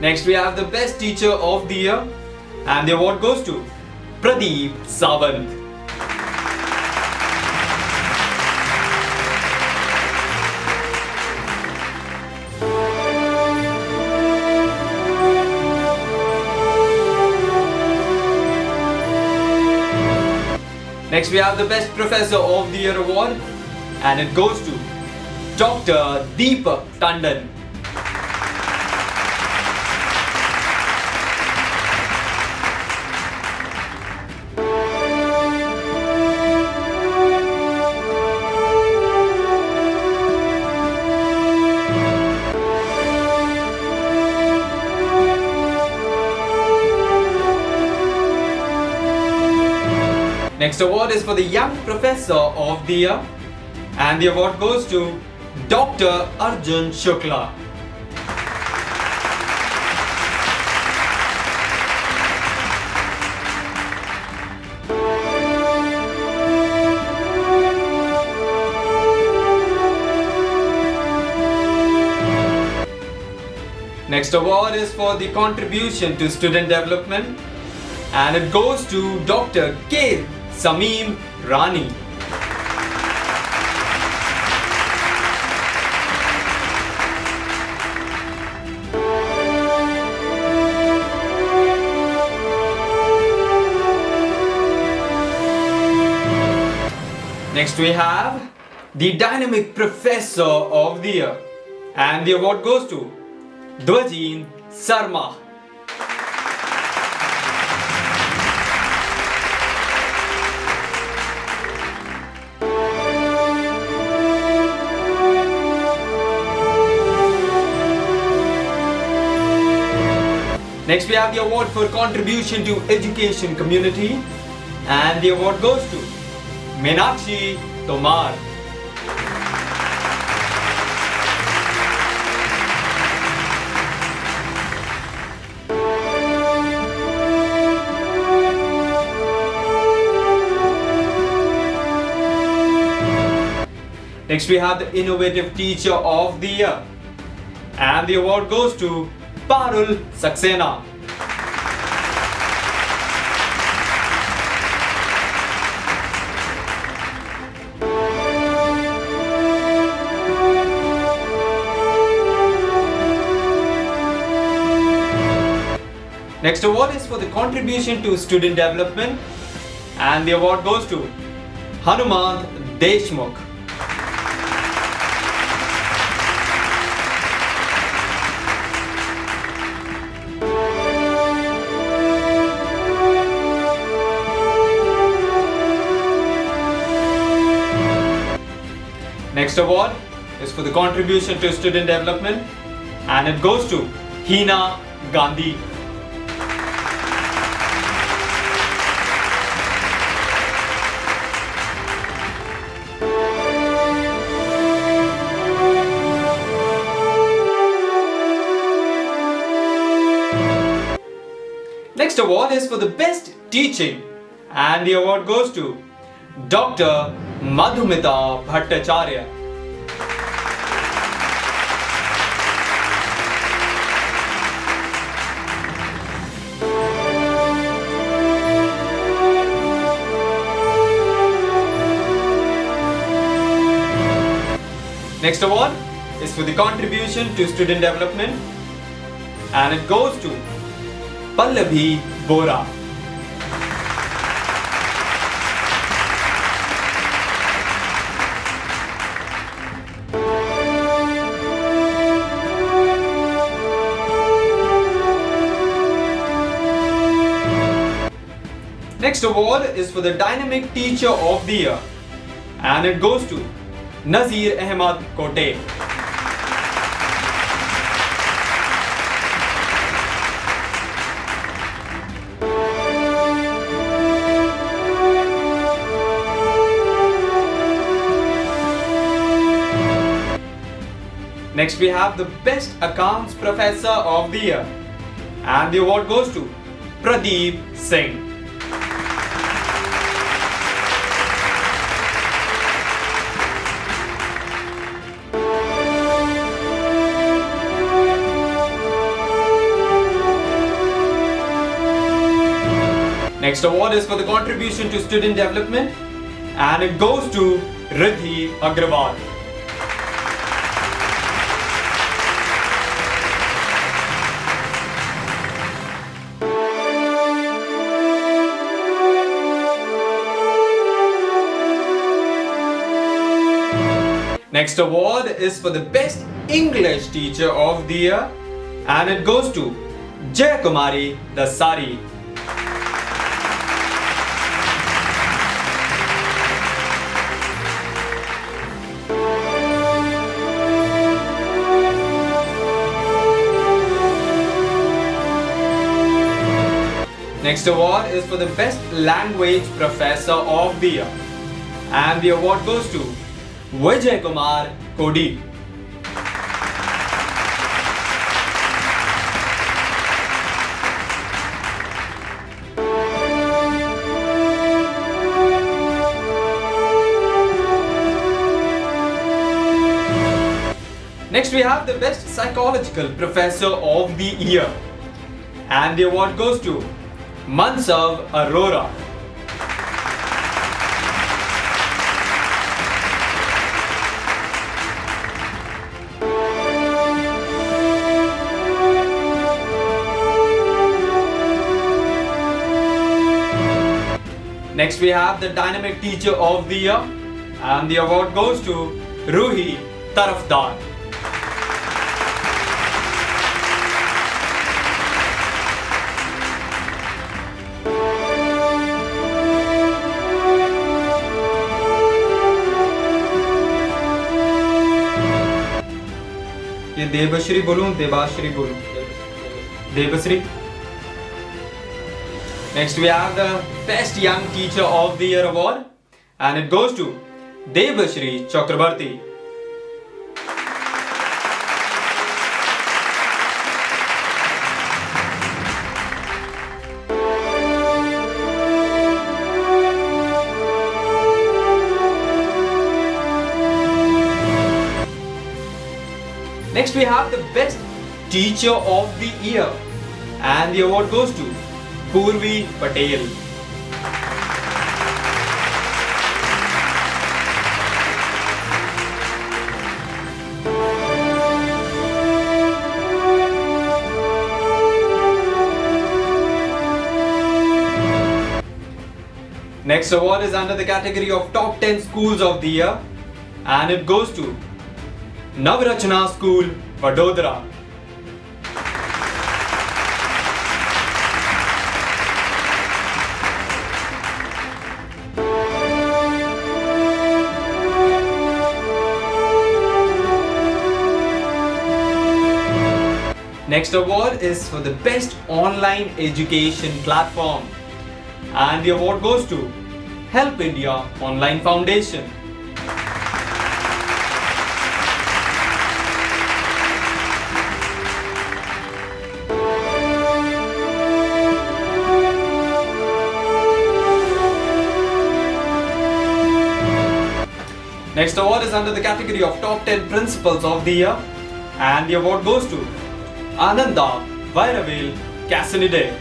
Next we have the Best Teacher of the Year, and the award goes to Pradeep Sawant. Next we have the Best Professor of the Year award, and it goes to Dr. Deepak Tandon. Next award is for the Young Professor of the Year, and the award goes to Dr. Arjun Shukla. Next award is for the contribution to student development, and it goes to Dr. K. Sameem Rani. Next we have the Dynamic Professor of the Year, and the award goes to Dwajin Sarma. Next we have the award for contribution to education community, and the award goes to Meenakshi Tomar. Next we have the Innovative Teacher of the Year, and the award goes to Parul Saxena. Next award is for the contribution to student development, and the award goes to Hanumant Deshmukh. Next award is for the contribution to student development, and it goes to Hina Gandhi. Next award is for the best teaching, and the award goes to Dr. Madhumita Bhattacharya. Next award is for the contribution to student development, and it goes to Pallavi Bora. Next award is for the Dynamic Teacher of the Year, and it goes to Nazir Ahmad Kote. Next we have the Best Accounts Professor of the Year, and the award goes to Pradeep Singh. Next award is for the contribution to student development, and it goes to Riddhi Agrawal. Next award is for the Best English Teacher of the Year, and it goes to Jayakumari Dasari. Next award is for the Best Language Professor of the Year, and the award goes to Vijay Kumar Kodi. Next we have the Best Psychological Professor of the Year, and the award goes to Mansav Arora. Next we have the Dynamic Teacher of the Year, and the award goes to Ruhi Tarafdar. ये देवश्री बोलूं देवाश्री बोलूं Devshri. Next we have the Best Young Teacher of the Year award, and it goes to Devashri Chakrabarti. Next we have the Best Teacher of the Year, and the award goes to Purvi Patel. Next award is under the category of Top 10 Schools of the Year, and it goes to Navrachana School, Vadodara. Next award is for the Best Online Education Platform, and the award goes to Help India Online Foundation. Next award is under the category of Top 10 Principals of the Year, and the award goes to Ananda Vairavel Casanide.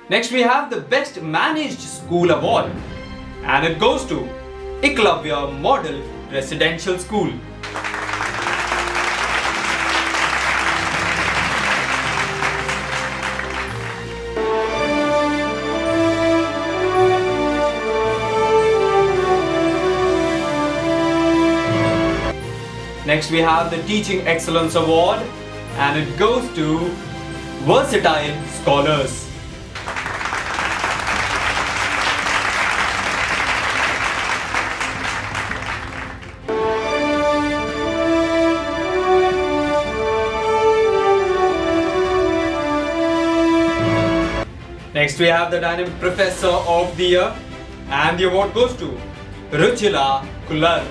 Next we have the Best Managed School Award, and it goes to Eklavya Model Residential School. Next we have the Teaching Excellence Award, and it goes to Versatile Scholars. Next we have the Dynamic Professor of the Year, and the award goes to Ruchila Kullar.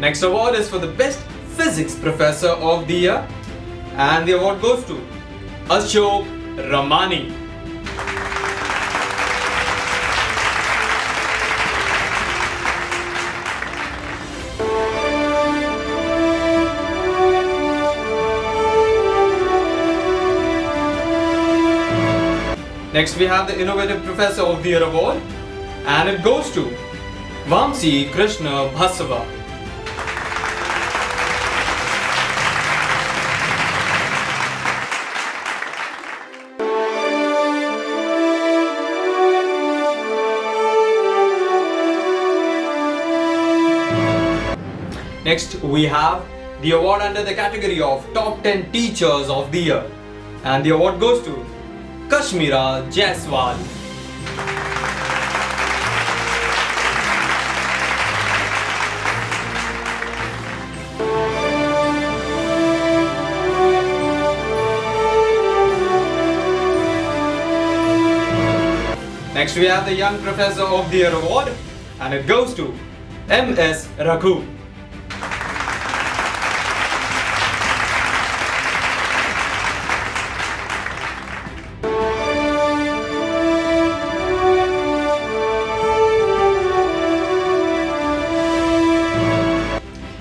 Next award is for the Best Physics Professor of the Year, and the award goes to Ashok Ramani. Next we have the Innovative Professor of the Year award, and it goes to Vamsi Krishna Bhasava. Next we have the award under the category of Top 10 Teachers of the Year, and the award goes to Kashmira Jaiswal. Next we have the Young Professor of the Year award, and it goes to M.S. Raghu.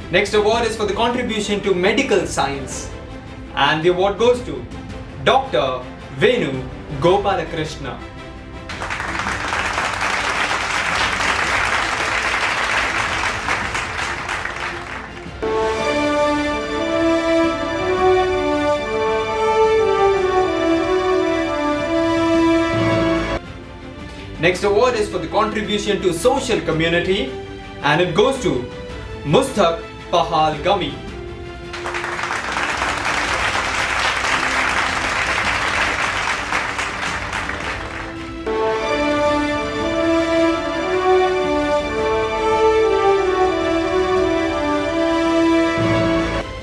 Next award is for the contribution to medical science, and the award goes to Dr. Venu Gopalakrishna. Next award is for the contribution to social community, and it goes to Mustaq Pahal Gami.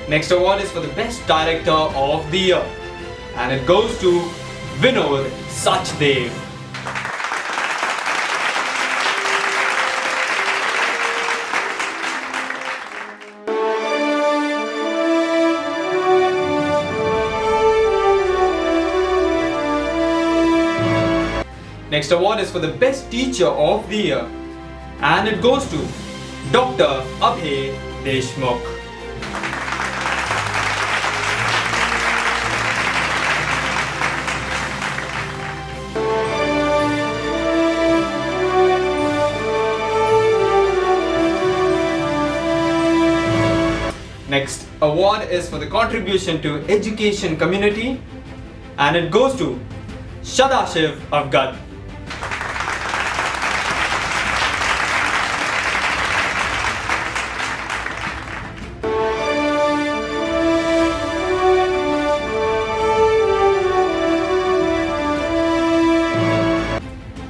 Next award is for the Best Director of the Year, and it goes to Vinod Sachdev. Next award is for the Best Teacher of the Year, and it goes to Dr. Abhay Deshmukh. Next award is for the contribution to education community, and it goes to Shadashiv Avgad.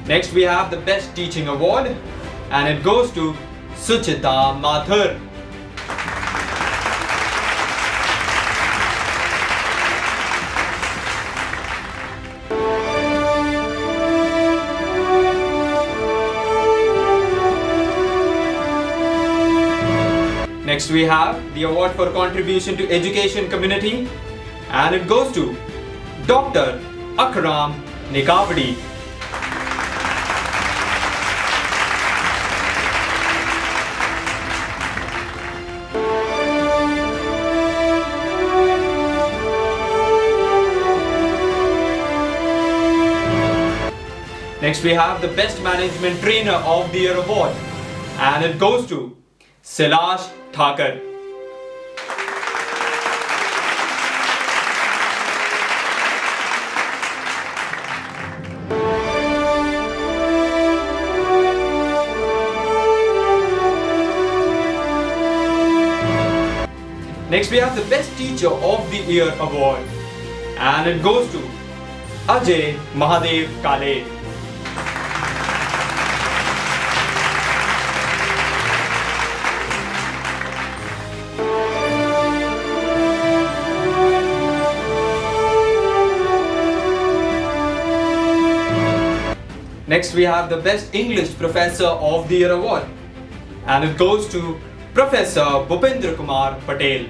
Next we have the Best Teaching Award, and it goes to Suchita Mathur. Next we have the award for contribution to education community, and it goes to Dr. Akram Nikavadi. Next we have the Best Management Trainer of the Year award, and it goes to Silash Thakur. Next we have the Best Teacher of the Year award, and it goes to Ajay Mahadev Kale. Next we have the Best English Professor of the Year award, and it goes to Professor Bhupendra Kumar Patel.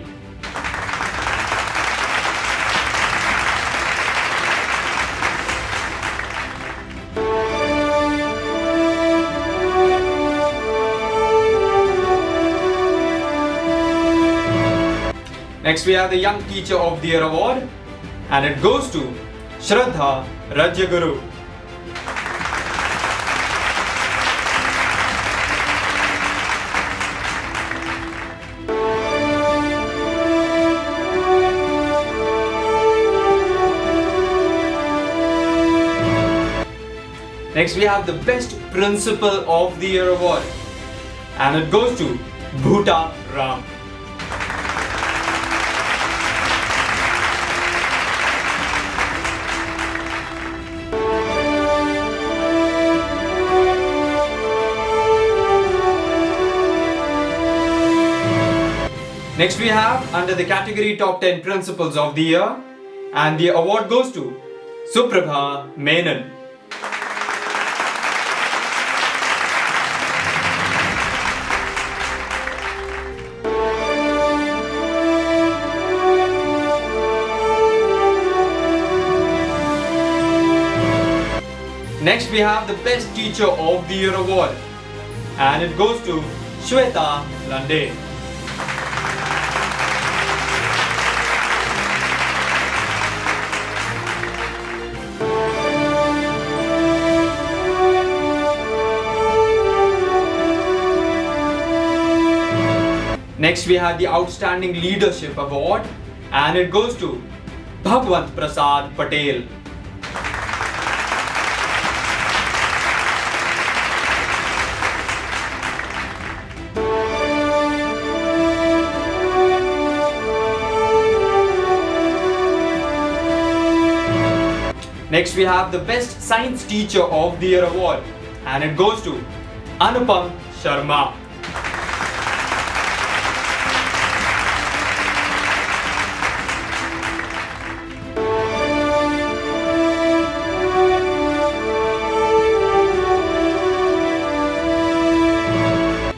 Next we have the Young Teacher of the Year award, and it goes to Shraddha Rajyaguru. Next we have the Best Principal of the Year award, and it goes to Bhuta Ram. Next we have under the category Top 10 Principals of the Year, and the award goes to Suprabha Menon. Next we have the Best Teacher of the Year award, and it goes to Shweta Lande. Next we have the Outstanding Leadership award, and it goes to Bhagwant Prasad Patel. Next we have the Best Science Teacher of the Year award, and it goes to Anupam Sharma.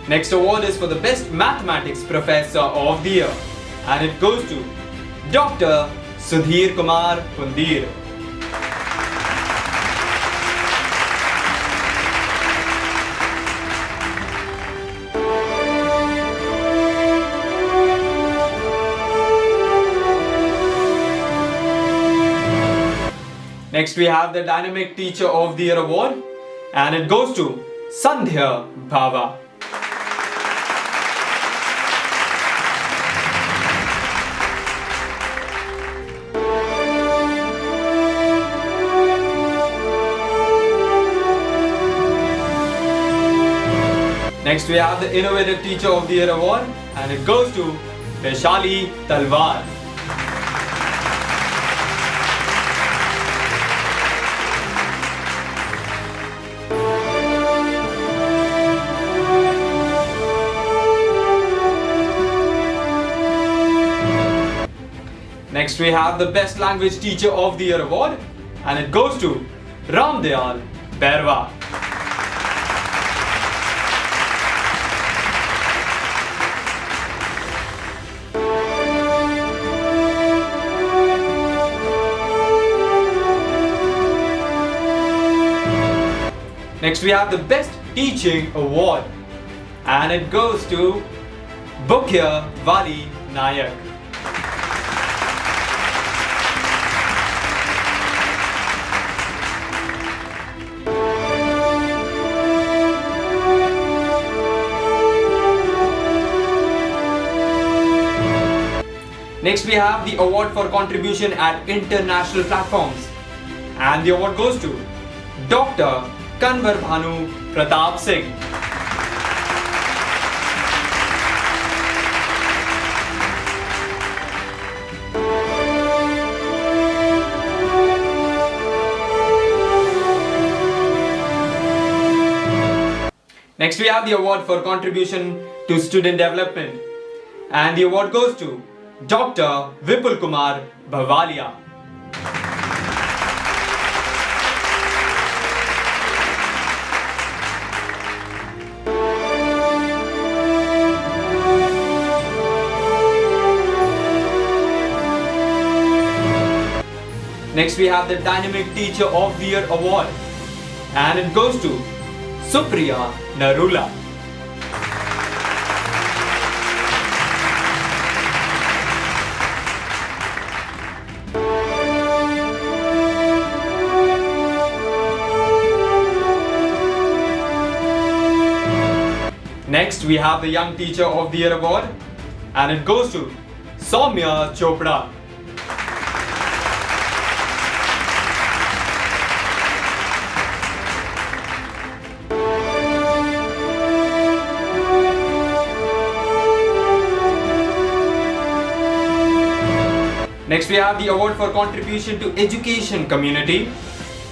Next award is for the Best Mathematics Professor of the Year, and it goes to Dr. Sudhir Kumar Pundir. Next we have the Dynamic Teacher of the Year award, and it goes to Sandhya Bhava. Next we have the Innovative Teacher of the Year award, and it goes to Vaishali Talwar. Next we have the Best Language Teacher of the Year award, and it goes to Ramdayal Berwa. Next we have the Best Teaching award, and it goes to Bukya Vali Nayak. Next we have the award for contribution at international platforms, and the award goes to Dr. Kanwar Bhanu Pratap Singh. Next, we have the award for contribution to student development, and the award goes to Dr. Vipul Kumar Bhavalia. Next, we have the Dynamic Teacher of the Year award, and it goes to Supriya Narula. Next, we have the Young Teacher of the Year award, and it goes to Soumya Chopra. Next, we have the award for contribution to education community,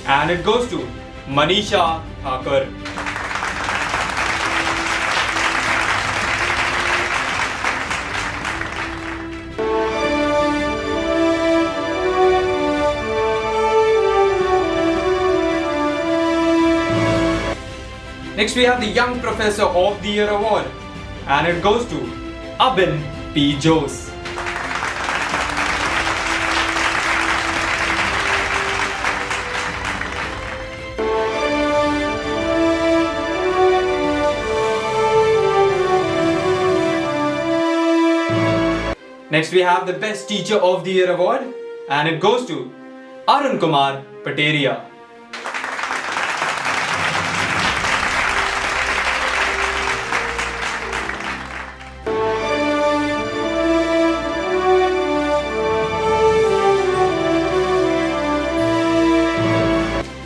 and it goes to Manisha Thakur. Next, we have the Young Professor of the Year award, and it goes to Abin P. Jose. Next, we have the Best Teacher of the Year award, and it goes to Arun Kumar Pateria.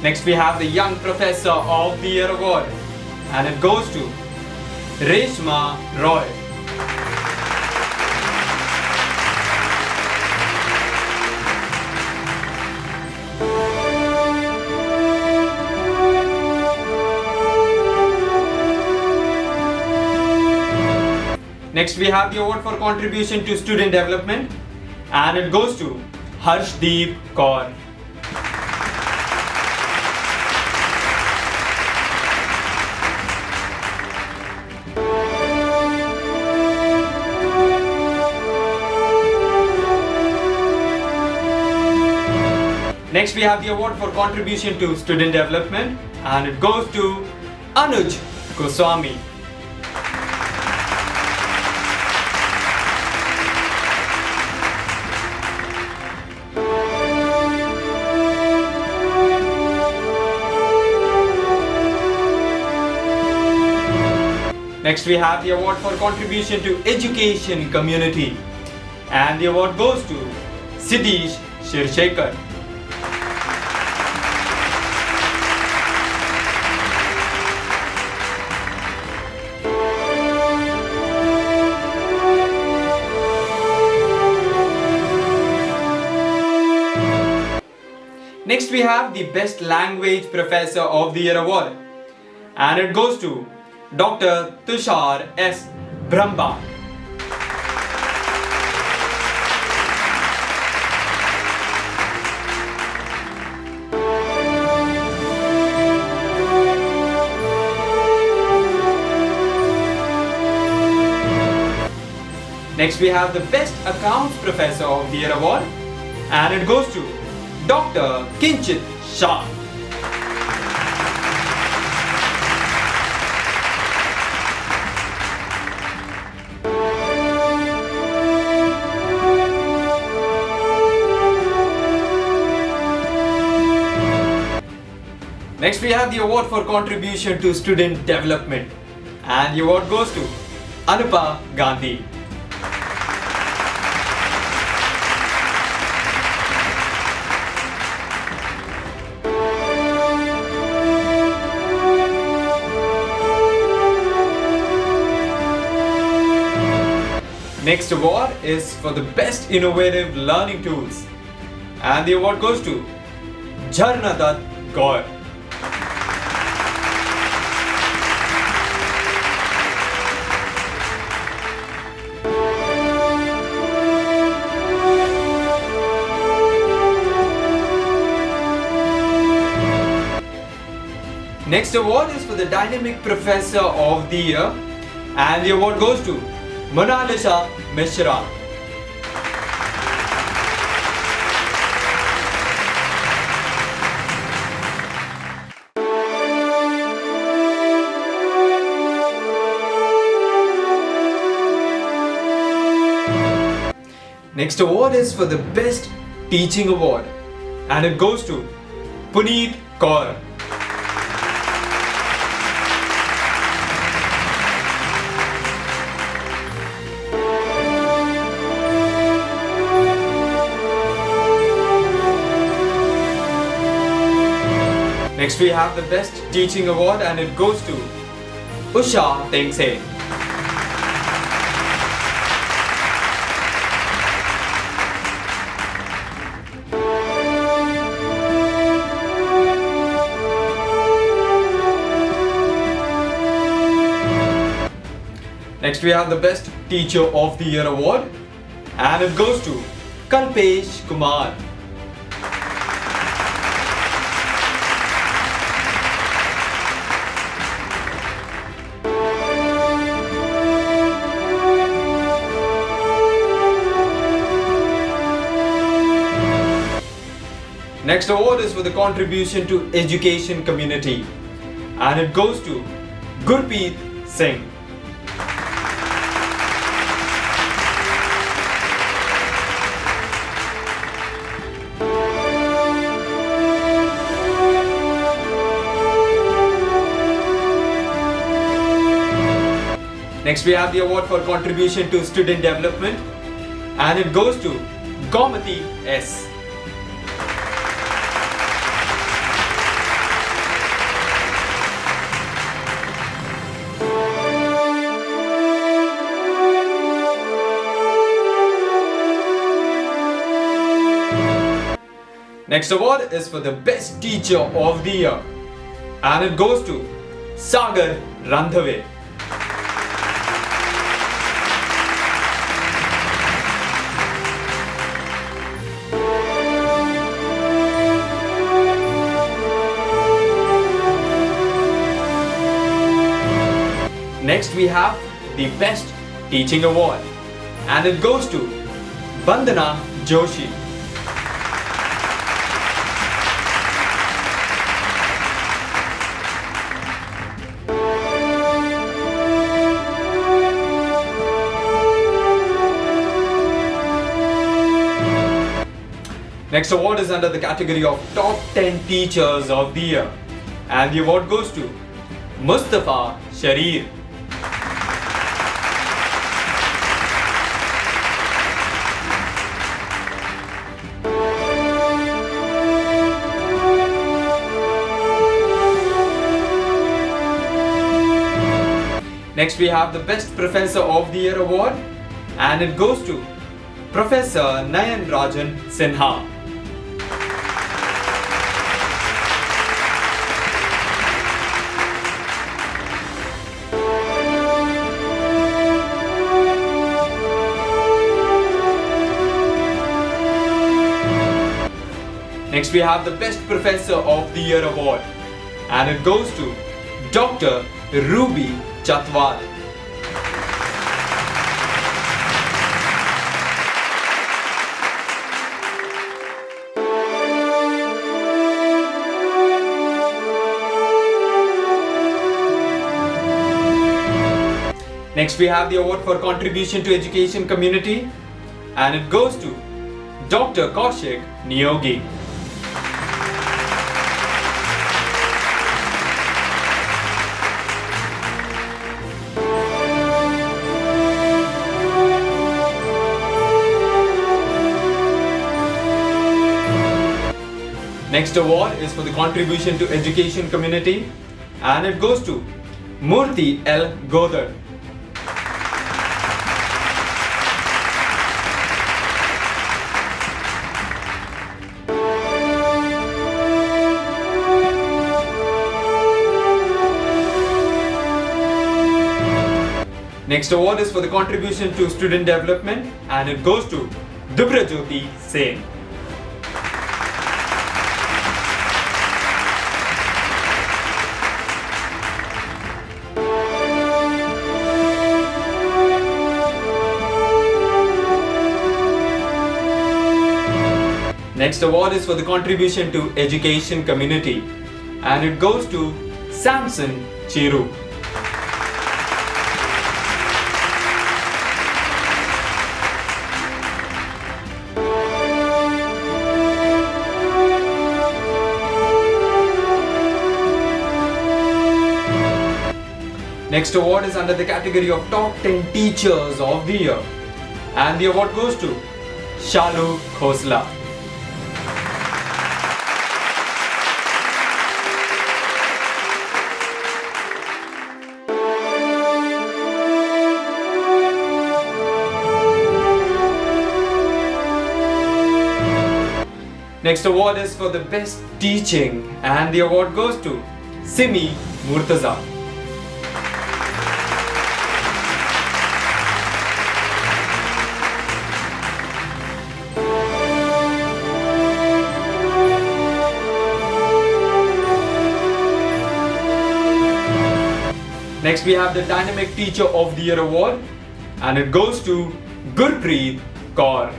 Next, we have the Young Professor of the Year award, and it goes to Reshma Roy. Next, we have the award for contribution to student development, and it goes to Harshdeep Kaur. Next, we have the award for contribution to student development, and it goes to Anuj Goswami. Next, we have the award for contribution to education community, and the award goes to Siddhish Shirshekar. Next, we have the Best Language Professor of the Year award, and it goes to Dr. Tushar S. Brahma. Next, we have the Best Accounts Professor of the Year award, and it goes to Dr. Kinchit Shah. Next, we have the award for contribution to student development, and the award goes to Anupa Gandhi. Next award is for the Best Innovative Learning Tools, and the award goes to Jharnadat Gaur. Next award is for the Dynamic Professor of the Year, and the award goes to Monalisa Mishra. Next award is for the Best Teaching Award, and it goes to Puneet Kaur. Next we have the Best Teaching Award, and it goes to Usha Tengse. Next we have the Best Teacher of the Year award, and it goes to Kalpesh Kumar. Next award is for the contribution to education community, and it goes to Gurpreet Singh. Next we have the award for contribution to student development, and it goes to Gomati S. Next award is for the Best Teacher of the Year, and it goes to Sagar Randhave. Next we have the Best Teaching Award, and it goes to Vandana Joshi. Next award is under the category of Top 10 Teachers of the Year, and the award goes to Mustafa Sharir. Next we have the Best Professor of the Year award, and it goes to Professor Nayan Rajan Sinha. Next we have the Best Professor of the Year award, and it goes to Dr. Ruby Chatwal. Next we have the award for contribution to education community, and it goes to Dr. Kaushik Niyogi. Next award is for the contribution to education community, and it goes to Murthy L. Godar. Next award is for the contribution to student development, and it goes to Dubrajyoti Sen. Next award is for the contribution to education community, and it goes to Samson Chiru. Next award is under the category of Top 10 Teachers of the Year, and the award goes to Shalu Khosla. Next award is for the best teaching, and the award goes to Simi Murtaza. Next we have the Dynamic Teacher of the Year award, and it goes to Gurpreet Kaur.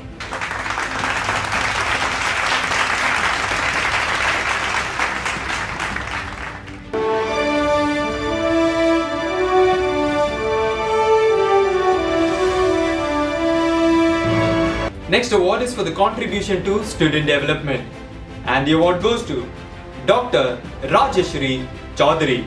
Next award is for the contribution to student development, and the award goes to Dr. Rajeshri Chaudhary.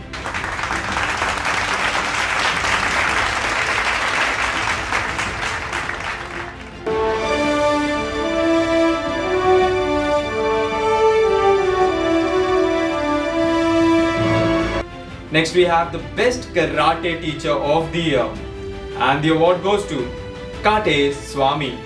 Next we have the Best Karate Teacher of the Year, and the award goes to Kate Swami.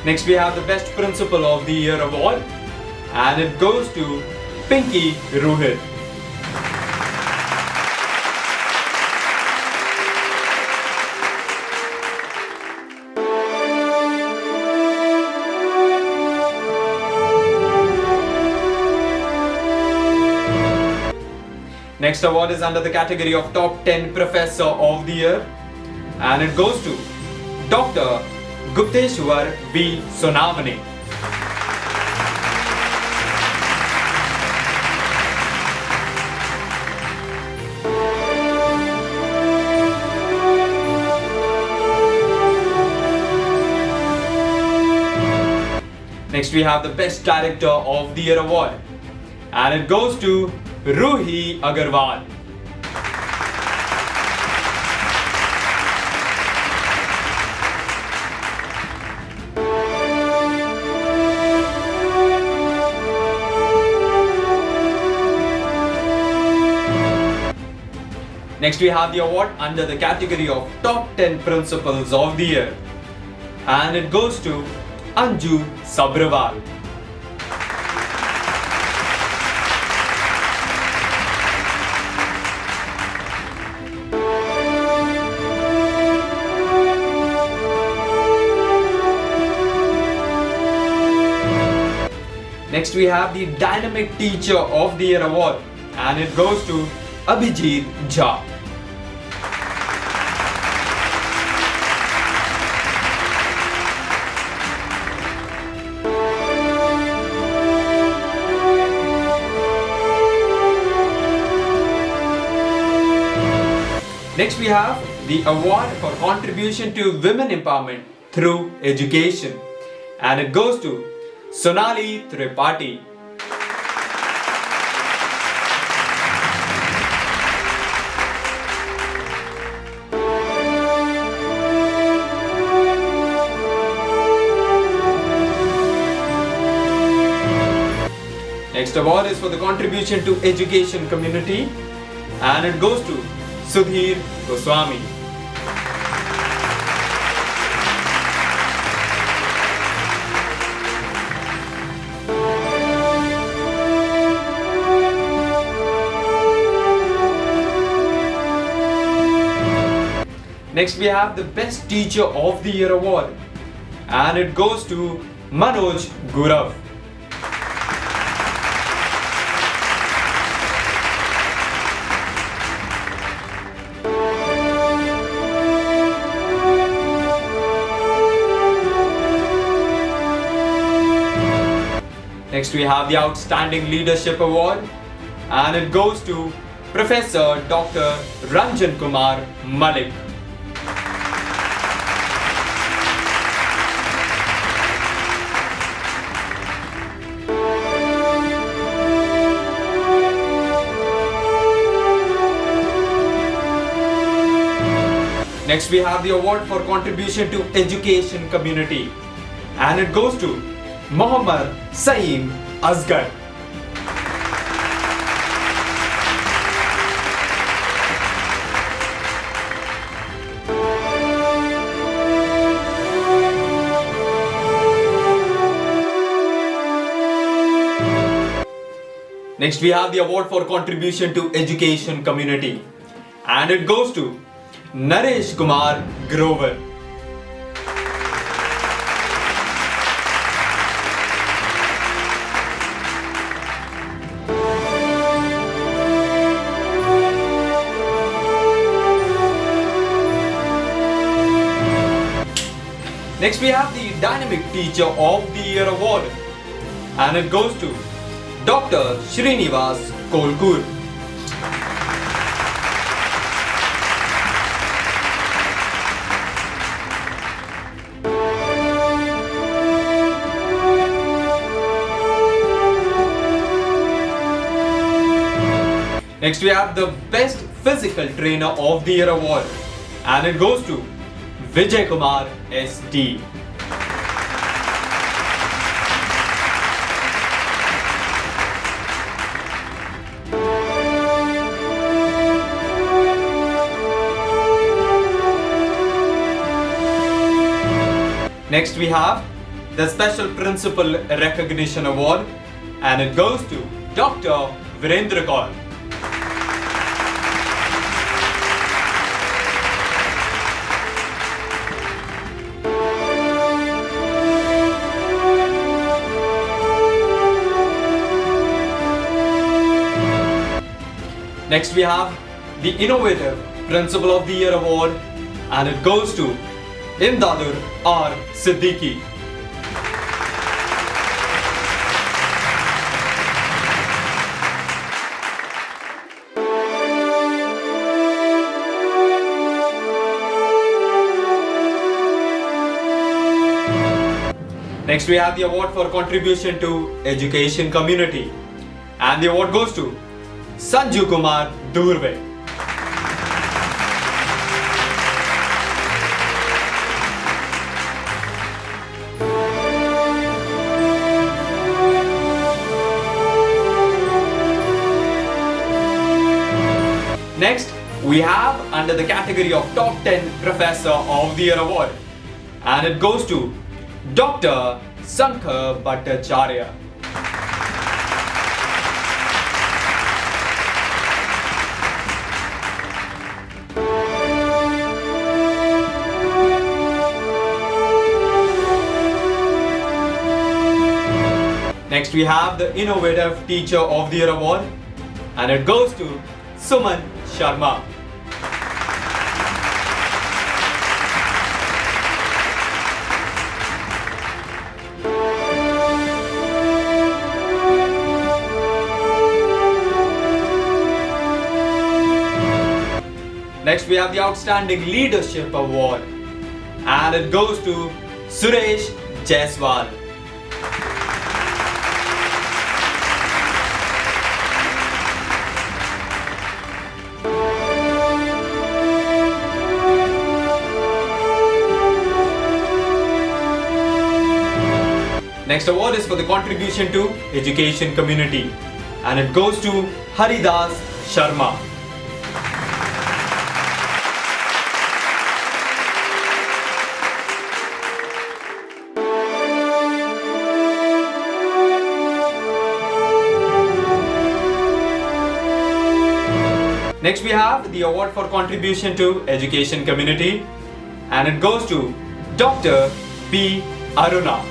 Next we have the Best Principal of the Year award, and it goes to Pinky Ruhit. Next award is under the category of Top 10 Professor of the Year, and it goes to Dr. Gupteshwar V. Sonavane. Next we have the Best Director of the Year award, and it goes to Ruhi Agarwal. Next we have the award under the category of Top 10 Principals of the Year, and it goes to Anju Sabrawal. Next we have the Dynamic Teacher of the Year award, and it goes to Abhijit Jha. Next we have the award for contribution to women empowerment through education, and it goes to Sonali Tripathi. Next award is for the contribution to education community, and it goes to Sudhir Goswami. Next we have the Best Teacher of the Year award, and it goes to Manoj Gurav. Next we have the Outstanding Leadership Award, and it goes to Professor Dr. Ranjan Kumar Malik. Next we have the award for contribution to education community, and it goes to Muhammad Saeem Asghar. Next we have the award for contribution to education community, and it goes to Naresh Kumar Grover. Next we have the Dynamic Teacher of the Year award, and it goes to Dr. Srinivas Kolkur. Next we have the Best Physical Trainer of the Year award, and it goes to Vijay Kumar SD. Next we have the Special Principal Recognition Award, and it goes to Dr. Virendra Kaur. Next we have the Innovative Principal of the Year award, and it goes to Imdadur R. Siddiqui. Next we have the award for contribution to education community, and the award goes to Sanju Kumar Durve. Next, we have under the category of Top 10 Professor of the Year award, and it goes to Dr. Sankar Bhattacharya. Next, we have the Innovative Teacher of the Year award, and it goes to Suman Sharma. Next, we have the Outstanding Leadership Award, and it goes to Suresh Jaiswal. Next award is for the contribution to education community, and it goes to Haridas Sharma. Next we have the award for contribution to education community, and it goes to Dr. P. Aruna.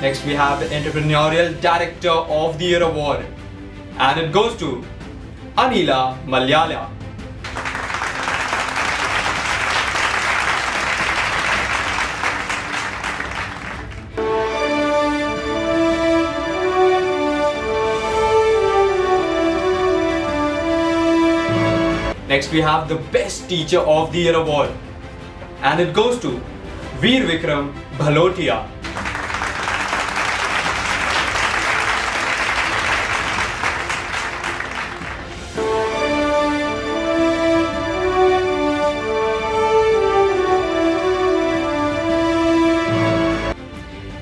Next, we have the Entrepreneurial Director of the Year award, and it goes to Anila Malyala. Next, we have the Best Teacher of the Year award, and it goes to Veer Vikram Bhalotia.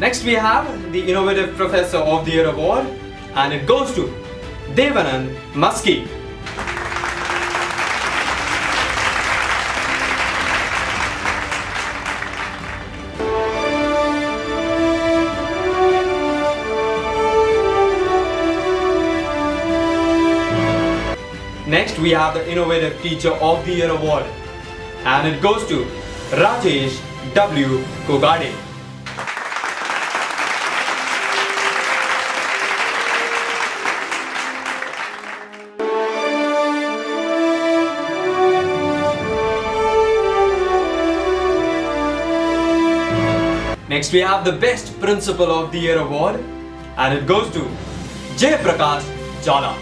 Next, we have the Innovative Professor of the Year award, and it goes to Devanand Maski. Next, we have the Innovative Teacher of the Year award, and it goes to Rajesh W. Kogade. Next, we have the Best Principal of the Year award, and it goes to Jay Prakash Jala.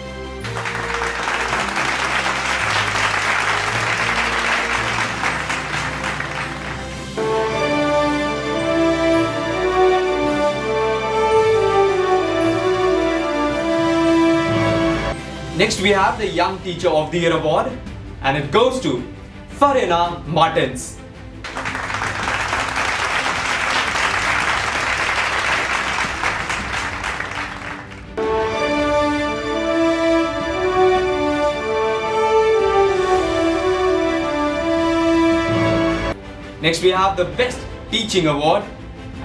Next, we have the Young Teacher of the Year award, and it goes to Farina Martins. Next, we have the Best Teaching award,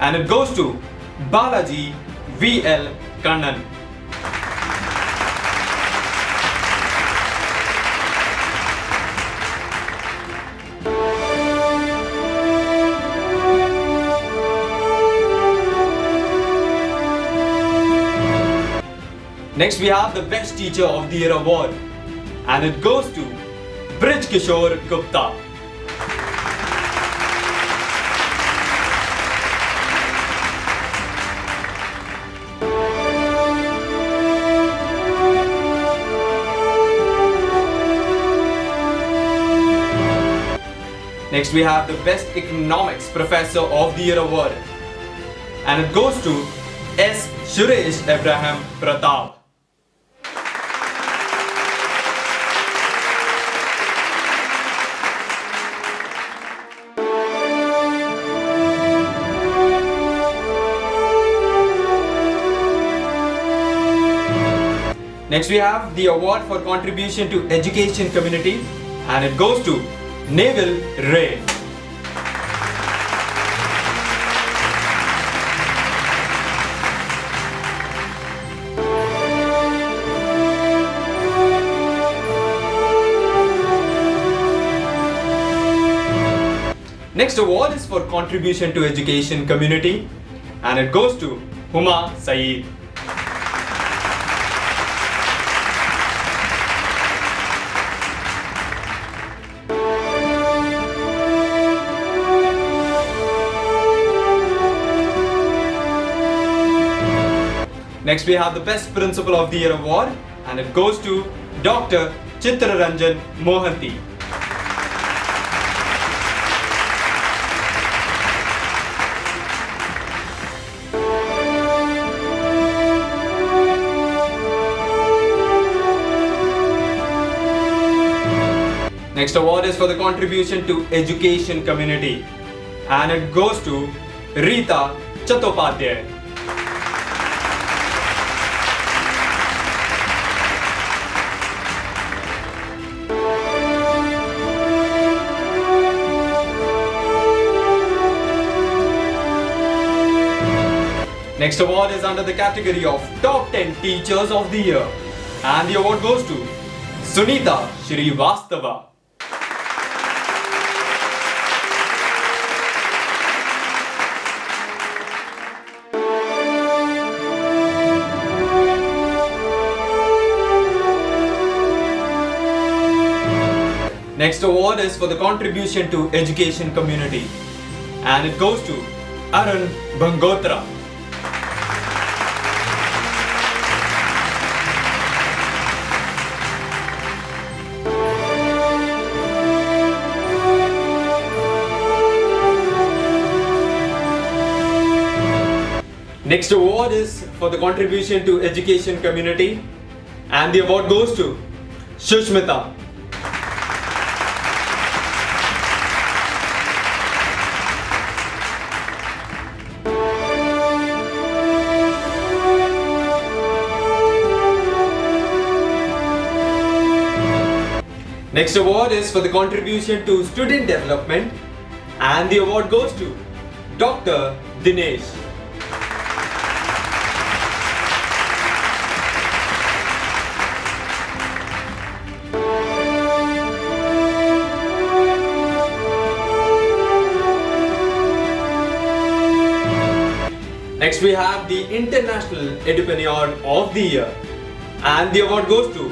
and it goes to Balaji V.L. Kannan. Next, we have the Best Teacher of the Year award, and it goes to Brij Kishore Gupta. Next, we have the Best Economics Professor of the Year award, and it goes to S. Suresh Abraham Pratap. Next, we have the award for contribution to education community, and it goes to Neville Ray. Next award is for contribution to education community, and it goes to Huma Saeed. Next, we have the Best Principal of the Year award, and it goes to Dr. Chitraranjan Mohanty. Next award is for the contribution to education community, and it goes to Rita Chattopadhyay. Next award is under the category of Top 10 Teachers of the Year, and the award goes to Sunita Shrivastava. Next award is for the contribution to education community, and it goes to Arun Bangotra. Next award is for the contribution to education community, and the award goes to Shushmita. Next award is for the contribution to student development, and the award goes to Dr. Dinesh. Next we have the International Entrepreneur of the Year, and the award goes to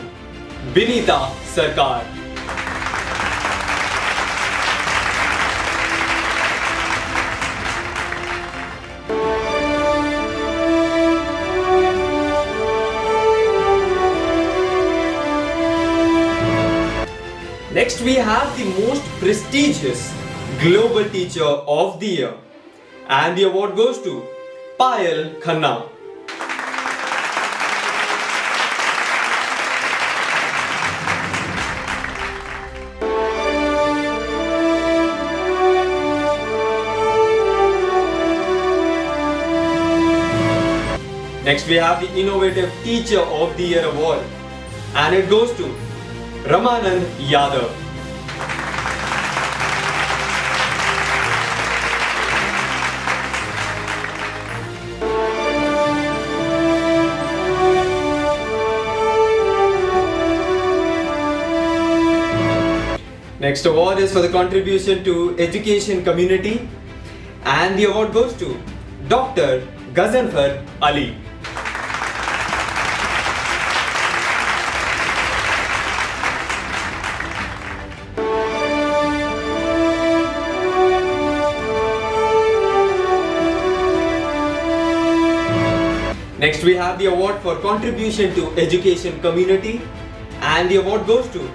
Binita Sarkar. Next we have the most prestigious Global Teacher of the Year, and the award goes to Payal Khanna. Next we have the Innovative Teacher of the Year award, and it goes to Ramanand Yadav. Next award is for the contribution to education community, and the award goes to Dr. Ghazanfar Ali. Next we have the award for contribution to education community, and the award goes to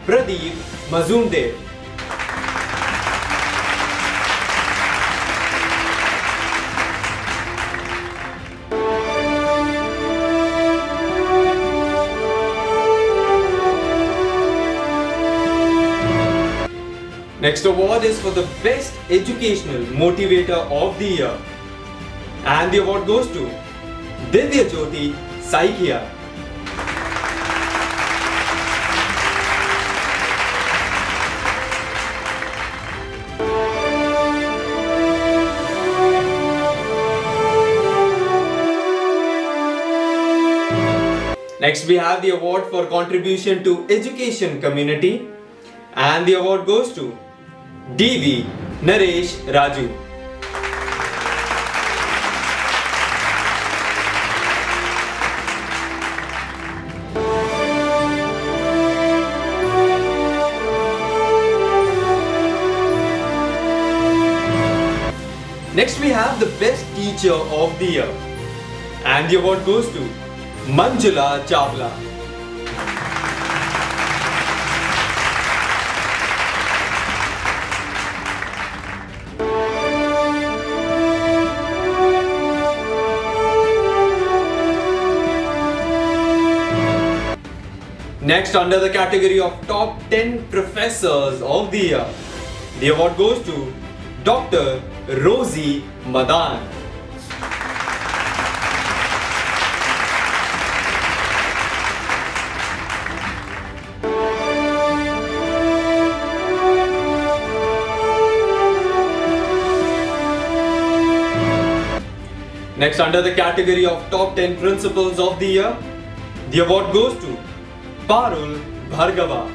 Pradeep Mazumder. Next award is for the Best Educational Motivator of the Year, and the award goes to Divya Jyoti Saikia. Next we have the award for contribution to education community, and the award goes to DV Naresh Raju. Next we have the Best Teacher of the Year, and the award goes to Manjula Chawla. Next, under the category of Top 10 Professors of the Year, the award goes to Dr. Rosie Madan. Next, under the category of Top 10 Principals of the Year, the award goes to Parul Bhargava.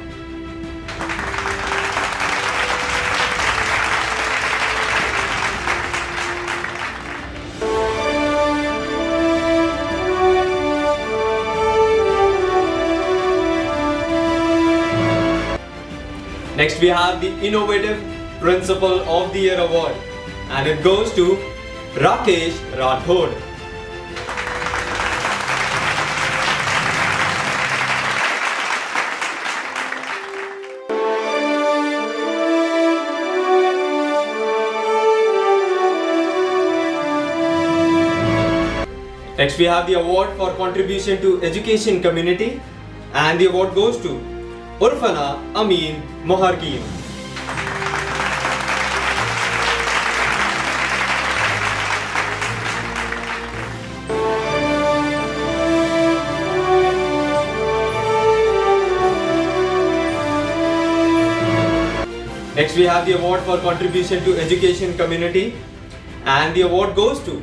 Next we have the Innovative Principal of the Year award, and it goes to Rakesh Rathod. Next we have the award for contribution to education community, and the award goes to Urfana Amin Mohargin. Next we have the award for contribution to education community, and the award goes to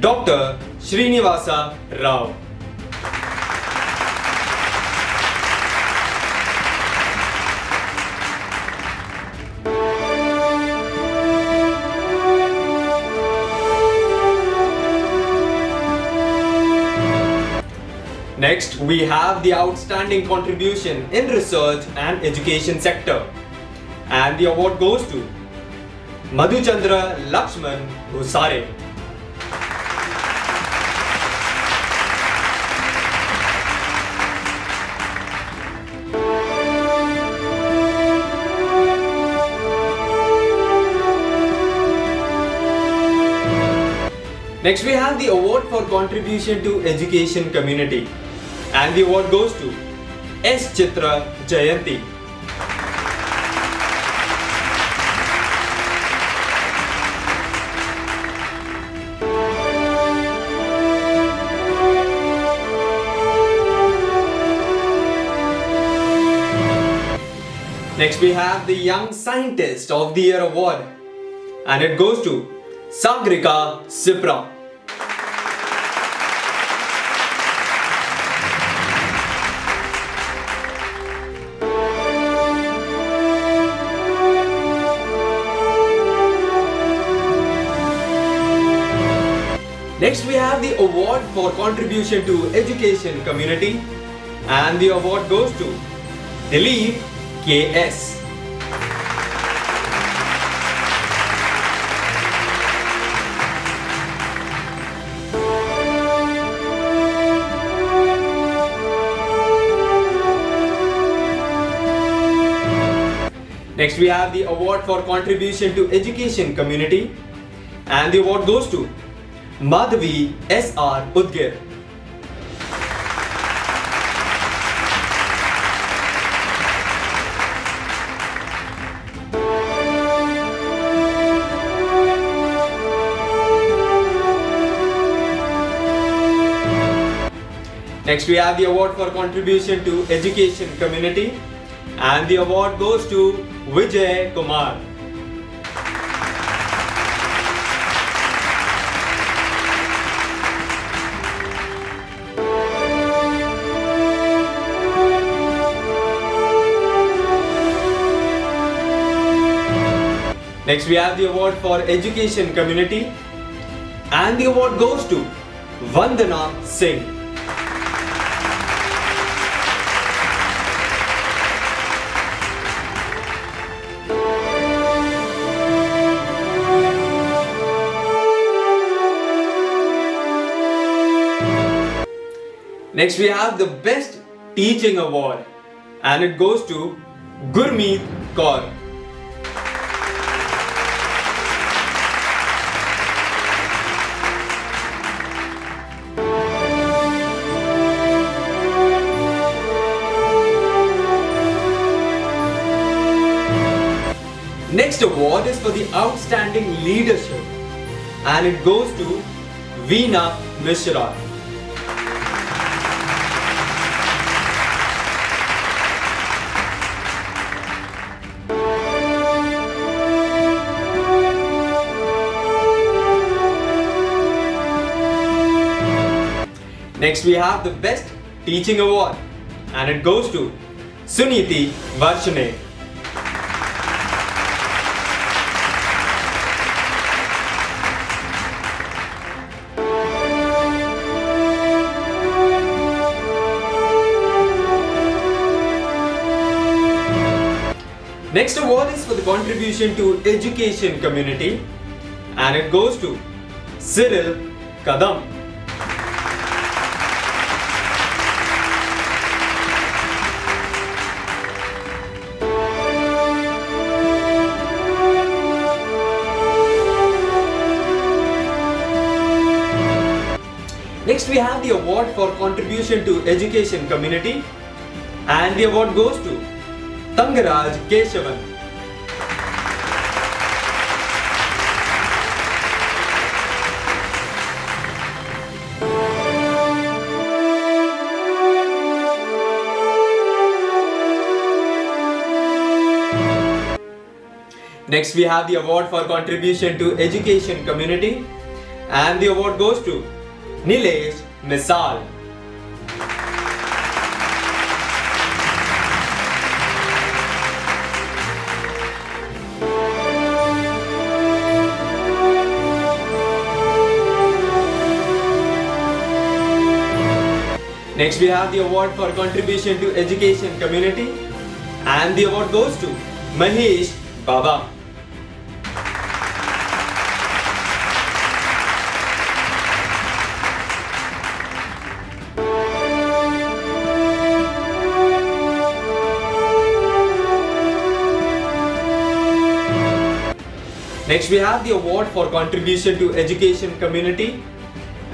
Dr. Srinivasa Rao. Next, we have the outstanding contribution in research and education sector, and the award goes to Madhuchandra Lakshman Bhusare. Next we have the award for contribution to education community, and the award goes to S. Chitra Jayanti. Next we have the Young Scientist of the Year award, and it goes to Sagrika Sipra. Next we have the award for contribution to education community, and the award goes to Dilip K.S. Next we have the award for contribution to education community, and the award goes to Madhavi S.R. Udgir. Next we have the award for contribution to education community, and the award goes to Vijay Kumar. Next we have the award for education community, and the award goes to Vandana Singh. Next we have the Best Teaching Award, and it goes to Gurmeet Kaur. Next award is for the outstanding leadership, and it goes to Veena Mishra. Next we have the Best Teaching Award, and it goes to Suniti Varshane. Next award is for the contribution to education community, and it goes to Cyril Kadam. Next we have the award for contribution to education community, and the award goes to Tangaraj Keshavan. Next we have the award for contribution to education community, and the award goes to Nilesh Misal. Next we have the award for contribution to education community, and the award goes to Mahesh Baba. Next we have the award for contribution to education community,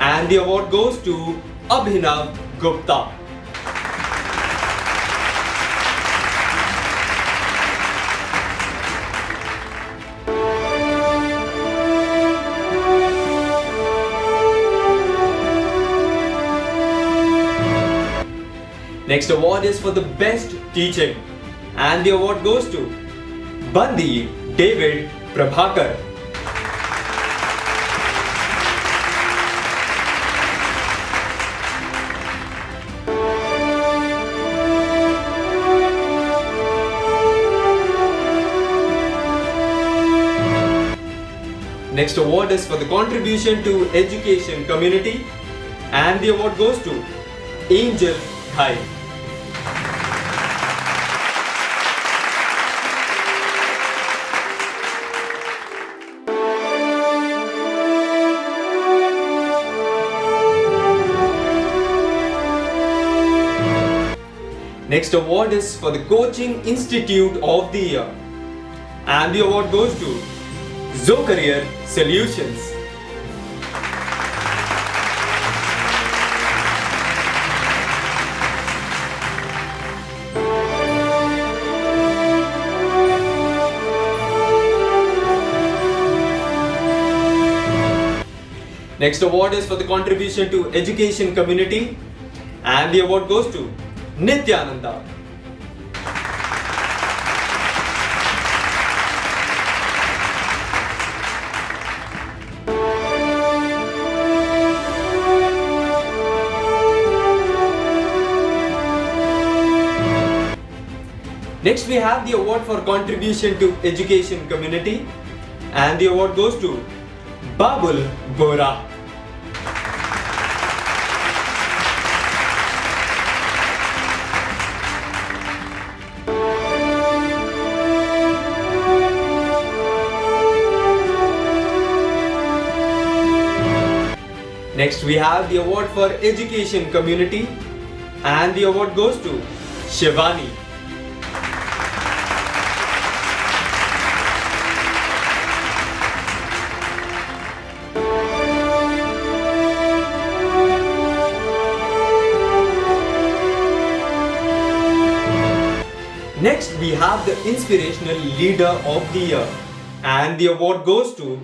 and the award goes to Abhinav Gupta. Next award is for the best teaching, and the award goes to Bandi David Prabhakar. Next award is for the contribution to education community, and the award goes to Angel Thai. Next award is for the Coaching Institute of the Year, and the award goes to Zocareer Solutions. Next award is for the contribution to education community, and the award goes to Nityananda. Next we have the award for contribution to education community, and the award goes to Babul Bora. Next we have the award for education community, and the award goes to Shivani. Next we have the inspirational leader of the year, and the award goes to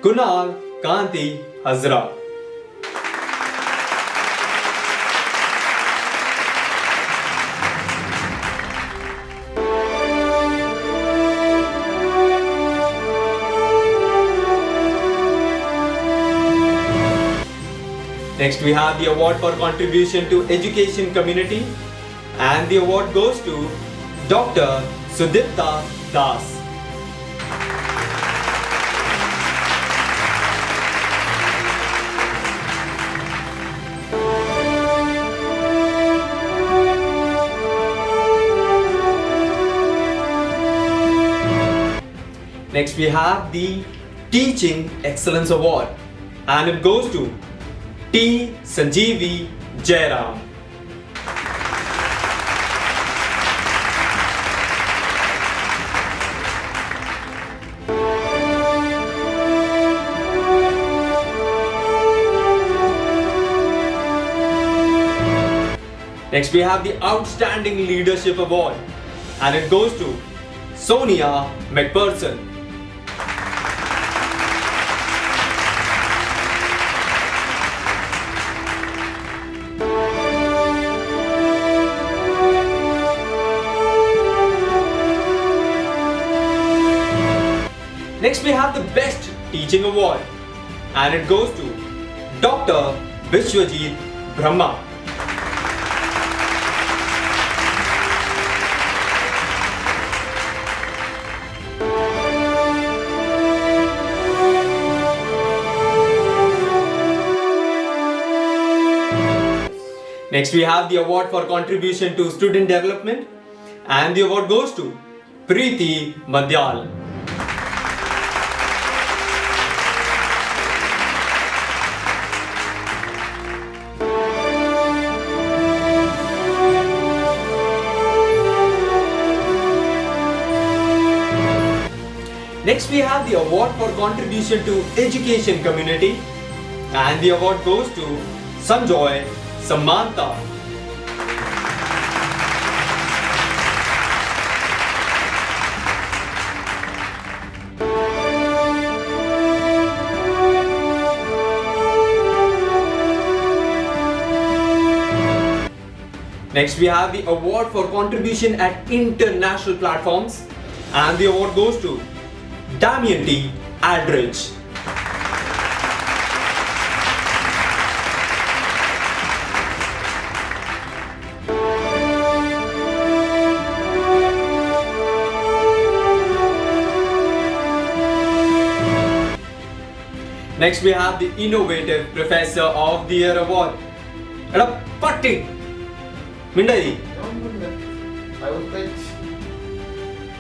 Kunal Kanti Hazra. Next we have the award for contribution to education community, and the award goes to Dr. Sudipta Das. Next we have the Teaching Excellence Award, and it goes to T. Sanjeevi Jairam. Next we have the Outstanding Leadership Award, and it goes to Sonia McPherson. Next we have the Best Teaching Award, and it goes to Dr. Vishwajit Brahma. Next we have the award for contribution to student development, and the award goes to Preeti Madhyal. Next we have the award for contribution to education community, and the award goes to Sanjoy Samantha. Next we have the award for contribution at international platforms, and the award goes to Damien T. Aldridge. Next we have the Innovative Professor of the Year Award. Patti! Mindai.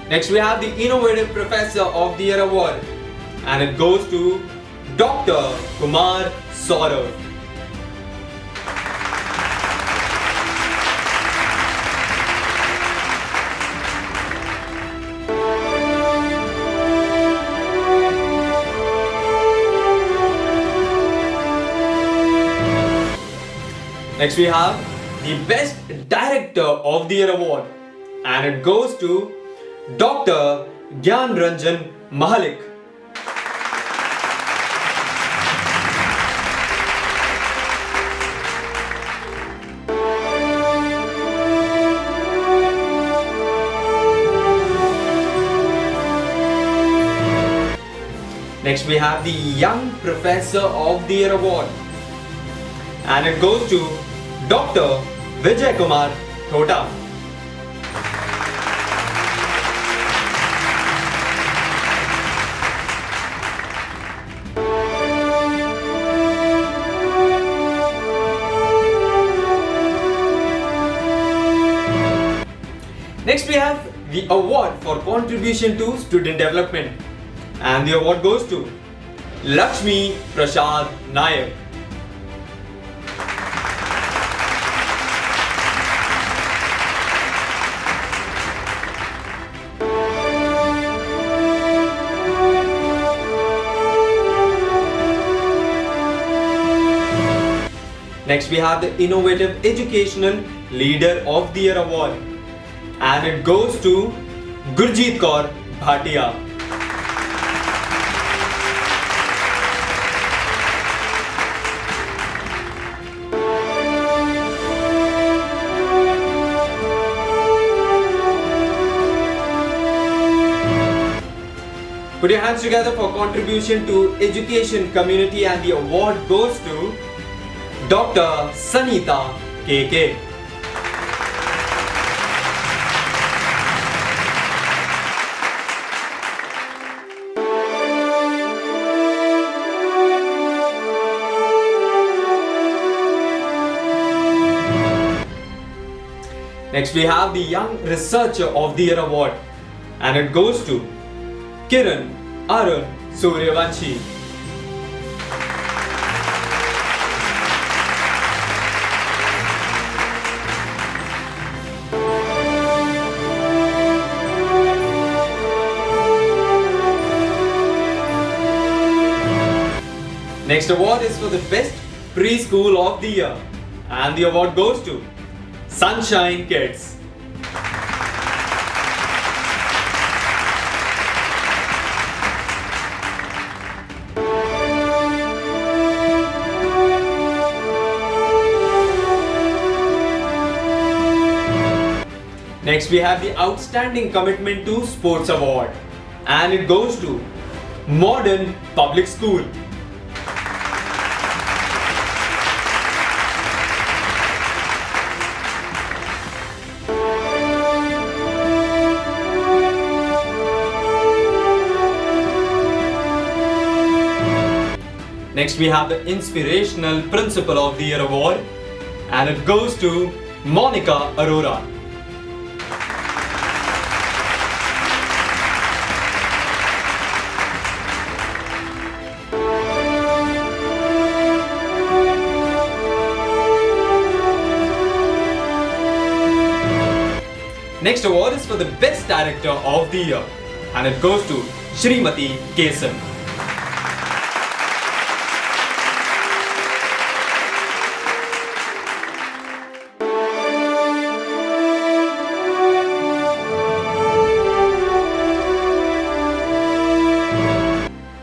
Next we have the Innovative Professor of the Year Award, and it goes to Dr. Kumar Saurav. Next we have the Best Director of the Year Award, and it goes to Dr. Gyan Ranjan Mahalik. Next we have the Young Professor of the Year Award, and it goes to Dr. Vijay Kumar Thota. Next we have the award for contribution to student development, and the award goes to Lakshmi Prasad Nayak. Next we have the Innovative Educational Leader of the Year Award, and it goes to Gurjeet Kaur Bhatia. Put your hands together for contribution to education community, and the award goes to Dr. Sanita KK. Next we have the Young Researcher of the Year Award, and it goes to Kiran Arun Suryavanshi. Next award is for the best preschool of the year, and the award goes to Sunshine Kids. Next we have the Outstanding Commitment to Sports Award, and it goes to Modern Public School. Next we have the Inspirational Principal of the Year award, and it goes to Monica Arora. Next award is for the Best Director of the Year, and it goes to Shrimati Kesan.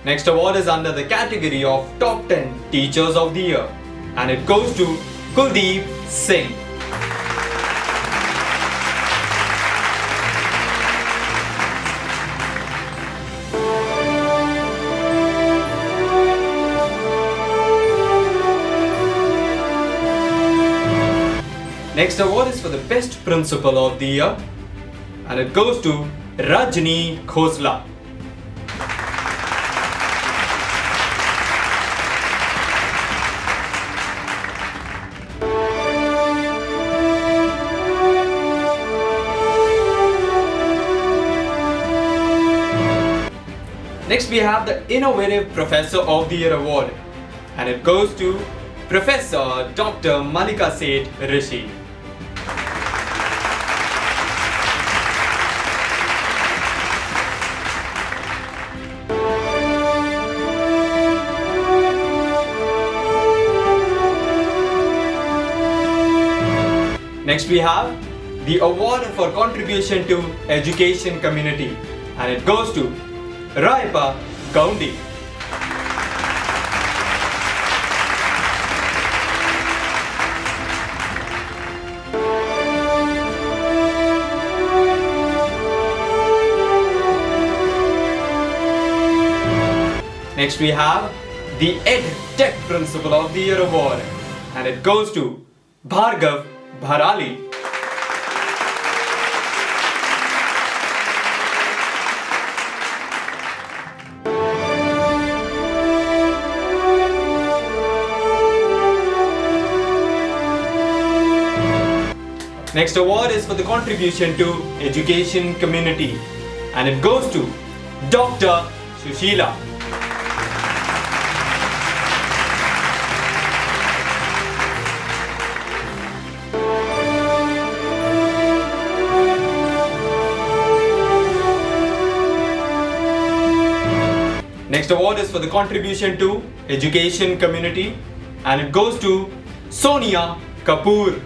Next award is under the category of Top 10 Teachers of the Year, and it goes to Kuldeep Singh. Next award is for the Best Principal of the Year, and it goes to Rajni Khosla. Next we have the Innovative Professor of the Year award, and it goes to Professor Dr. Malika Seth Rishi. Next we have the award for contribution to education community, and it goes to Raipa Gaundi. Next we have the Ed Tech Principal of the Year award, and it goes to Bhargav Bharali. Next award is for the contribution to education community, and it goes to Dr. Sushila. Next award is for the contribution to education community, and it goes to Sonia Kapoor.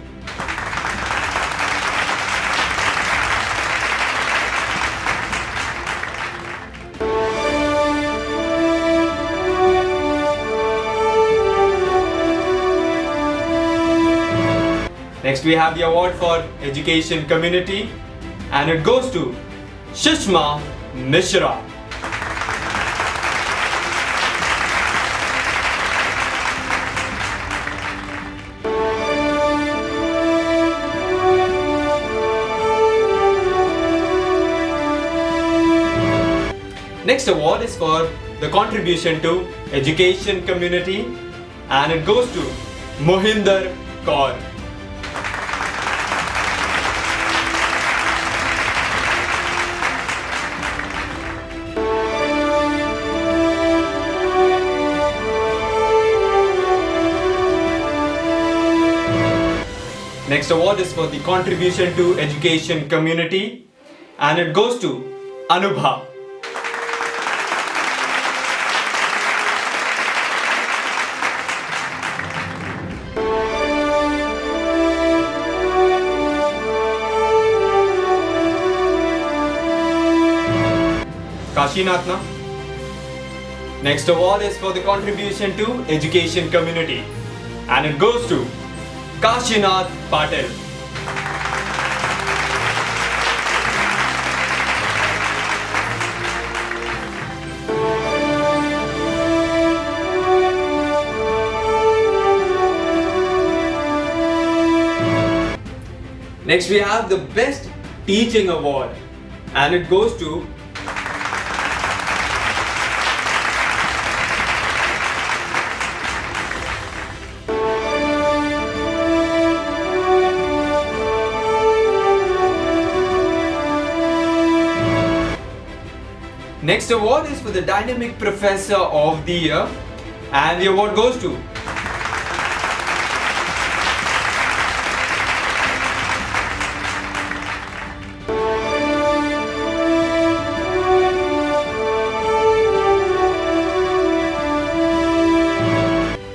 Next we have the award for education community, and it goes to Shishma Mishra. Next award is for the contribution to education community, and it goes to Mohinder Kaur. Next award is for the contribution to education community, and it goes to Anubha. Kashinath na? Next award is for the contribution to education community, and it goes to Kashinath Patel. Next we have the best teaching award, and it goes to Next award is for the Dynamic Professor of the Year, and the award goes to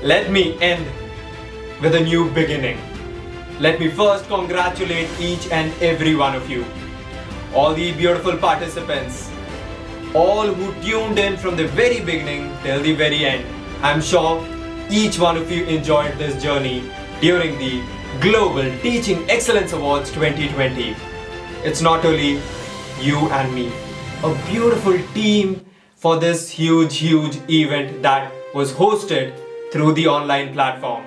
Let me end with a new beginning. Let me first congratulate each and every one of you, all the beautiful participants, all who tuned in from the very beginning till the very end. I'm sure each one of you enjoyed this journey during the Global Teaching Excellence Awards 2020. It's not only you and me, a beautiful team for this huge event that was hosted through the online platform.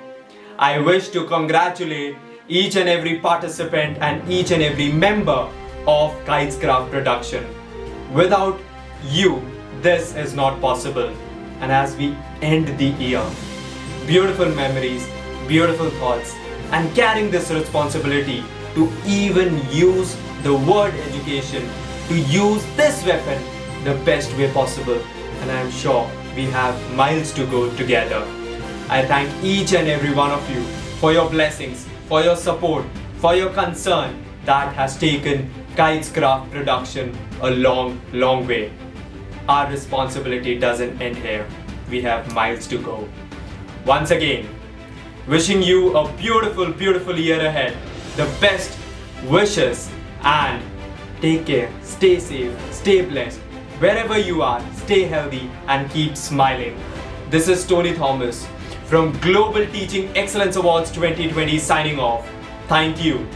I wish to congratulate each and every participant and each and every member of Kites Craft Production. Without you, this is not possible. And as we end the year, beautiful memories, beautiful thoughts, and carrying this responsibility to even use the word education, to use this weapon the best way possible. And I am sure we have miles to go together. I thank each and every one of you for your blessings, for your support, for your concern that has taken Kites Craft Production a long way. Our responsibility doesn't end here. We have miles to go. Once again, wishing you a beautiful year ahead. The best wishes, and take care, stay safe, stay blessed. Wherever you are, stay healthy and keep smiling. This is Tony Thomas from Global Teaching Excellence Awards 2020 signing off. Thank you.